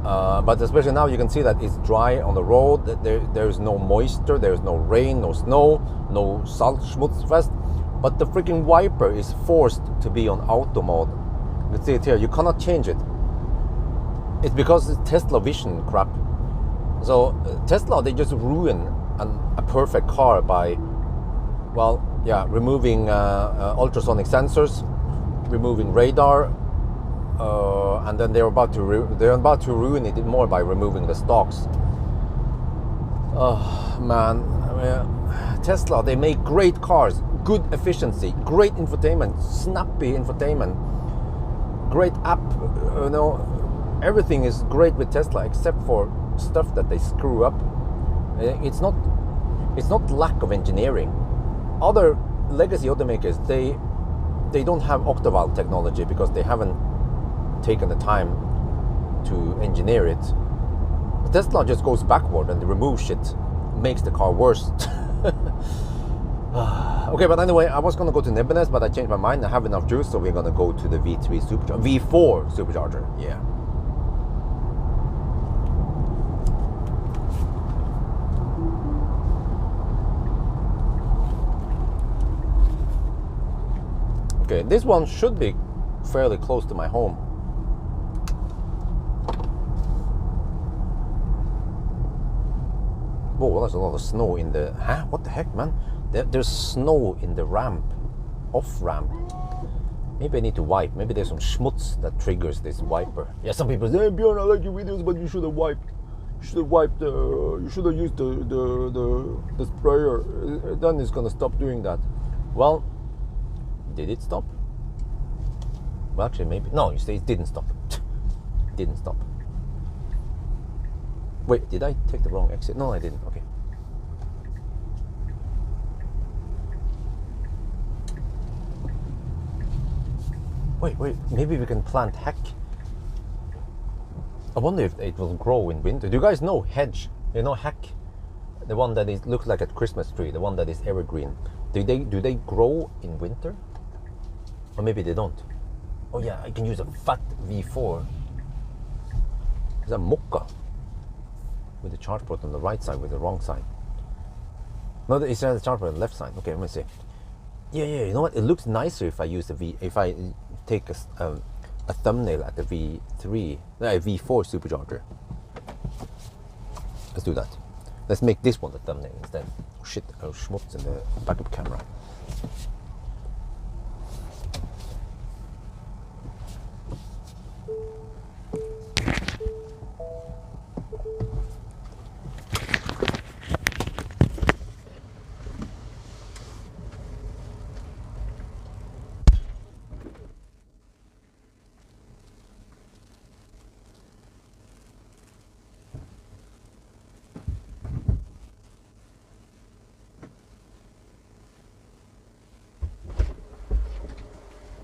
But especially now, you can see that it's dry on the road. There's no moisture, there's no rain, no snow, no Salzschmutzfest. But the freaking Viper is forced to be on auto mode. You can see it here. You cannot change it. It's because it's Tesla vision crap. So Tesla, they just ruin a perfect car by, well, yeah, removing ultrasonic sensors, removing radar. And then they're about to ruin it more by removing the stocks. Oh man, Tesla, they make great cars, good efficiency, great infotainment, snappy infotainment, great app. Everything is great with Tesla except for stuff that they screw up. It's not lack of engineering. Other legacy automakers, they don't have octavalve technology because they haven't taken the time to engineer it. But Tesla just goes backward and removes shit, makes the car worse. Okay, but anyway, I was gonna go to Nebbenes, but I changed my mind. I have enough juice, so we're gonna go to the V3 supercharger, V4 supercharger. Yeah. Okay, this one should be fairly close to my home. Whoa, there's a lot of snow in the... Huh? What the heck, man? There's snow in the ramp. Off-ramp. Maybe I need to wipe. Maybe there's some schmutz that triggers this wiper. Yeah, some people say, hey, Bjorn, I like your videos, but you should have wiped. You should have wiped the... You should have used the sprayer. Then it's gonna stop doing that. Well... Did it stop? Well, actually, maybe. No, you say it didn't stop. It didn't stop. Wait, did I take the wrong exit? No, I didn't. Okay. Wait. Maybe we can plant heck. I wonder if it will grow in winter. Do you guys know hedge? You know heck? The one that is looks like a Christmas tree. The one that is evergreen. Do they grow in winter? Or maybe they don't. Oh yeah, I can use a fat V4. It's a Mokka with the charge port on the right side with the wrong side. No, it's the charge port on the left side. Okay, let me see. Yeah. You know what? It looks nicer if I use the V. If I take a thumbnail at the V3, a V4 supercharger. Let's do that. Let's make this one the thumbnail instead. Oh shit! Oh schmutz in the backup camera.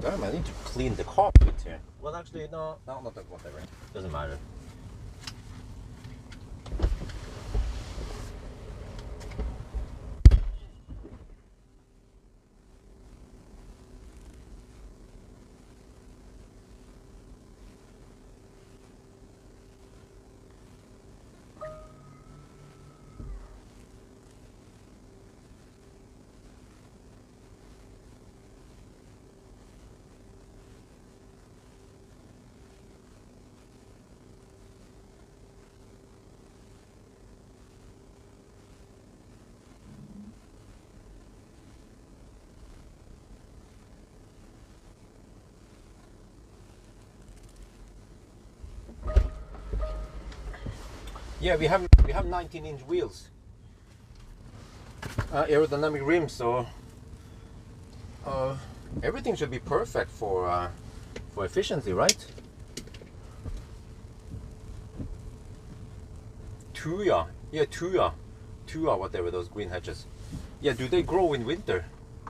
Damn, I need to clean the carpet here. Well, actually, no, not whatever. Doesn't matter. Yeah, we have 19-inch wheels, aerodynamic rims, so everything should be perfect for efficiency, right? Tuya, whatever those green hedges. Yeah, do they grow in winter?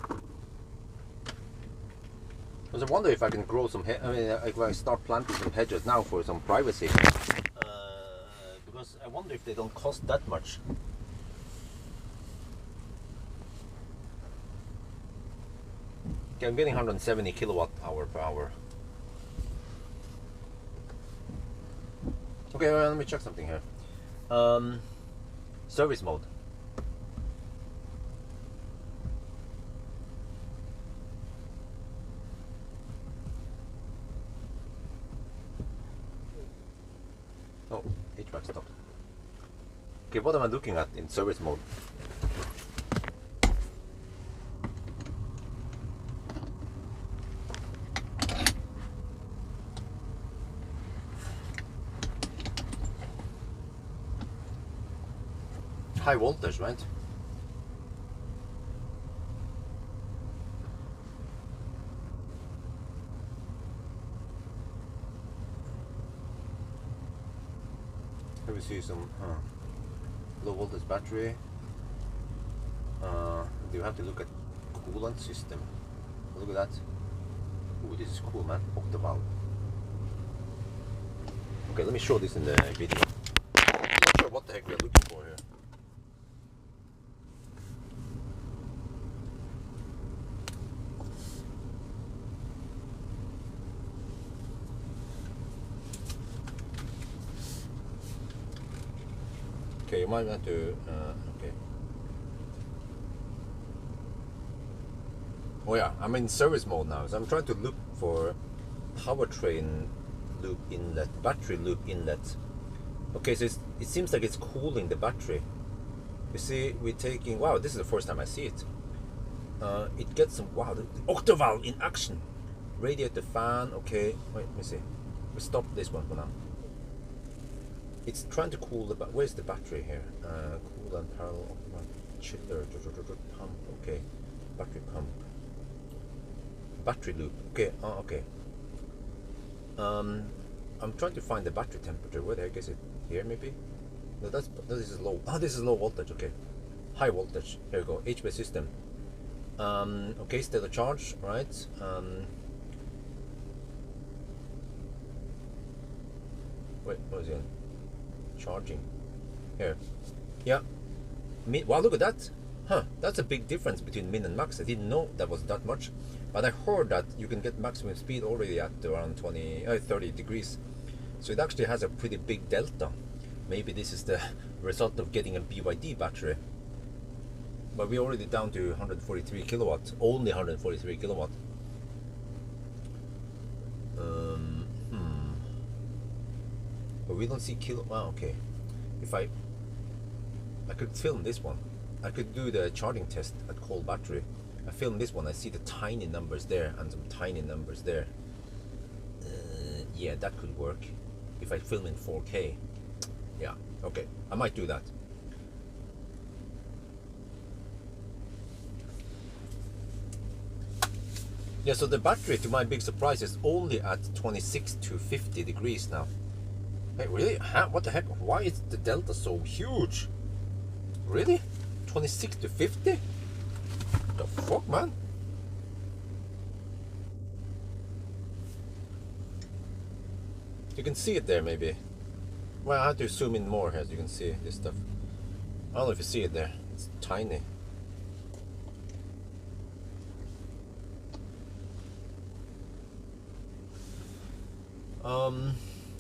I was wondering if I can grow some. If I start planting some hedges now for some privacy. Because I wonder if they don't cost that much. Okay, I'm getting 170 kilowatt hour per hour. Okay, well, let me check something here. Service mode. Oh, HVAC stopped. Okay, what am I looking at in service mode? High voltage, right? Here we see some low voltage battery. You have to look at coolant system. Look at that. Ooh, this is cool, man. Octaval. Okay, let me show this in the video. I'm not sure what the heck we're looking for here. Okay, you might want to, okay. Oh yeah, I'm in service mode now, so I'm trying to look for powertrain loop inlet, battery loop inlet. Okay, so it seems like it's cooling the battery. You see, we're taking, wow, this is the first time I see it. It gets some, wow, the octavalve in action. Radiator fan, okay, wait, let me see. We stop this one for now. It's trying to cool the, where's the battery here? Cool and parallel, chiller, pump, okay. Battery pump. Battery loop, okay, okay. I'm trying to find the battery temperature. Where the heck is it? Here maybe? No, this is low. Oh, this is low voltage, okay. High voltage, here we go, HV system. Okay, state of charge, right? Wait, what is it? Charging. Here. Yeah. Wow, look at that. Huh, that's a big difference between min and max. I didn't know that was that much. But I heard that you can get maximum speed already at around 30 degrees. So it actually has a pretty big delta. Maybe this is the result of getting a BYD battery. But we're already down to 143 kilowatt, only 143 kilowatt. But we don't see wow, okay. If I could film this one. I could do the charging test at cold battery. I film this one, I see the tiny numbers there and some tiny numbers there. Yeah, that could work. If I film in 4K. Yeah, okay, I might do that. Yeah, so the battery, to my big surprise, is only at 26 to 50 degrees now. Hey, really? Huh? What the heck? Why is the delta so huge? Really? 26 to 50? The fuck, man? You can see it there, maybe. Well, I have to zoom in more as you can see this stuff. I don't know if you see it there. It's tiny.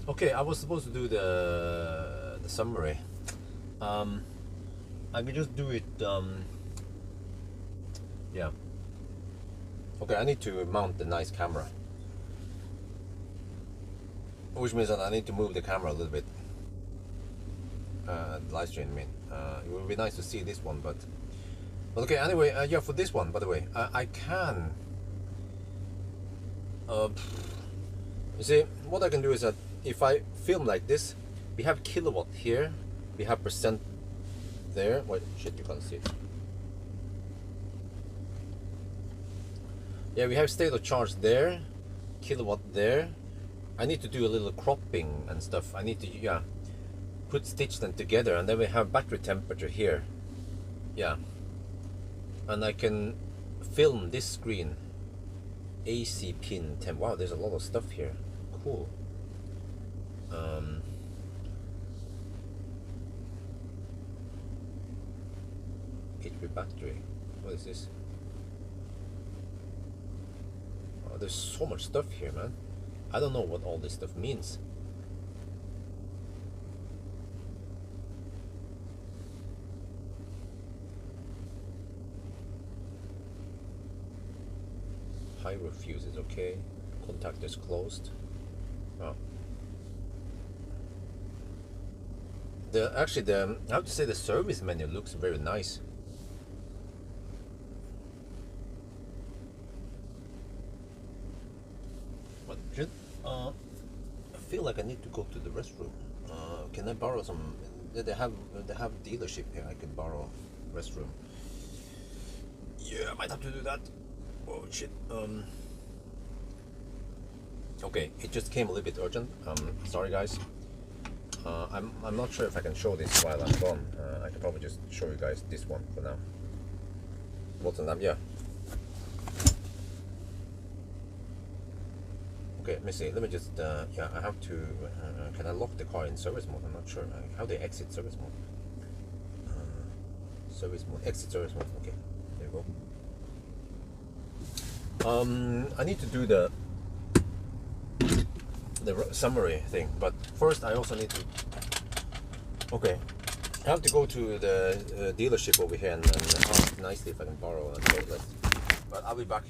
Okay, I was supposed to do the summary. I can just do it. Yeah. Okay, I need to mount the nice camera, which means that I need to move the camera a little bit. Live stream, I mean. It would be nice to see this one, but okay. Anyway, yeah, for this one, by the way, I can. You see, what I can do is that if I film like this, we have kilowatt here, we have percent there. Wait, shit, you can't see it. Yeah, we have state of charge there, kilowatt there. I need to do a little cropping and stuff. I need to, yeah, stitch them together, and then we have battery temperature here. Yeah, and I can film this screen. AC pin 10. Wow, there's a lot of stuff here. Cool. HP battery. What is this? Oh, there's so much stuff here, man. I don't know what all this stuff means. Pyro fuse is okay. Contactors closed. Oh. Actually, I have to say the service menu looks very nice. But I feel like I need to go to the restroom. Can I borrow some? They have dealership here. I can borrow restroom. Yeah, I might have to do that. Oh shit. Okay, it just came a little bit urgent. Sorry guys. I'm not sure if I can show this while I'm gone. I can probably just show you guys this one for now. What's the name? Yeah. Okay, let me see. Let me just, yeah, I have to, can I lock the car in service mode? I'm not sure. How do I exit service mode? Service mode, exit service mode. Okay, there you go. I need to do the summary thing, but first I also need to, okay, I have to go to the dealership over here and ask nicely if I can borrow a toilet. But I'll be back.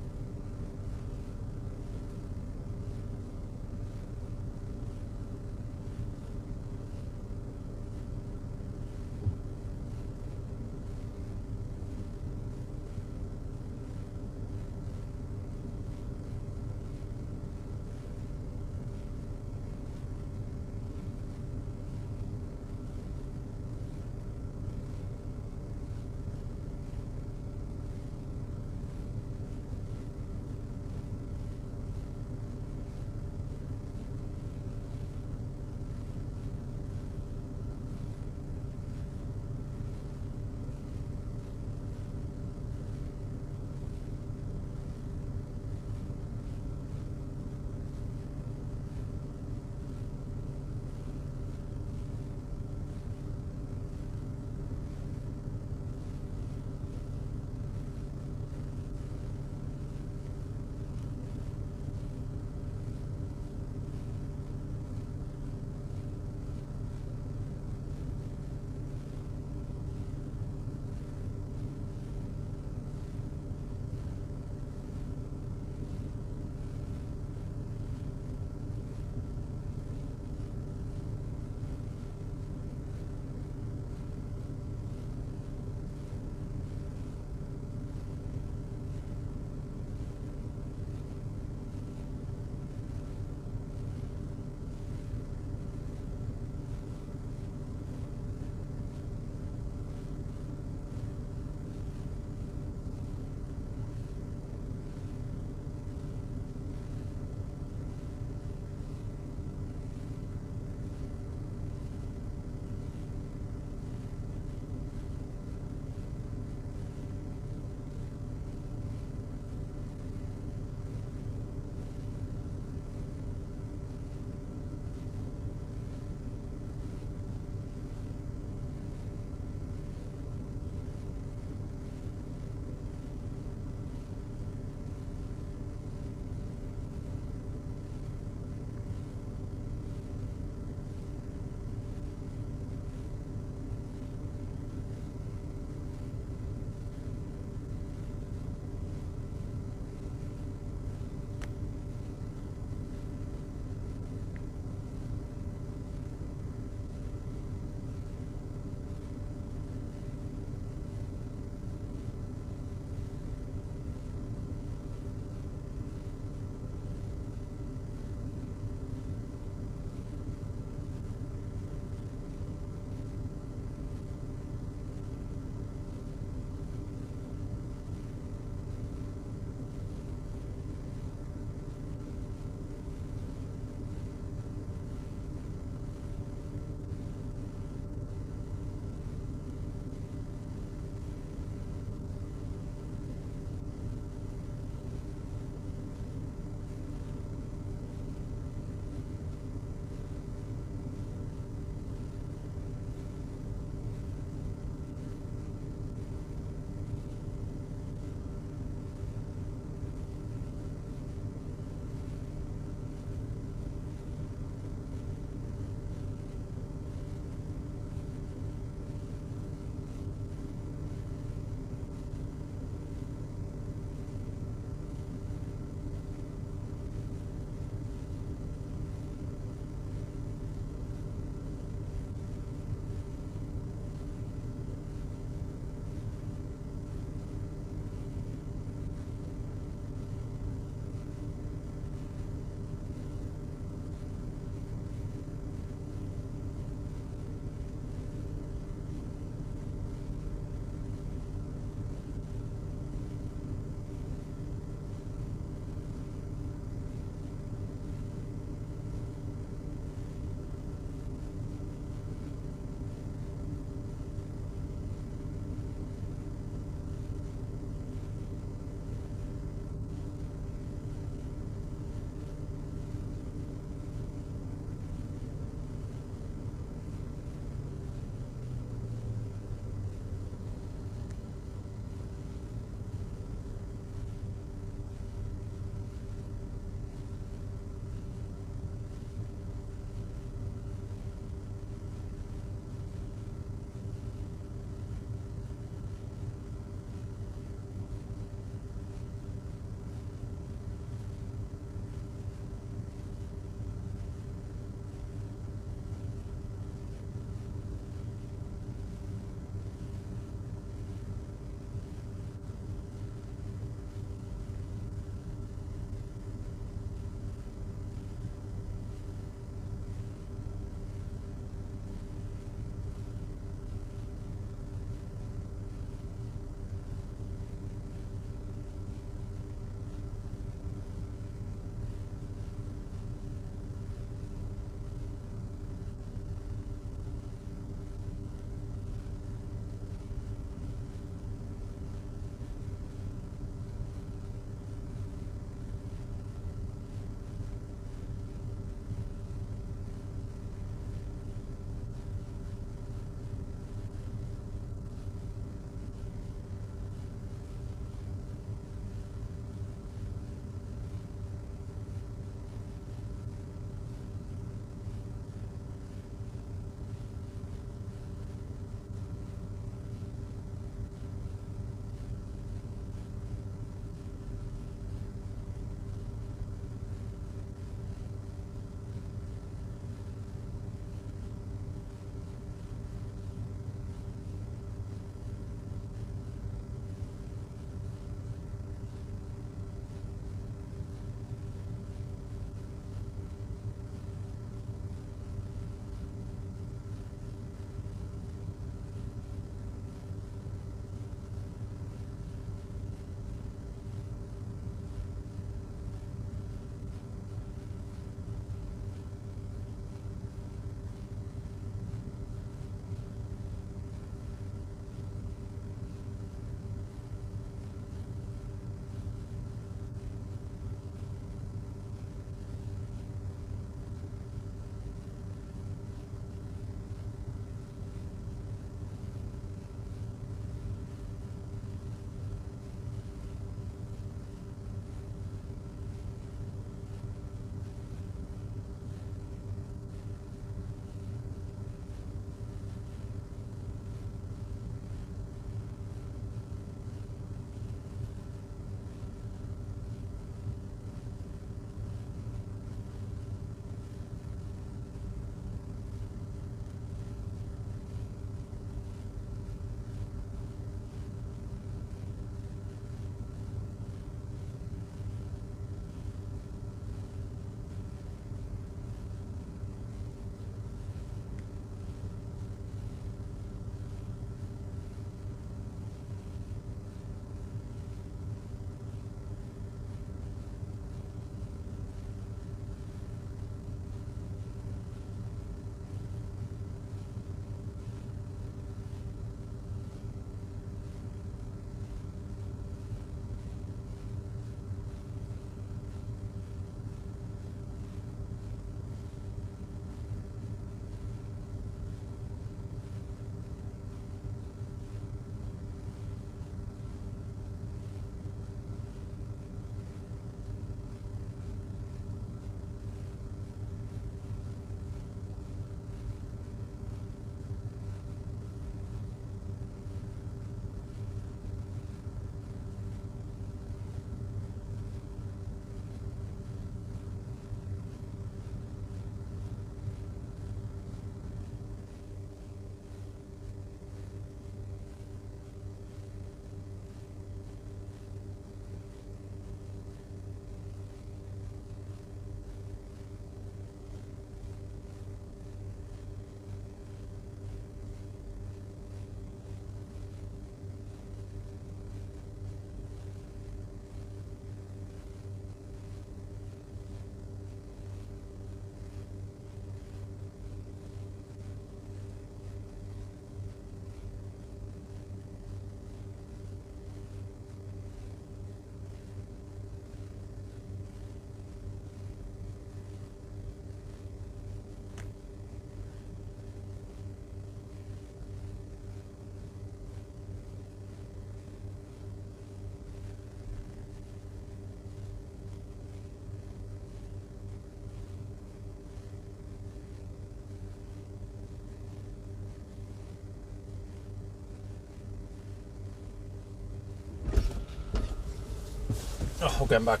Okay, I'm back.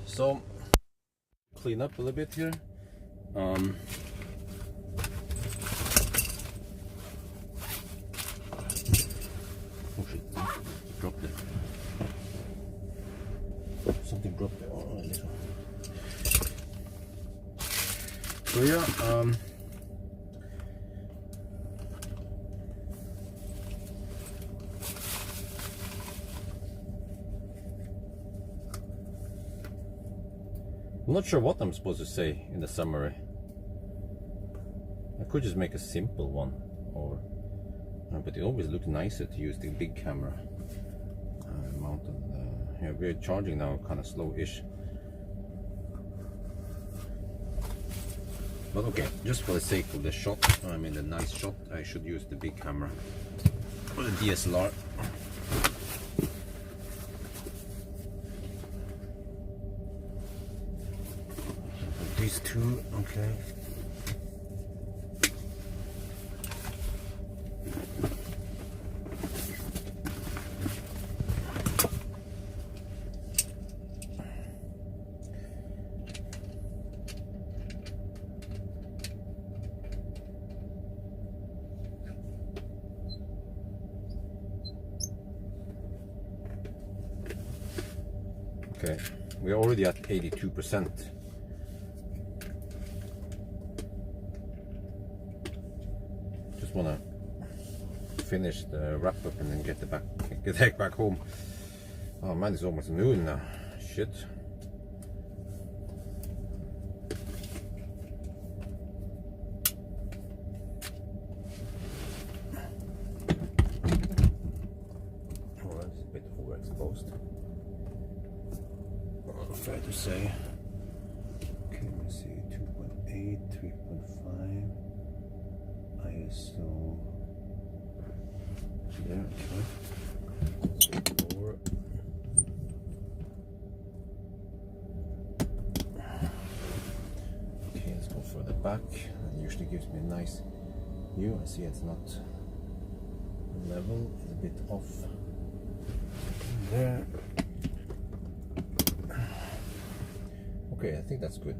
So clean up a little bit here. Oh shit, dropped it. Something dropped it. Oh, this one. So yeah, I'm not sure what I'm supposed to say in the summary. I could just make a simple one, or but it always looks nicer to use the big camera mounted. Yeah, we're charging now, kind of slow-ish. But okay, just for the sake of the shot, I mean the nice shot, I should use the big camera or the DSLR. These two, okay. Okay, we're already at 82%. Just wanna finish the wrap up and then get back home. Oh man, it's almost noon now. Shit. Oh, that's a bit overexposed. Fair to say. Okay, let me see. 2.8, 3.5. ISO. Yeah, okay. 4. Okay, let's go further back. That usually gives me a nice view. I see it's not level, it's a bit off there. Okay, I think that's good.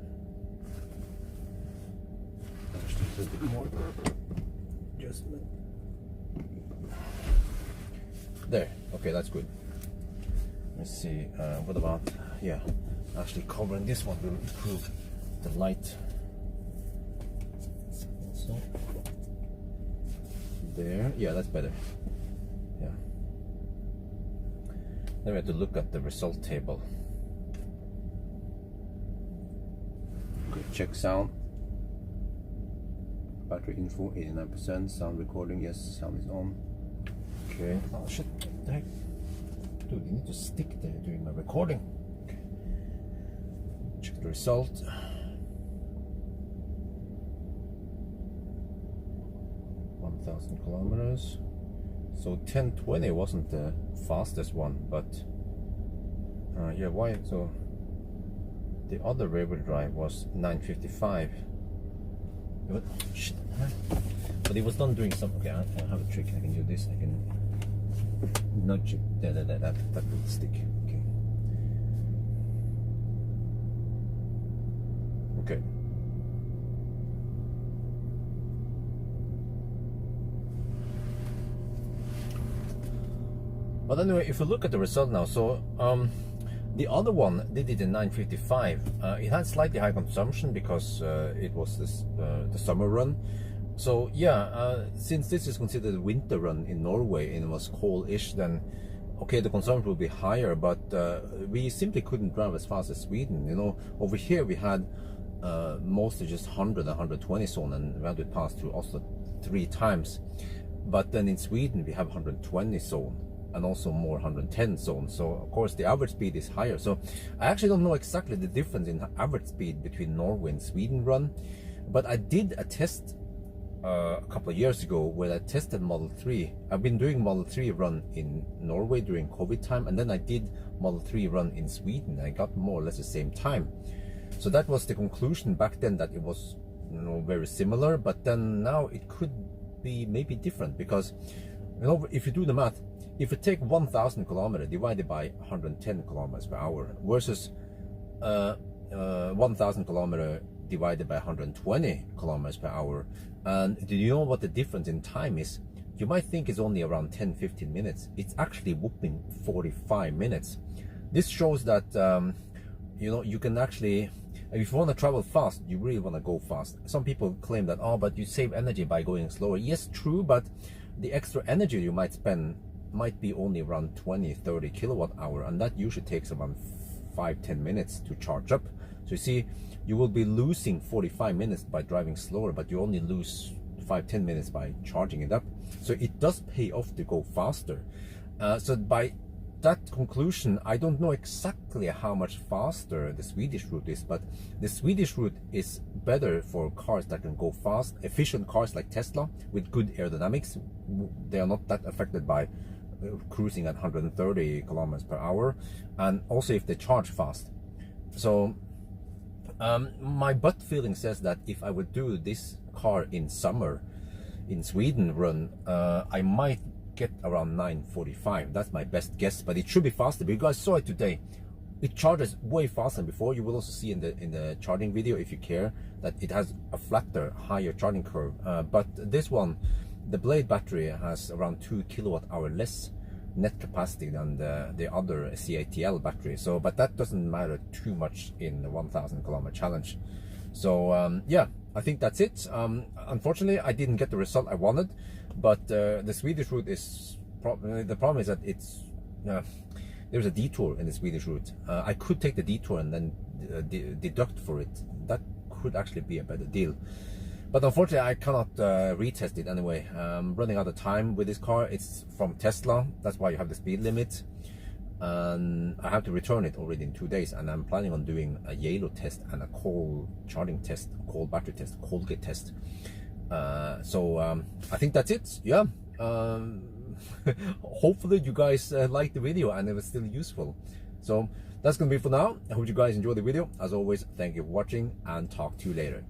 Just a little bit more adjustment. There, okay, that's good. Let's see, what about, yeah, actually covering this one will improve the light. So, there, yeah, that's better. Yeah. Then we have to look at the result table. Check sound. Battery info 89%. Sound recording, yes, sound is on. Okay. Oh shit, what the heck? Dude, you need to stick there during my recording. Okay. Check the result. 1,000 kilometers. So 1020 wasn't the fastest one, but yeah, why? So the other rear-wheel drive was 955. But, shit, but it was done doing some. Okay, I have a trick. I can do this. I can nudge it. That will stick. Okay. Okay. But anyway, if you look at the result now, so the other one did it in 955. It had slightly high consumption because it was this the summer run. So yeah, since this is considered a winter run in Norway and it was cold-ish, then okay, the consumption will be higher. But we simply couldn't drive as fast as Sweden. You know, over here we had mostly just 100 and 120 zone, and we had to pass through Oslo 3 times. But then in Sweden we have 120 zone. And also more 110 zones, so of course the average speed is higher. So I actually don't know exactly the difference in average speed between Norway and Sweden run, but I did a test a couple of years ago where I tested Model 3. I've been doing Model 3 run in Norway during COVID time, and then I did Model 3 run in Sweden. I got more or less the same time. So that was the conclusion back then, that it was, you know, very similar. But then now it could be maybe different, because, you know, if you do the math, if you take 1,000 kilometers divided by 110 kilometers per hour versus 1,000 kilometers divided by 120 kilometers per hour, and do you know what the difference in time is? You might think it's only around 10-15 minutes. It's actually whooping 45 minutes. This shows that you know, you can actually, if you want to travel fast, you really want to go fast. Some people claim that, oh, but you save energy by going slower. Yes, true, but the extra energy you might spend might be only around 20-30 kilowatt hour, and that usually takes around 5-10 minutes to charge up. So you see, you will be losing 45 minutes by driving slower, but you only lose 5-10 minutes by charging it up. So it does pay off to go faster. So by that conclusion, I don't know exactly how much faster the Swedish route is, but the Swedish route is better for cars that can go fast, efficient cars like Tesla with good aerodynamics. They are not that affected by cruising at 130 kilometers per hour, and also if they charge fast. So my gut feeling says that if I would do this car in summer in Sweden run, I might get around 9:45. That's my best guess, but it should be faster. But you guys saw it today. It charges way faster than before. You will also see in the charging video, if you care, that it has a flatter, higher charging curve. But this one, the Blade battery, has around 2 kilowatt hour less net capacity than the other CATL battery. So, but that doesn't matter too much in the 1,000 kilometer challenge. So yeah, I think that's it. Unfortunately, I didn't get the result I wanted, but the Swedish route is the problem is that it's there's a detour in the Swedish route. I could take the detour and then deduct for it. That could actually be a better deal. But unfortunately, I cannot retest it anyway. I'm running out of time with this car. It's from Tesla. That's why you have the speed limit. And I have to return it already in 2 days. And I'm planning on doing a yellow test and a cold charging test, cold battery test, cold gate test. So I think that's it. Yeah. Hopefully you guys liked the video and it was still useful. So that's gonna be for now. I hope you guys enjoyed the video. As always, thank you for watching and talk to you later.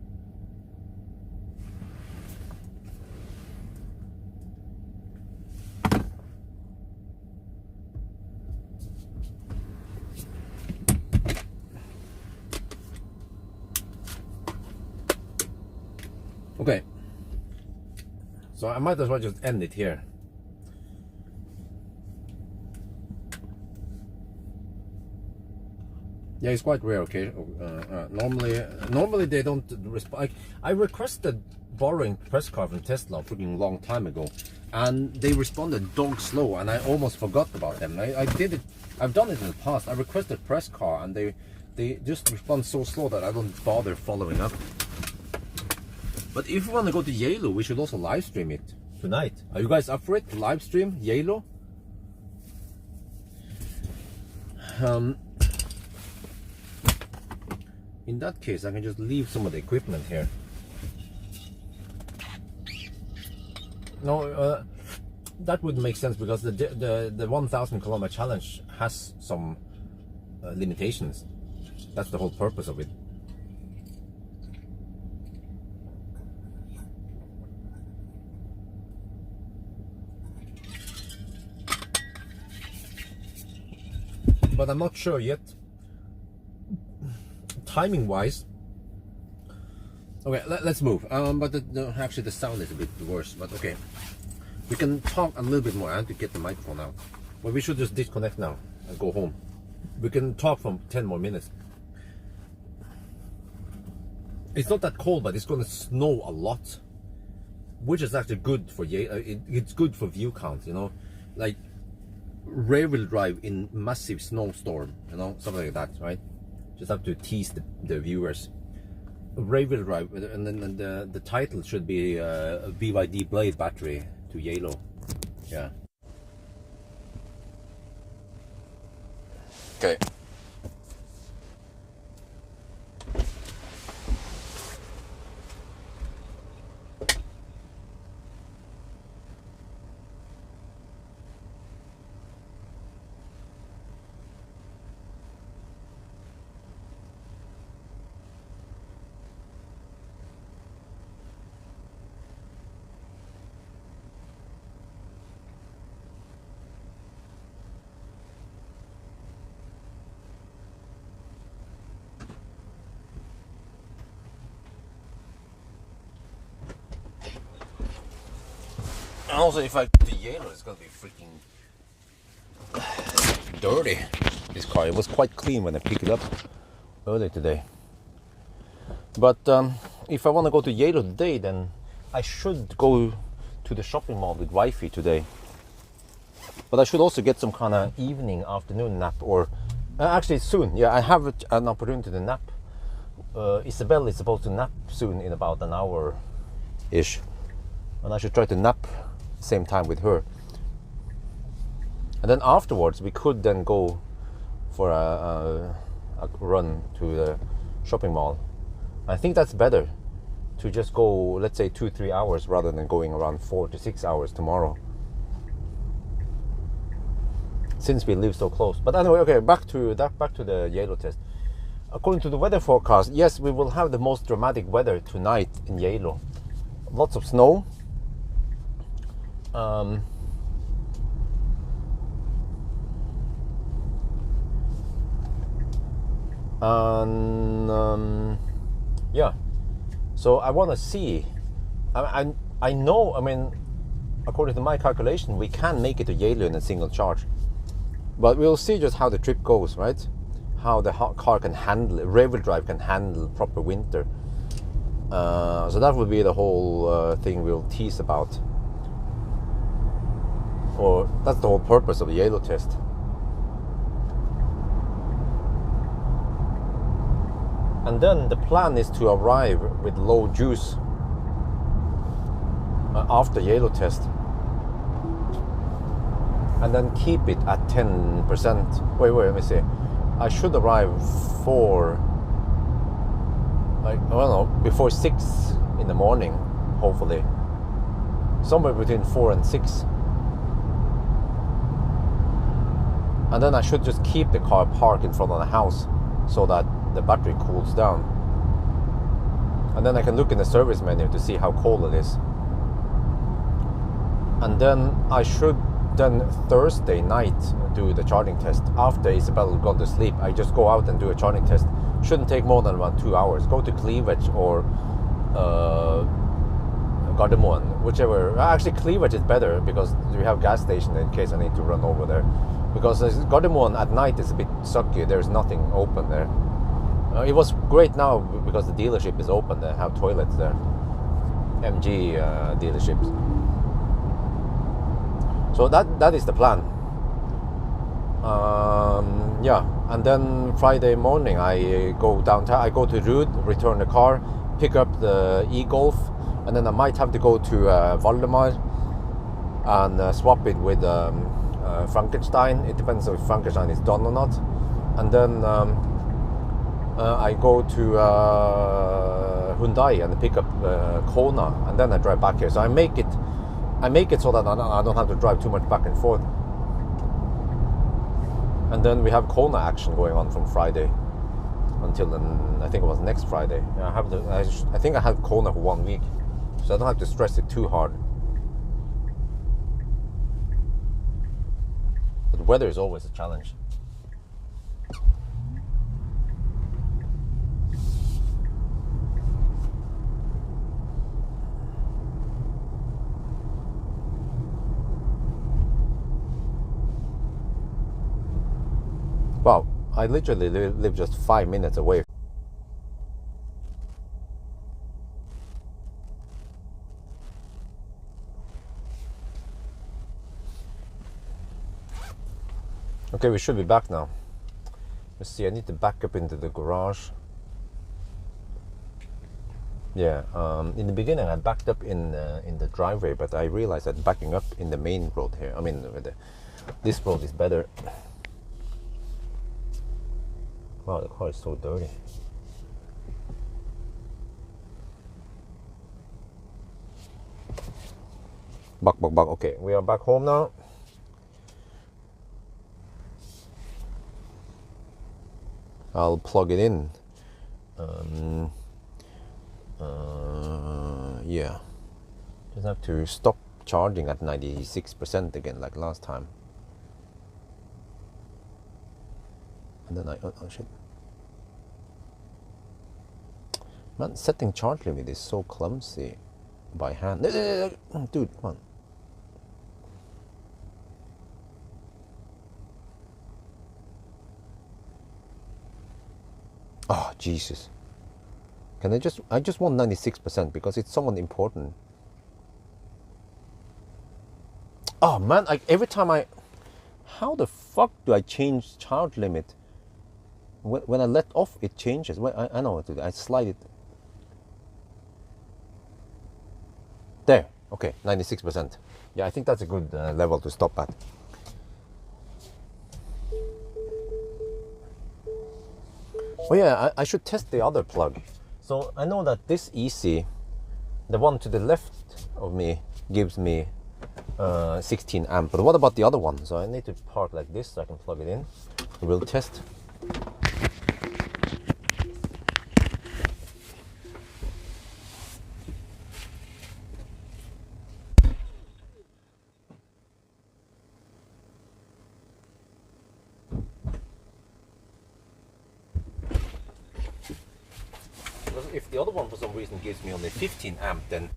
Okay, so I might as well just end it here. Yeah, it's quite rare. Okay, normally they don't respond. I requested borrowing press car from Tesla a freaking long time ago, and they responded dog slow, and I almost forgot about them. I did it. I've done it in the past. I requested press car, and they just respond so slow that I don't bother following up. But if we want to go to Yalo, we should also live stream it tonight. Are you guys up for it? Live stream Yalo? In that case, I can just leave some of the equipment here. No, that wouldn't make sense because the 1,000 kilometer challenge has some limitations. That's the whole purpose of it. But I'm not sure yet, timing wise. Okay, let's move. But actually the sound is a bit worse, but okay. We can talk a little bit more. I have to get the microphone out. But we should just disconnect now and go home. We can talk for 10 more minutes. It's not that cold, but it's going to snow a lot, which is actually good for it's good for view count, you know, like rear-wheel drive in massive snowstorm, you know, something like that, right? Just have to tease the viewers. Rear-wheel drive, and then the title should be a BYD Blade battery to Yalo. Yeah. Okay. also, if I go to Yale, it's gonna be freaking dirty. This car, it was quite clean when I picked it up earlier today. But if I want to go to Yale today, then I should go to the shopping mall with wifey today. But I should also get some kind of evening, afternoon nap, or actually soon. Yeah, I have an opportunity to nap. Isabel is supposed to nap soon in about an hour-ish. And I should try to nap same time with her. And then afterwards, we could then go for a run to the shopping mall. I think that's better to just go, let's say 2-3 hours rather than going around 4 to 6 hours tomorrow. Since we live so close. But anyway, okay, back to the Yale test. According to the weather forecast, yes, we will have the most dramatic weather tonight in Yale. Lots of snow. Yeah. So I want to see. I know. I mean, according to my calculation, we can make it to Yale in a single charge. But we'll see just how the trip goes, right? How the car can handle, rear-wheel drive can handle proper winter. So that will be the whole thing we'll tease about. Or that's the whole purpose of the Yale test. And then the plan is to arrive with low juice after Yale test. And then keep it at 10%. Wait, let me see. I should arrive before 6 in the morning, hopefully. Somewhere between 4 and 6. And then I should just keep the car parked in front of the house so that the battery cools down. And then I can look in the service menu to see how cold it is. And then I should Thursday night do the charging test. After Isabel has gone to sleep, I just go out and do a charging test. Shouldn't take more than about 2 hours. Go to Cleavage or Gardermoen, whichever. Actually, Cleavage is better because we have gas station in case I need to run over there. Because Gardermoen at night is a bit sucky. There's nothing open there. It was great now because the dealership is open. They have toilets there. MG dealerships. So that is the plan. Yeah, and then Friday morning I go downtown. I go to RWD, return the car, pick up the e-Golf, and then I might have to go to Valdemar and swap it with Frankenstein. It depends if Frankenstein is done or not. And then I go to Hyundai and pick up Kona, and then I drive back here. So I make it so that I don't have to drive too much back and forth. And then we have Kona action going on from Friday until I think it was next Friday. I think I have Kona for 1 week, so I don't have to stress it too hard. But the weather is always a challenge. Wow, I literally live just 5 minutes away. Okay, we should be back now. Let's see, I need to back up into the garage. Yeah, in the beginning I backed up in the driveway, but I realized that backing up in the main road here, I mean, this road is better. Wow, the car is so dirty. Back. Okay, we are back home now. I'll plug it in. Yeah. Just have to stop charging at 96% again, like last time. And then oh shit. Man, setting charge limit is so clumsy by hand. Dude, come on. Oh, Jesus. Can I just want 96% because it's someone important. Oh man, every time how the fuck do I change charge limit? When I let off, it changes. Well, I know what to do. I slide it. There. Okay, 96%. Yeah, I think that's a good level to stop at. Oh yeah, I should test the other plug. So I know that this EC, the one to the left of me, gives me 16 amp. But what about the other one? So I need to park like this so I can plug it in. We'll test. If the other one for some reason gives me only 15 amp, then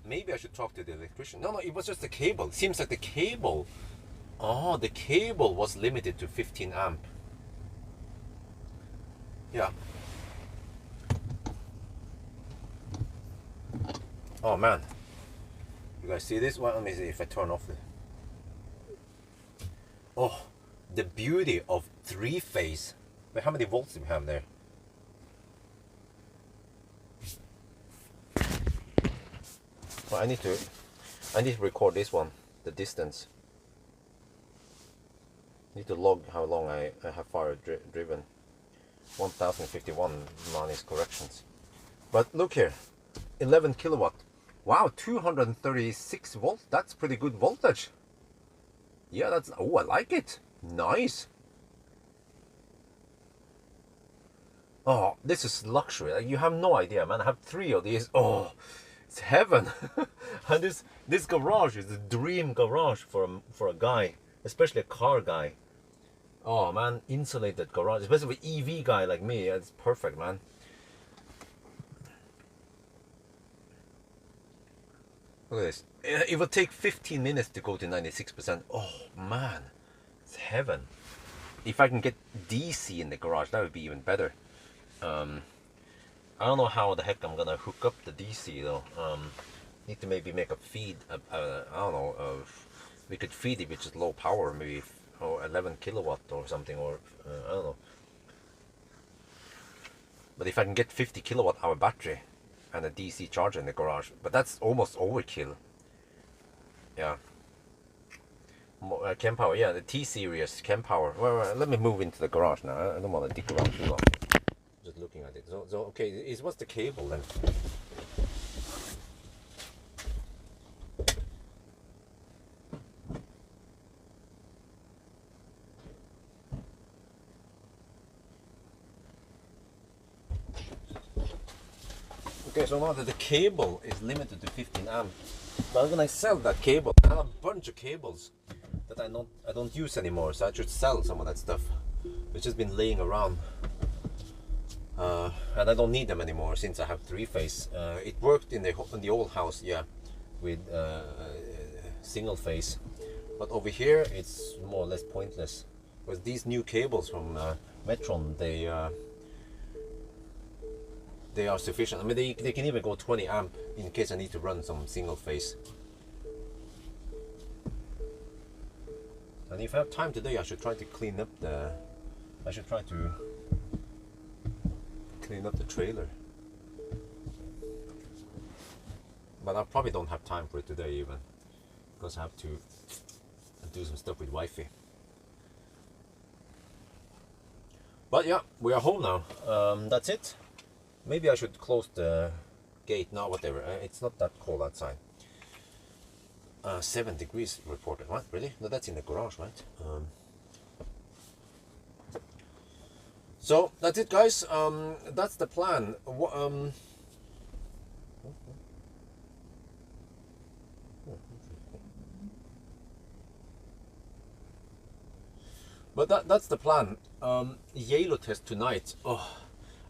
maybe I should talk to the electrician. No, it was just the cable. It seems like the cable, oh, the cable was limited to 15 amp. Yeah. Oh man. You guys see this? Well, let me see if I turn off the... Oh, the beauty of three-phase. Wait, how many volts do we have there? Well, I need to record this one, the distance. I need to log how long I have far driven. 1051 minus corrections. But look here, 11 kilowatt. Wow, 236 volts. That's pretty good voltage. Yeah, that's, oh, I like it. Nice. Oh, this is luxury. Like, you have no idea, man. I have 3 of these. Oh, it's heaven. And this garage is the dream garage for a guy, especially a car guy. Oh man, insulated garage, especially with EV guy like me. It's perfect, man. Look at this. It will take 15 minutes to go to 96%. Oh man, it's heaven. If I can get DC in the garage, that would be even better. I don't know how the heck I'm gonna hook up the DC though. Need to maybe make a feed. I don't know. We could feed it with just low power, maybe 11 kilowatt or something, or I don't know. But if I can get 50 kilowatt hour battery and a DC charger in the garage, but that's almost overkill. Yeah. Chem power, yeah, the T series chem power. Well, let me move into the garage now. I don't want to dig around too long. Just looking at it. So okay, what's the cable then? Okay, so now that the cable is limited to 15 amp, but when I sell that cable, I have a bunch of cables that I don't use anymore, so I should sell some of that stuff. It's just been laying around, and I don't need them anymore since I have 3-phase. It worked in the old house, yeah, with single phase, but over here it's more or less pointless. Because these new cables from Metron, they are sufficient. I mean, they can even go 20 amp in case I need to run some single phase. And if I have time today, I should try to clean up the trailer. But I probably don't have time for it today even, because I have to do some stuff with Wi-Fi. But yeah, we are home now. That's it. Maybe I should close the gate. No, whatever. It's not that cold outside. 7 degrees reported. What? Really? No, that's in the garage, right? So that's it, guys. That's the plan. But that's the plan. Yellow test tonight. Oh,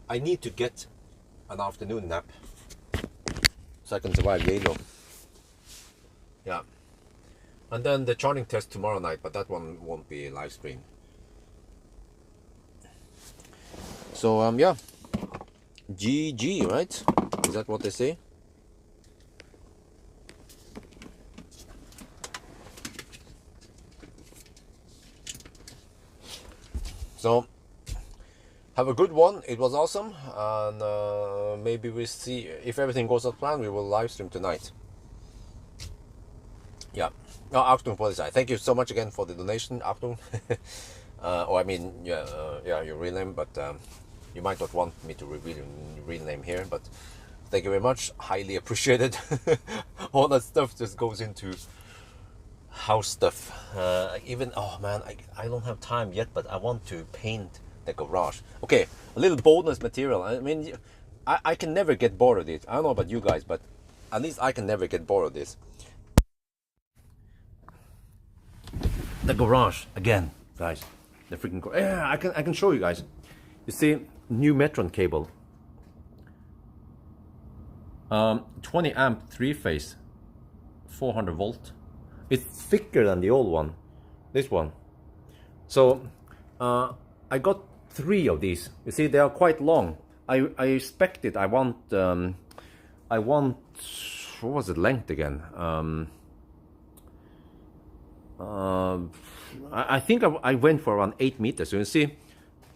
I need to get an afternoon nap so I can survive yellow. Yeah. And then the charting test tomorrow night, but that one won't be live stream. So yeah, GG, right? Is that what they say? So, have a good one. It was awesome, and maybe we see if everything goes as planned. We will live stream tonight. Yeah. No, Achtung for this. Thank you so much again for the donation, Achtung. Or I mean, yeah, your real name, but you might not want me to reveal your real name here. But thank you very much. Highly appreciated. All that stuff just goes into house stuff. Even oh man, I don't have time yet, but I want to paint the garage. Okay, a little bonus material. I mean, I can never get bored of it. I don't know about you guys, but at least I can never get bored of this. The garage again, guys. The freaking yeah, I can show you guys. You see, new Metron cable. 20 amp 3-phase, 400 volt. It's thicker than the old one, this one. So I got 3 of these. You see, they are quite long. I expected. I want what was the length again? I think I went for around 8 meters. So you see,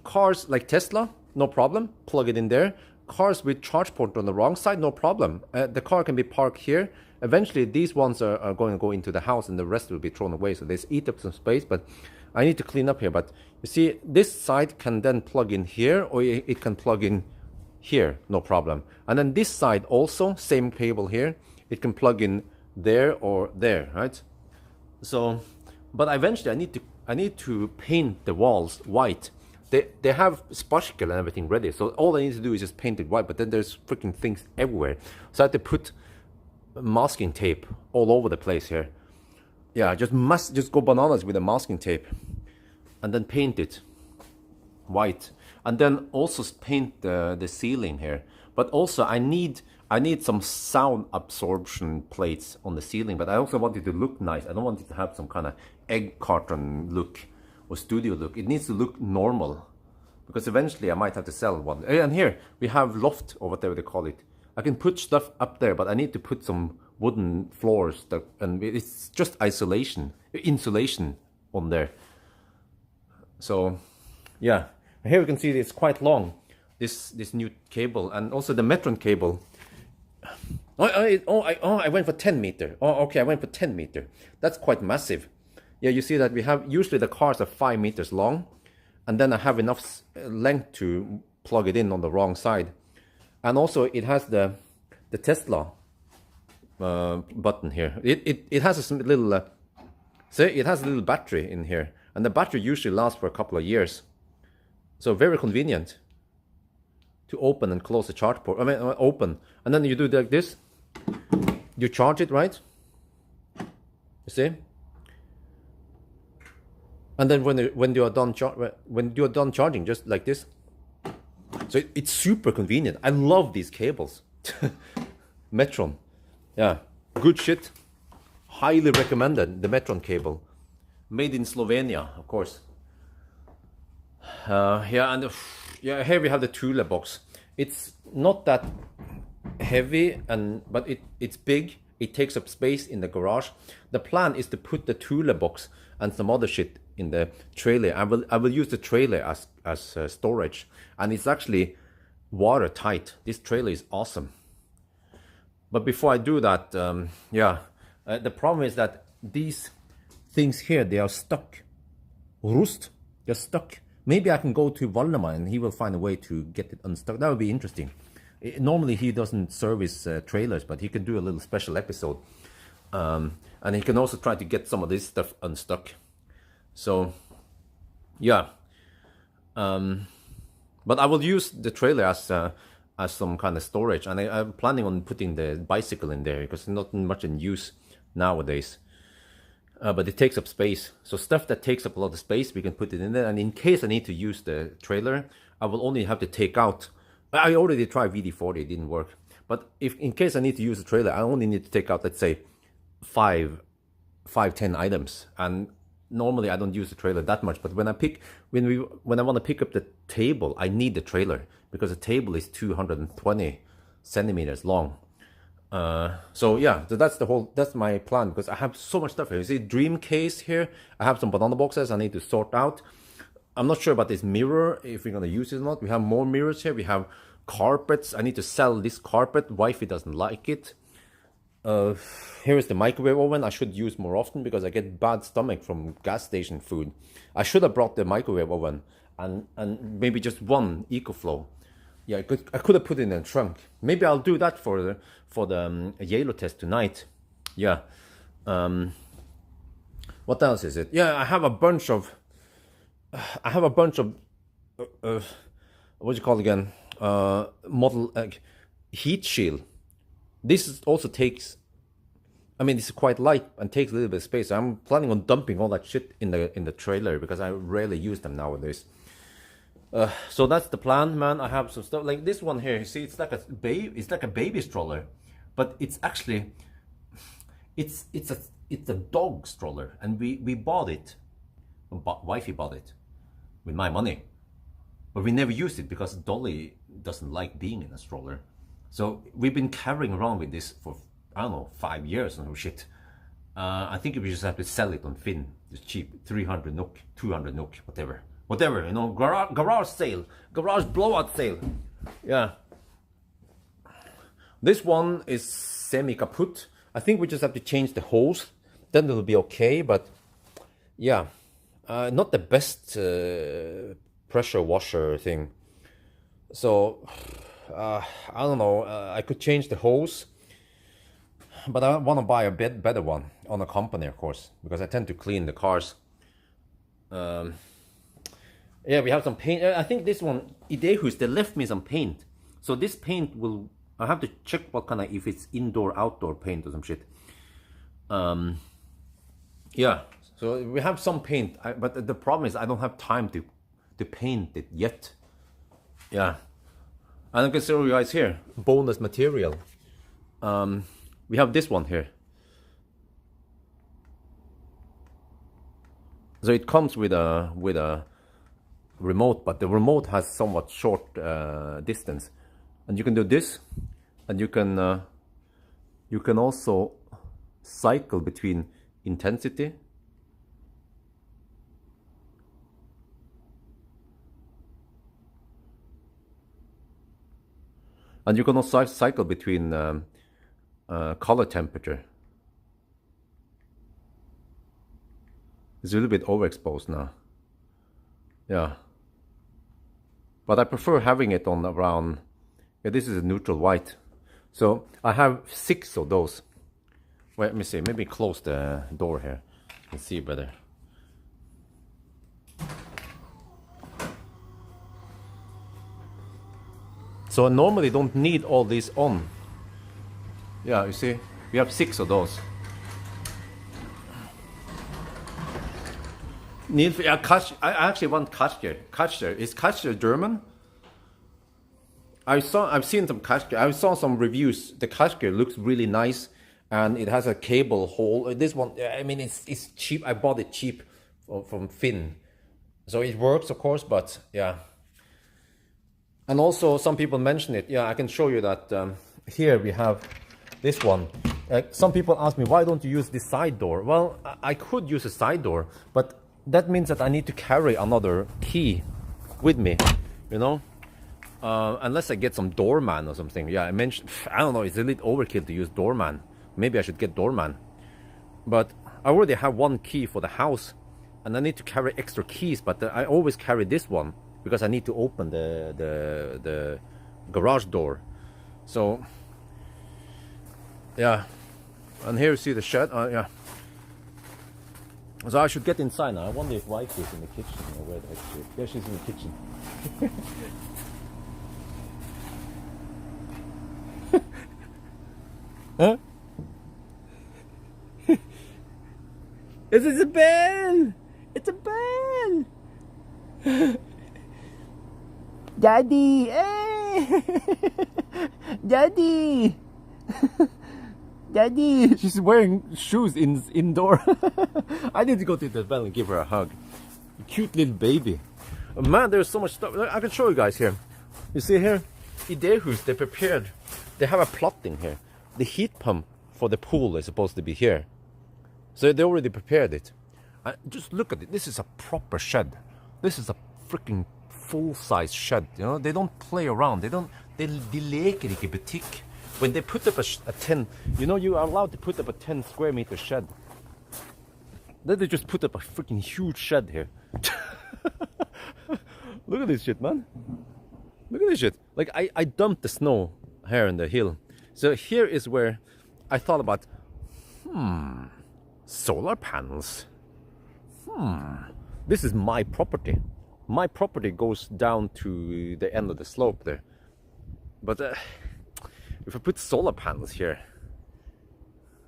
cars like Tesla, no problem, plug it in there. Cars with charge port on the wrong side, no problem. The car can be parked here. Eventually, these ones are going to go into the house and the rest will be thrown away. So they eat up some space, but I need to clean up here. But you see, this side can then plug in here, or it can plug in here, no problem. And then this side also, same cable here. It can plug in there or there, right? So, but eventually I need to paint the walls white. They have sparkle and everything ready, so all I need to do is just paint it white. But then there's freaking things everywhere, so I have to put masking tape all over the place here. Yeah, just go bananas with the masking tape, and then paint it white, and then also paint the ceiling here. But also I need some sound absorption plates on the ceiling, but I also want it to look nice. I don't want it to have some kind of egg carton look or studio look. It needs to look normal, because eventually I might have to sell one. And here we have loft, or whatever they call it. I can put stuff up there, but I need to put some wooden floors and it's just insulation on there. So yeah, here you can see it's quite long, this new cable, and also the Metron cable. I went for 10 meter. Oh, okay, I went for 10 meter. That's quite massive. Yeah, you see that we have, usually the cars are 5 meters long, and then I have enough length to plug it in on the wrong side. And also it has the Tesla button here. It has a little, it has a little battery in here, and the battery usually lasts for a couple of years. So very convenient to open and close the charge port. I mean, open, and then you do like this. You charge it, right? You see? And then when you are done charging, just like this. So it's super convenient. I love these cables. Metron, yeah, good shit. Highly recommended, the Metron cable, made in Slovenia, of course. Yeah, and yeah, here we have the Thule box. It's not that heavy, but it's big. It takes up space in the garage. The plan is to put the Thule box and some other shit in the trailer. I will use the trailer as storage, and it's actually watertight. This trailer is awesome. But before I do that, the problem is that these things here, they are stuck. Rust, they're stuck. Maybe I can go to Valdemar and he will find a way to get it unstuck. That would be interesting. Normally he doesn't service trailers, but he can do a little special episode. And he can also try to get some of this stuff unstuck. So, yeah. But I will use the trailer as some kind of storage. And I'm planning on putting the bicycle in there, because it's not much in use nowadays. But it takes up space. So stuff that takes up a lot of space, we can put it in there. And in case I need to use the trailer, I will only have to take out. I already tried WD-40, it didn't work. But if in case I need to use the trailer, I only need to take out, let's say, 10 items. And normally I don't use the trailer that much. But when I want to pick up the table, I need the trailer, because the table is 220 centimeters long. So yeah, so that's my plan, because I have so much stuff here. You see, dream case here. I have some banana boxes I need to sort out. I'm not sure about this mirror, if we're gonna use it or not. We have more mirrors here. We have carpets. I need to sell this carpet. Wifey doesn't like it. Here is the microwave oven. I should use more often because I get bad stomach from gas station food. I should have brought the microwave oven and maybe just one EcoFlow. Yeah, I could have put it in the trunk. Maybe I'll do that for the yellow test tonight. Yeah. What else is it? Yeah, I have a bunch of what do you call it again? Model heat shield. This also takes, I mean, this is quite light and takes a little bit of space. I'm planning on dumping all that shit in the trailer because I rarely use them nowadays. So that's the plan, man. I have some stuff like this one here. You see, it's like a baby stroller, but it's actually it's a dog stroller, and we bought it. Wifey bought it with my money, but we never used it because Dolly doesn't like being in a stroller. So we've been carrying around with this for, I don't know, 5 years or some shit. I think we just have to sell it on Finn. It's cheap, 300 NOK, 200 NOK, whatever, you know, garage sale, garage blowout sale. Yeah. This one is semi-kaput. I think we just have to change the hose, then it'll be okay, but yeah. Not the best pressure washer thing. So, I don't know, I could change the hose, but I want to buy a better one on a company, of course, because I tend to clean the cars. Yeah, we have some paint. I think this one, Idehus, they left me some paint. So this paint will, I have to check what kind of, if it's indoor, outdoor paint or some shit. Yeah, so we have some paint, but the problem is I don't have time to paint it yet. Yeah. And I can show you guys here, bonus material. We have this one here. So it comes with a remote, but the remote has somewhat short distance, and you can do this, and you can also cycle between intensity and you can also cycle between color temperature. It's a little bit overexposed now. Yeah. But I prefer having it on around, yeah, this is a neutral white. So I have 6 of those. Wait, let me see, maybe close the door here and see better. So I normally don't need all these on. Yeah, you see, we have 6 of those. I actually want Katcher. Katcher. Is Katcher German? I've seen some Katcher. I saw some reviews. The Katcher looks really nice, and it has a cable hole. This one, I mean, it's cheap. I bought it cheap from Finn, so it works, of course. But yeah, and also some people mention it. Yeah, I can show you that. Here we have this one. Some people ask me, why don't you use this side door? Well, I could use a side door, but that means that I need to carry another key with me, you know, unless I get some doorman or something. Yeah, I don't know, it's a little overkill to use doorman. Maybe I should get doorman, but I already have 1 key for the house, and I need to carry extra keys. But I always carry this one because I need to open the garage door. So yeah, and here you see the shed. Yeah. So I should get inside now. I wonder if wife is in the kitchen or where the heck she is. Yeah, she's in the kitchen. Huh? It's a bell! It's a bell! Daddy! Hey! Daddy! Daddy! She's wearing shoes indoor. I need to go to the bell and give her a hug. Cute little baby. Man, there's so much stuff. I can show you guys here. You see here, Idehus, they prepared, they have a plotting here. The heat pump for the pool is supposed to be here. So they already prepared it. Just look at it. This is a proper shed. This is a freaking full-size shed. You know, they don't play around. De leker ikke butikk. When they put up a 10, you know, you are allowed to put up a 10 square meter shed. Then they just put up a freaking huge shed here. Look at this shit, man. Look at this shit. Like, I dumped the snow here in the hill. So here is where I thought about, solar panels. This is my property. My property goes down to the end of the slope there. But if I put solar panels here,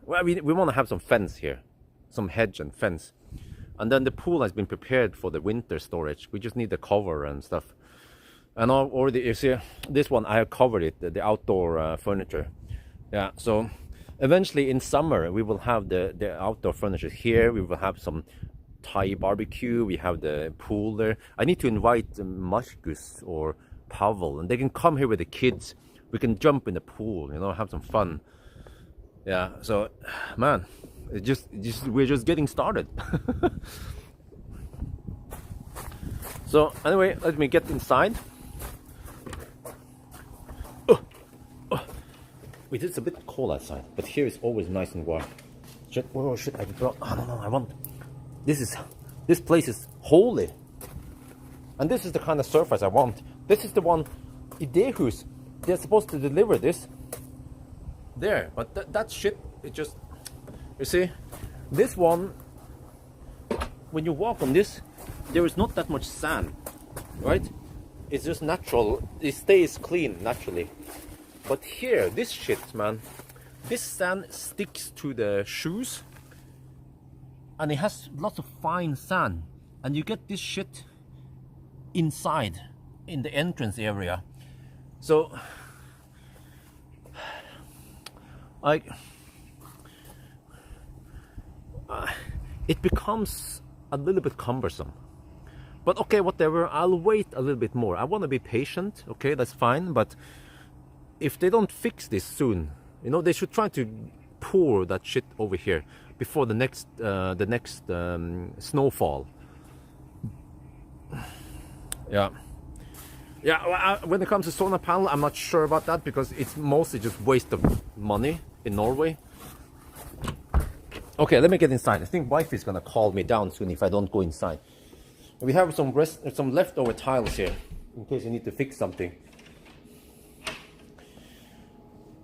well, we want to have some fence here, some hedge and fence. And then the pool has been prepared for the winter storage. We just need the cover and stuff. And already, you see, this one, I have covered it, the outdoor furniture. Yeah, so eventually in summer, we will have the outdoor furniture here. We will have some Thai barbecue. We have the pool there. I need to invite Marcus or Pawel, and they can come here with the kids. We can jump in the pool, you know, have some fun. Yeah, so, man, we're just getting started. So, anyway, let me get inside. Wait, it's a bit cold outside, but here it's always nice and warm. Shit, oh shit, I brought, I don't know, I want, this place is holy. And this is the kind of surface I want. This is the one, Idehus, they're supposed to deliver this there, but that shit, it just, you see, this one, when you walk on this, there is not that much sand, right? It's just natural, it stays clean naturally. But here, this shit, man, this sand sticks to the shoes, and it has lots of fine sand, and you get this shit inside in the entrance area. So it becomes a little bit cumbersome. But okay, whatever, I'll wait a little bit more. I want to be patient, okay, that's fine. But if they don't fix this soon, you know, they should try to pour that shit over here before the next snowfall. Yeah. Yeah, when it comes to solar panel, I'm not sure about that because it's mostly just waste of money in Norway. Okay, let me get inside. I think wife is gonna call me down soon if I don't go inside. We have some leftover tiles here in case you need to fix something.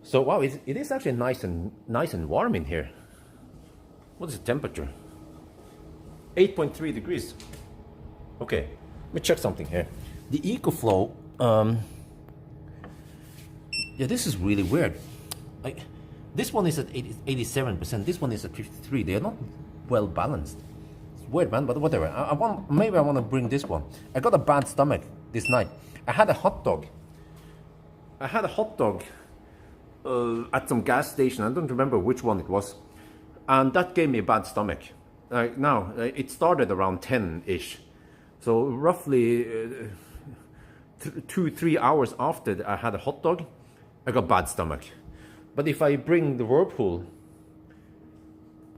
So wow, it is actually nice and warm in here. What is the temperature? 8.3 degrees. Okay, let me check something here. The EcoFlow, yeah, this is really weird. This one is at 87%, this one is at 53%. They are not well balanced. It's weird, man, but whatever. Maybe I want to bring this one. I got a bad stomach this night. I had a hot dog. At some gas station. I don't remember which one it was. And that gave me a bad stomach. Now, it started around 10-ish. So roughly 2-3 hours after I had a hot dog, I got bad stomach. But if I bring the Whirlpool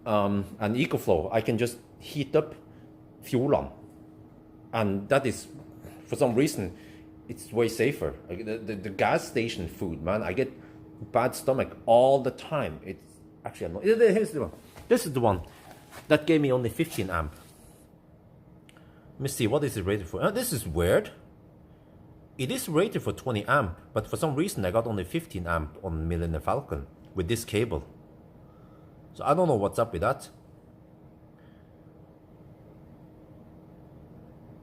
and EcoFlow, I can just heat up Fjordland. And that is, for some reason, it's way safer. The gas station food, man, I get bad stomach all the time. It's actually annoying. Here's the one. This is the one that gave me only 15 amp. Let me see, what is it rated for? This is weird. It is rated for 20 amp, but for some reason I got only 15 amp on Millennium Falcon with this cable. So I don't know what's up with that.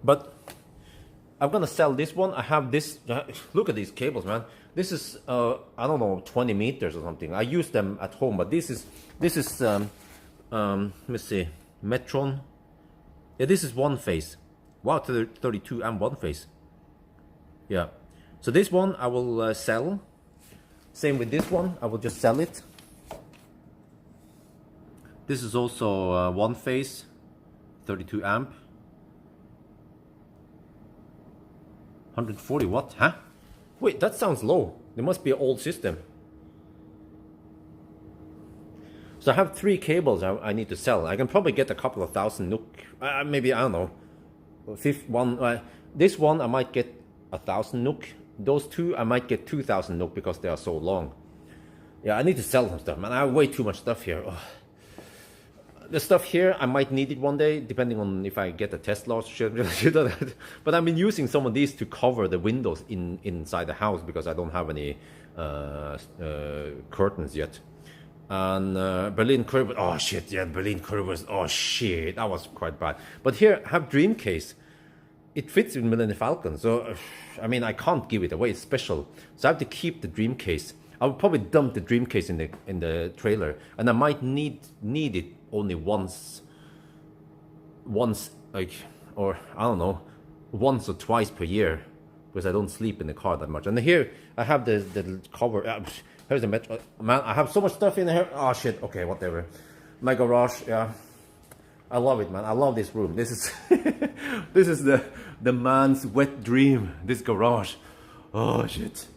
But I'm gonna sell this one. I have this. Look at these cables, man. This is I don't know, 20 meters or something. I use them at home, but this is let me see, Metron. Yeah, this is one phase. Wow, 32 amp one phase. Yeah, so this one I will sell. Same with this one, I will just sell it. This is also one phase, 32 amp. 140 watt, huh? Wait, that sounds low. There must be an old system. So I have 3 cables I need to sell. I can probably get a couple of thousand NOK. Maybe, I don't know. This one I might get 1,000 NOK. Those 2 I might get 2,000 NOK because they are so long. Yeah, I need to sell some stuff, man. I have way too much stuff here. Oh. The stuff here, I might need it one day, depending on if I get a Tesla or shit. But I've been using some of these to cover the windows inside the house because I don't have any curtains yet. And Berlin curve, oh shit, yeah, Berlin curve was, oh shit, that was quite bad. But here, I have dream case. It fits with Millennium Falcon, so I mean, I can't give it away. It's special, so I have to keep the dream case. I would probably dump the dream case in the trailer, and I might need it only once, like, or I don't know, once or twice per year, because I don't sleep in the car that much. And here I have the cover. Here's the metro. Man, I have so much stuff in here. Oh shit. Okay, whatever. My garage. Yeah, I love it, man. I love this room. This is this is the man's wet dream. This garage. Oh shit.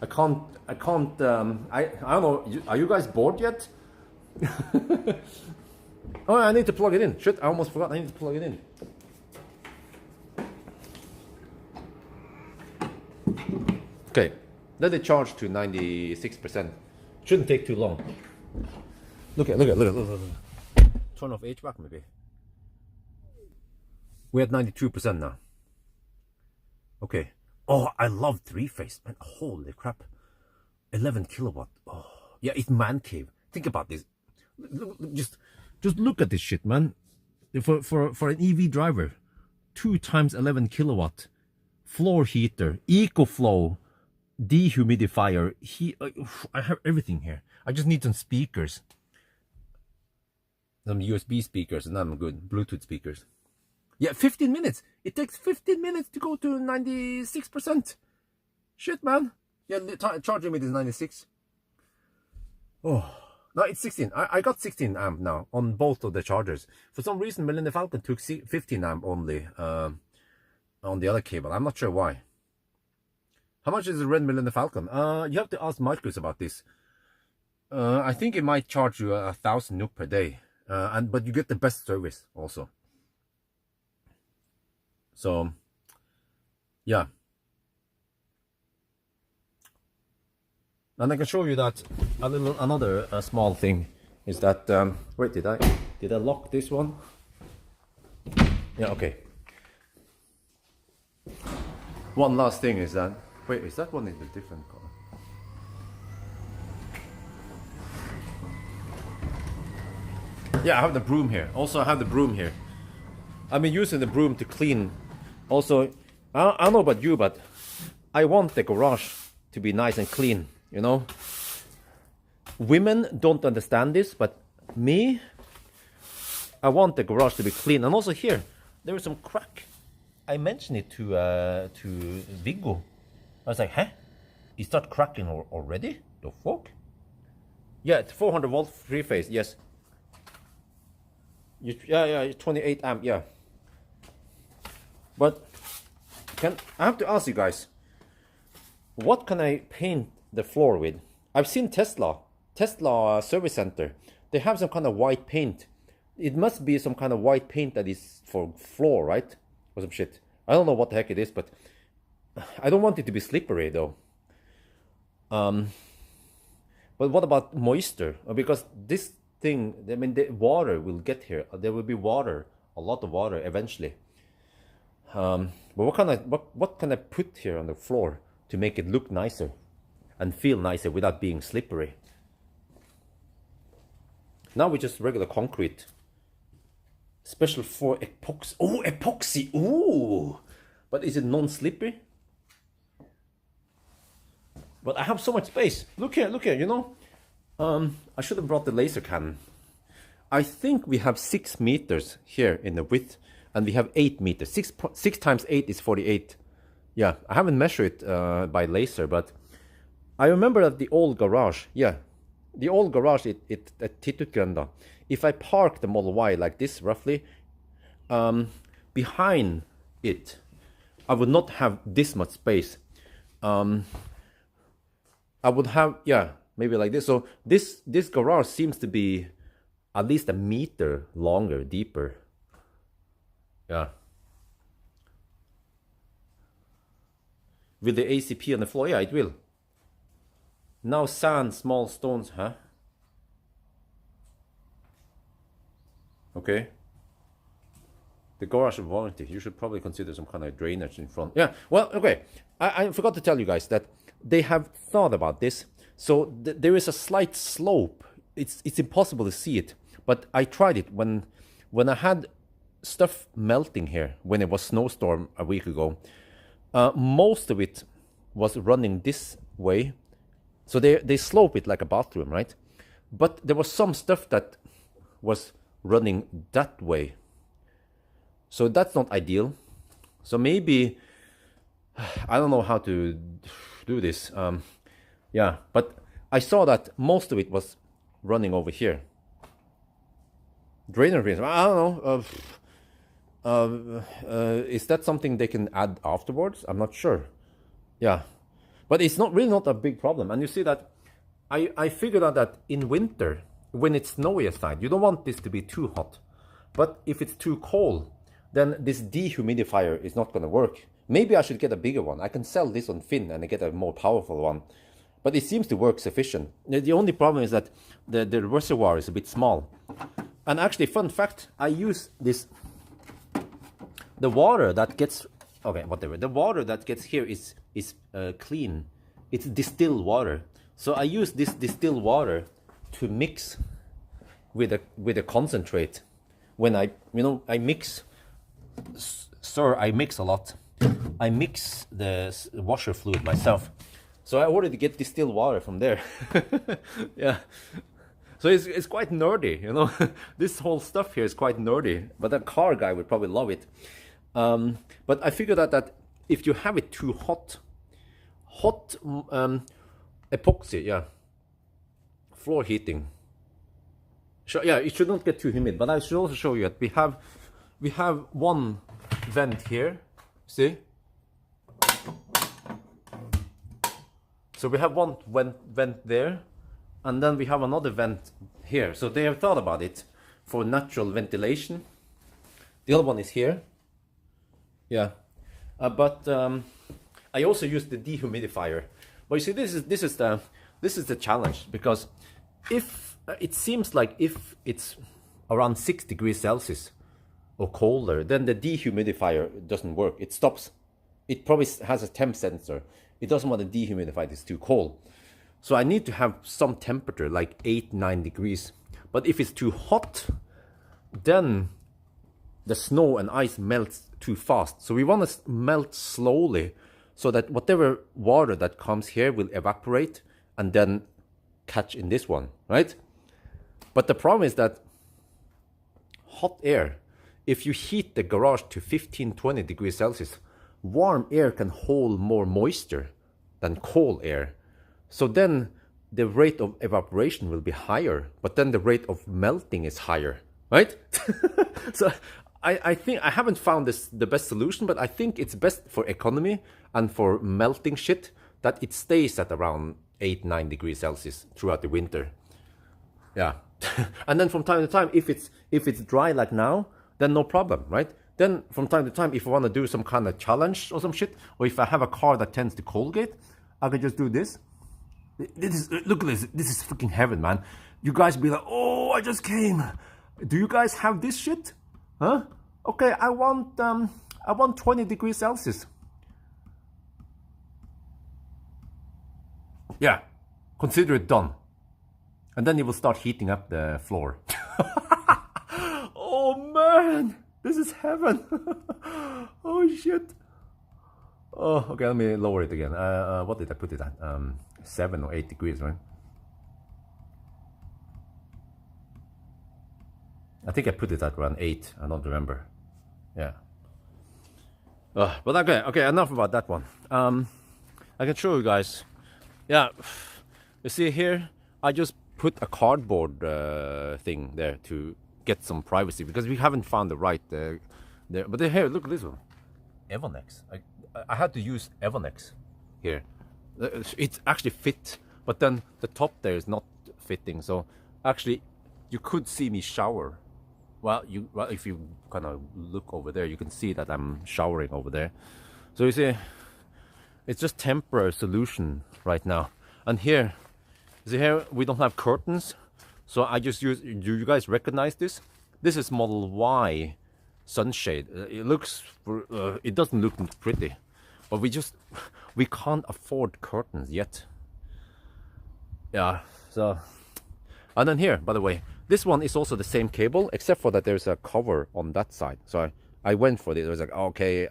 I can't. I don't know. Are you guys bored yet? Oh, I need to plug it in. Shit, I almost forgot. I need to plug it in. Okay. Let it charge to 96%. Shouldn't take too long. Look. Turn off HVAC maybe. We're at 92% now. Okay. Oh, I love 3-phase, man. Holy crap. 11 kilowatt. Oh, yeah, it's man cave. Think about this. Just look at this shit, man. For an EV driver, 2 times 11 kilowatt, floor heater, EcoFlow, dehumidifier. I have everything here. I just need some speakers, some USB speakers, and I'm good. Bluetooth speakers. Yeah, 15 minutes. It takes 15 minutes to go to 96%. Shit, man. Yeah, charging it is 96. Oh, no, it's 16. I got 16 amp now on both of the chargers. For some reason, Millennium Falcon took 15 amp only on the other cable. I'm not sure why. How much is the red Millennium Falcon? You have to ask Marcus about this. I think it might charge you 1,000 NOK per day, but you get the best service also. So, yeah. And I can show you that another small thing is that wait, did I lock this one? Yeah, okay. One last thing is that, wait, is that one in a different color? Yeah, I have the broom here. Also, I have the broom here. I've been using the broom to clean. Also, I don't know about you, but I want the garage to be nice and clean, you know? Women don't understand this, but me, I want the garage to be clean. And also here, there is some crack. I mentioned it to Viggo. I was like, huh? It start cracking already? The fuck? Yeah, it's 400 volt 3-phase, yes. Yeah, 28 amp, yeah. But I have to ask you guys, what can I paint the floor with? I've seen Tesla service center. They have some kind of white paint. It must be some kind of white paint that is for floor, right? Or some shit. I don't know what the heck it is, but I don't want it to be slippery though. But what about moisture? Because this thing, I mean, the water will get here. There will be water, a lot of water eventually. But what can I put here on the floor to make it look nicer and feel nicer without being slippery? Now we just regular concrete. Special for epoxy. Oh, epoxy. Ooh. But is it non-slippery? But I have so much space. Look here, you know. I should have brought the laser cannon. I think we have 6 meters here in the width, and we have 8 meters. 6 times 8 is 48. Yeah, I haven't measured it by laser, but I remember that the old garage, yeah, the old garage at Titutgrenda, if I park the Model Y like this roughly, behind it, I would not have this much space. I would have, yeah, maybe like this. So this garage seems to be at least a meter longer, deeper. Yeah. With the ACP on the floor, yeah, it will. Now sand, small stones, huh? Okay. The garage of warranty. You should probably consider some kind of drainage in front. Yeah, well, okay. I forgot to tell you guys that they have thought about this. So there is a slight slope. It's impossible to see it. But I tried it when I had stuff melting here, when it was snowstorm a week ago. Most of it was running this way. So they slope it like a bathroom, right? But there was some stuff that was running that way. So that's not ideal. So maybe, I don't know how to do this. Yeah, but I saw that most of it was running over here. Drainer pins, I don't know. Is that something they can add afterwards? I'm not sure. Yeah, but it's really not a big problem. And you see that I figured out that in winter, when it's snowy outside, you don't want this to be too hot. But if it's too cold, then this dehumidifier is not going to work. Maybe I should get a bigger one. I can sell this on Finn and get a more powerful one. But it seems to work sufficient. The only problem is that the reservoir is a bit small. And actually, fun fact, I use this, the water that gets, okay, whatever. The water that gets here is clean. It's distilled water. So I use this distilled water to mix with a concentrate. When I mix, sir, I mix a lot. I mix the washer fluid myself. So I ordered to get distilled water from there. Yeah. So it's quite nerdy, you know. This whole stuff here is quite nerdy, but a car guy would probably love it. But I figured out that if you have it too hot epoxy, yeah, floor heating. So, yeah, it should not get too humid. But I should also show you that we have one vent here. See? So we have one vent there, and then we have another vent here. So they have thought about it for natural ventilation. The other one is here. Yeah, but I also use the dehumidifier. But you see, this is the challenge, because if it seems like if it's around 6 degrees Celsius or colder, then the dehumidifier doesn't work. It stops. It probably has a temp sensor. It doesn't want to dehumidify it, it's too cold. So I need to have some temperature, like 8-9 degrees. But if it's too hot, then the snow and ice melts too fast. So we want to melt slowly, so that whatever water that comes here will evaporate and then catch in this one, right? But the problem is that hot air, if you heat the garage to 15-20 degrees Celsius, warm air can hold more moisture than cold air. So then the rate of evaporation will be higher, but then the rate of melting is higher, right? So I think I haven't found the best solution, but I think it's best for economy and for melting shit that it stays at around 8-9 degrees Celsius throughout the winter. Yeah. And then from time to time, if it's dry like now, then no problem, right? Then from time to time, if I want to do some kind of challenge or some shit, or if I have a car that tends to Colgate, I can just do this. Look at this. This is freaking heaven, man. You guys be like, oh, I just came. Do you guys have this shit? Huh? Okay, I want 20 degrees Celsius. Yeah, consider it done. And then it will start heating up the floor. Oh man, this is heaven. Oh shit. Oh, okay, let me lower it again. What did I put it at? 7 or 8 degrees, right? I think I put it at around 8. I don't remember. Yeah. But okay, enough about that one. I can show you guys. Yeah, you see here, I just put a cardboard thing there to get some privacy, because we haven't found the right there. But here, look at this one. Evonex. I had to use Evonex here. It actually fit but then the top there is not fitting. So actually, you could see me shower. Well, if you kind of look over there, you can see that I'm showering over there. So you see, it's just temporary solution right now. And here, see here, we don't have curtains. So I just use, do you guys recognize this? This is Model Y sunshade. It doesn't look pretty, but we can't afford curtains yet. Yeah, so, and then here, by the way, this one is also the same cable, except for that there's a cover on that side. So I went for it. I was like, okay,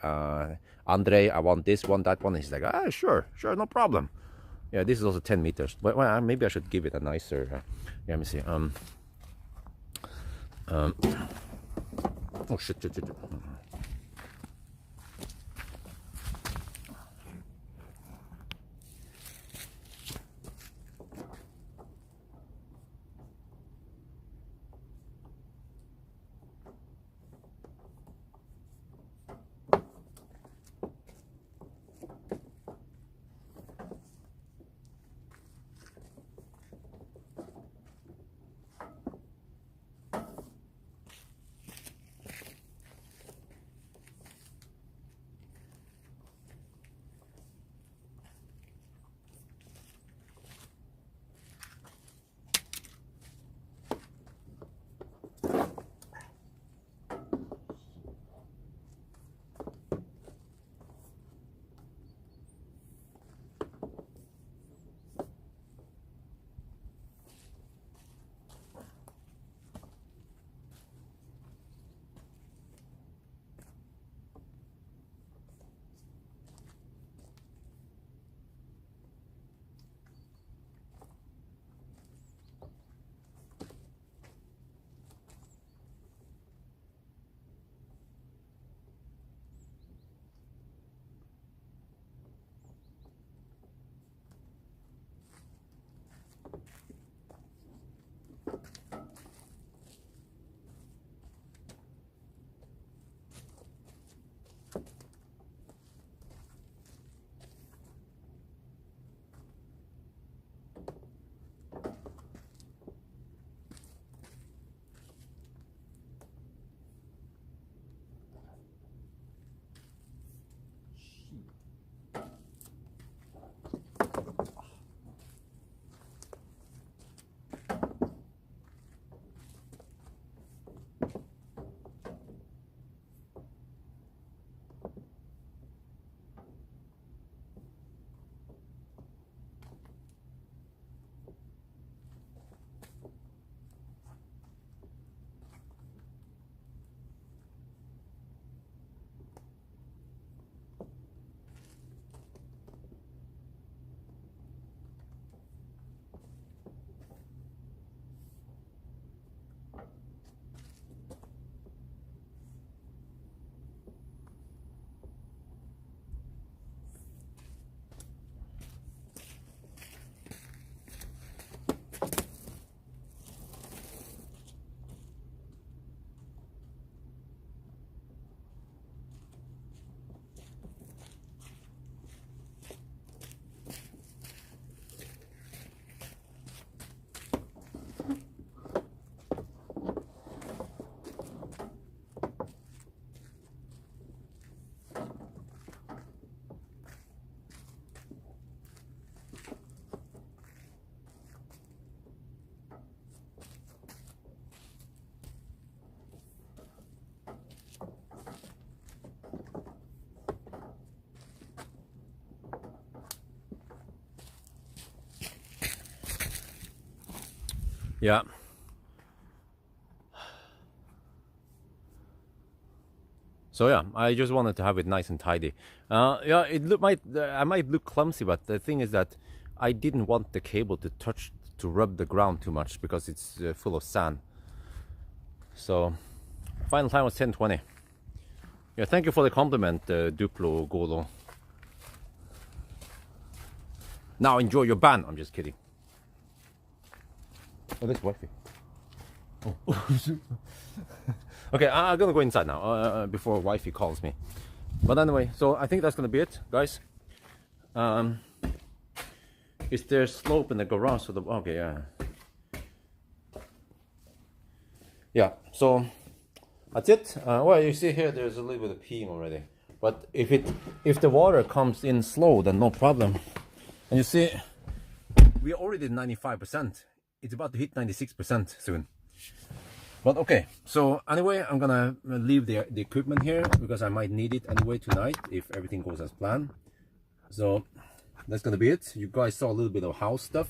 Andre, I want this one, that one. He's like, sure, no problem. Yeah, this is also 10 meters. But well, maybe I should give it a nicer. Yeah, let me see. Oh shit. Yeah. So yeah, I just wanted to have it nice and tidy. Yeah, I might look clumsy, but the thing is that I didn't want the cable to rub the ground too much because it's full of sand. So final time was 10:20. Yeah, thank you for the compliment, Duplo Golo. Now enjoy your ban. I'm just kidding. Oh, that's Wi-Fi. Oh. Okay, I'm gonna go inside now before Wi-Fi calls me. But anyway, so I think that's gonna be it, guys. Is there slope in the garage? So the okay, yeah. Yeah, so that's it. Well, you see here, there's a little bit of peeing already. But if the water comes in slow, then no problem. And you see, we already did 95%. It's about to hit 96% soon. But okay, so anyway, I'm gonna leave the equipment here because I might need it anyway tonight if everything goes as planned. So that's gonna be it. You guys saw a little bit of house stuff.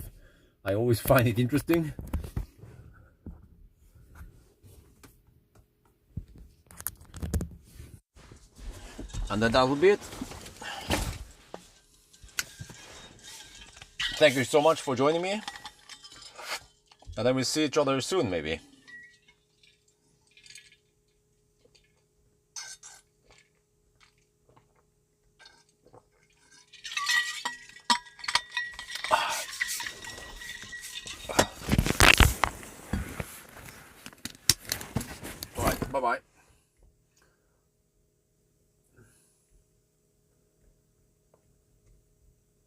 I always find it interesting. And then that will be it. Thank you so much for joining me. And then we'll see each other soon, maybe.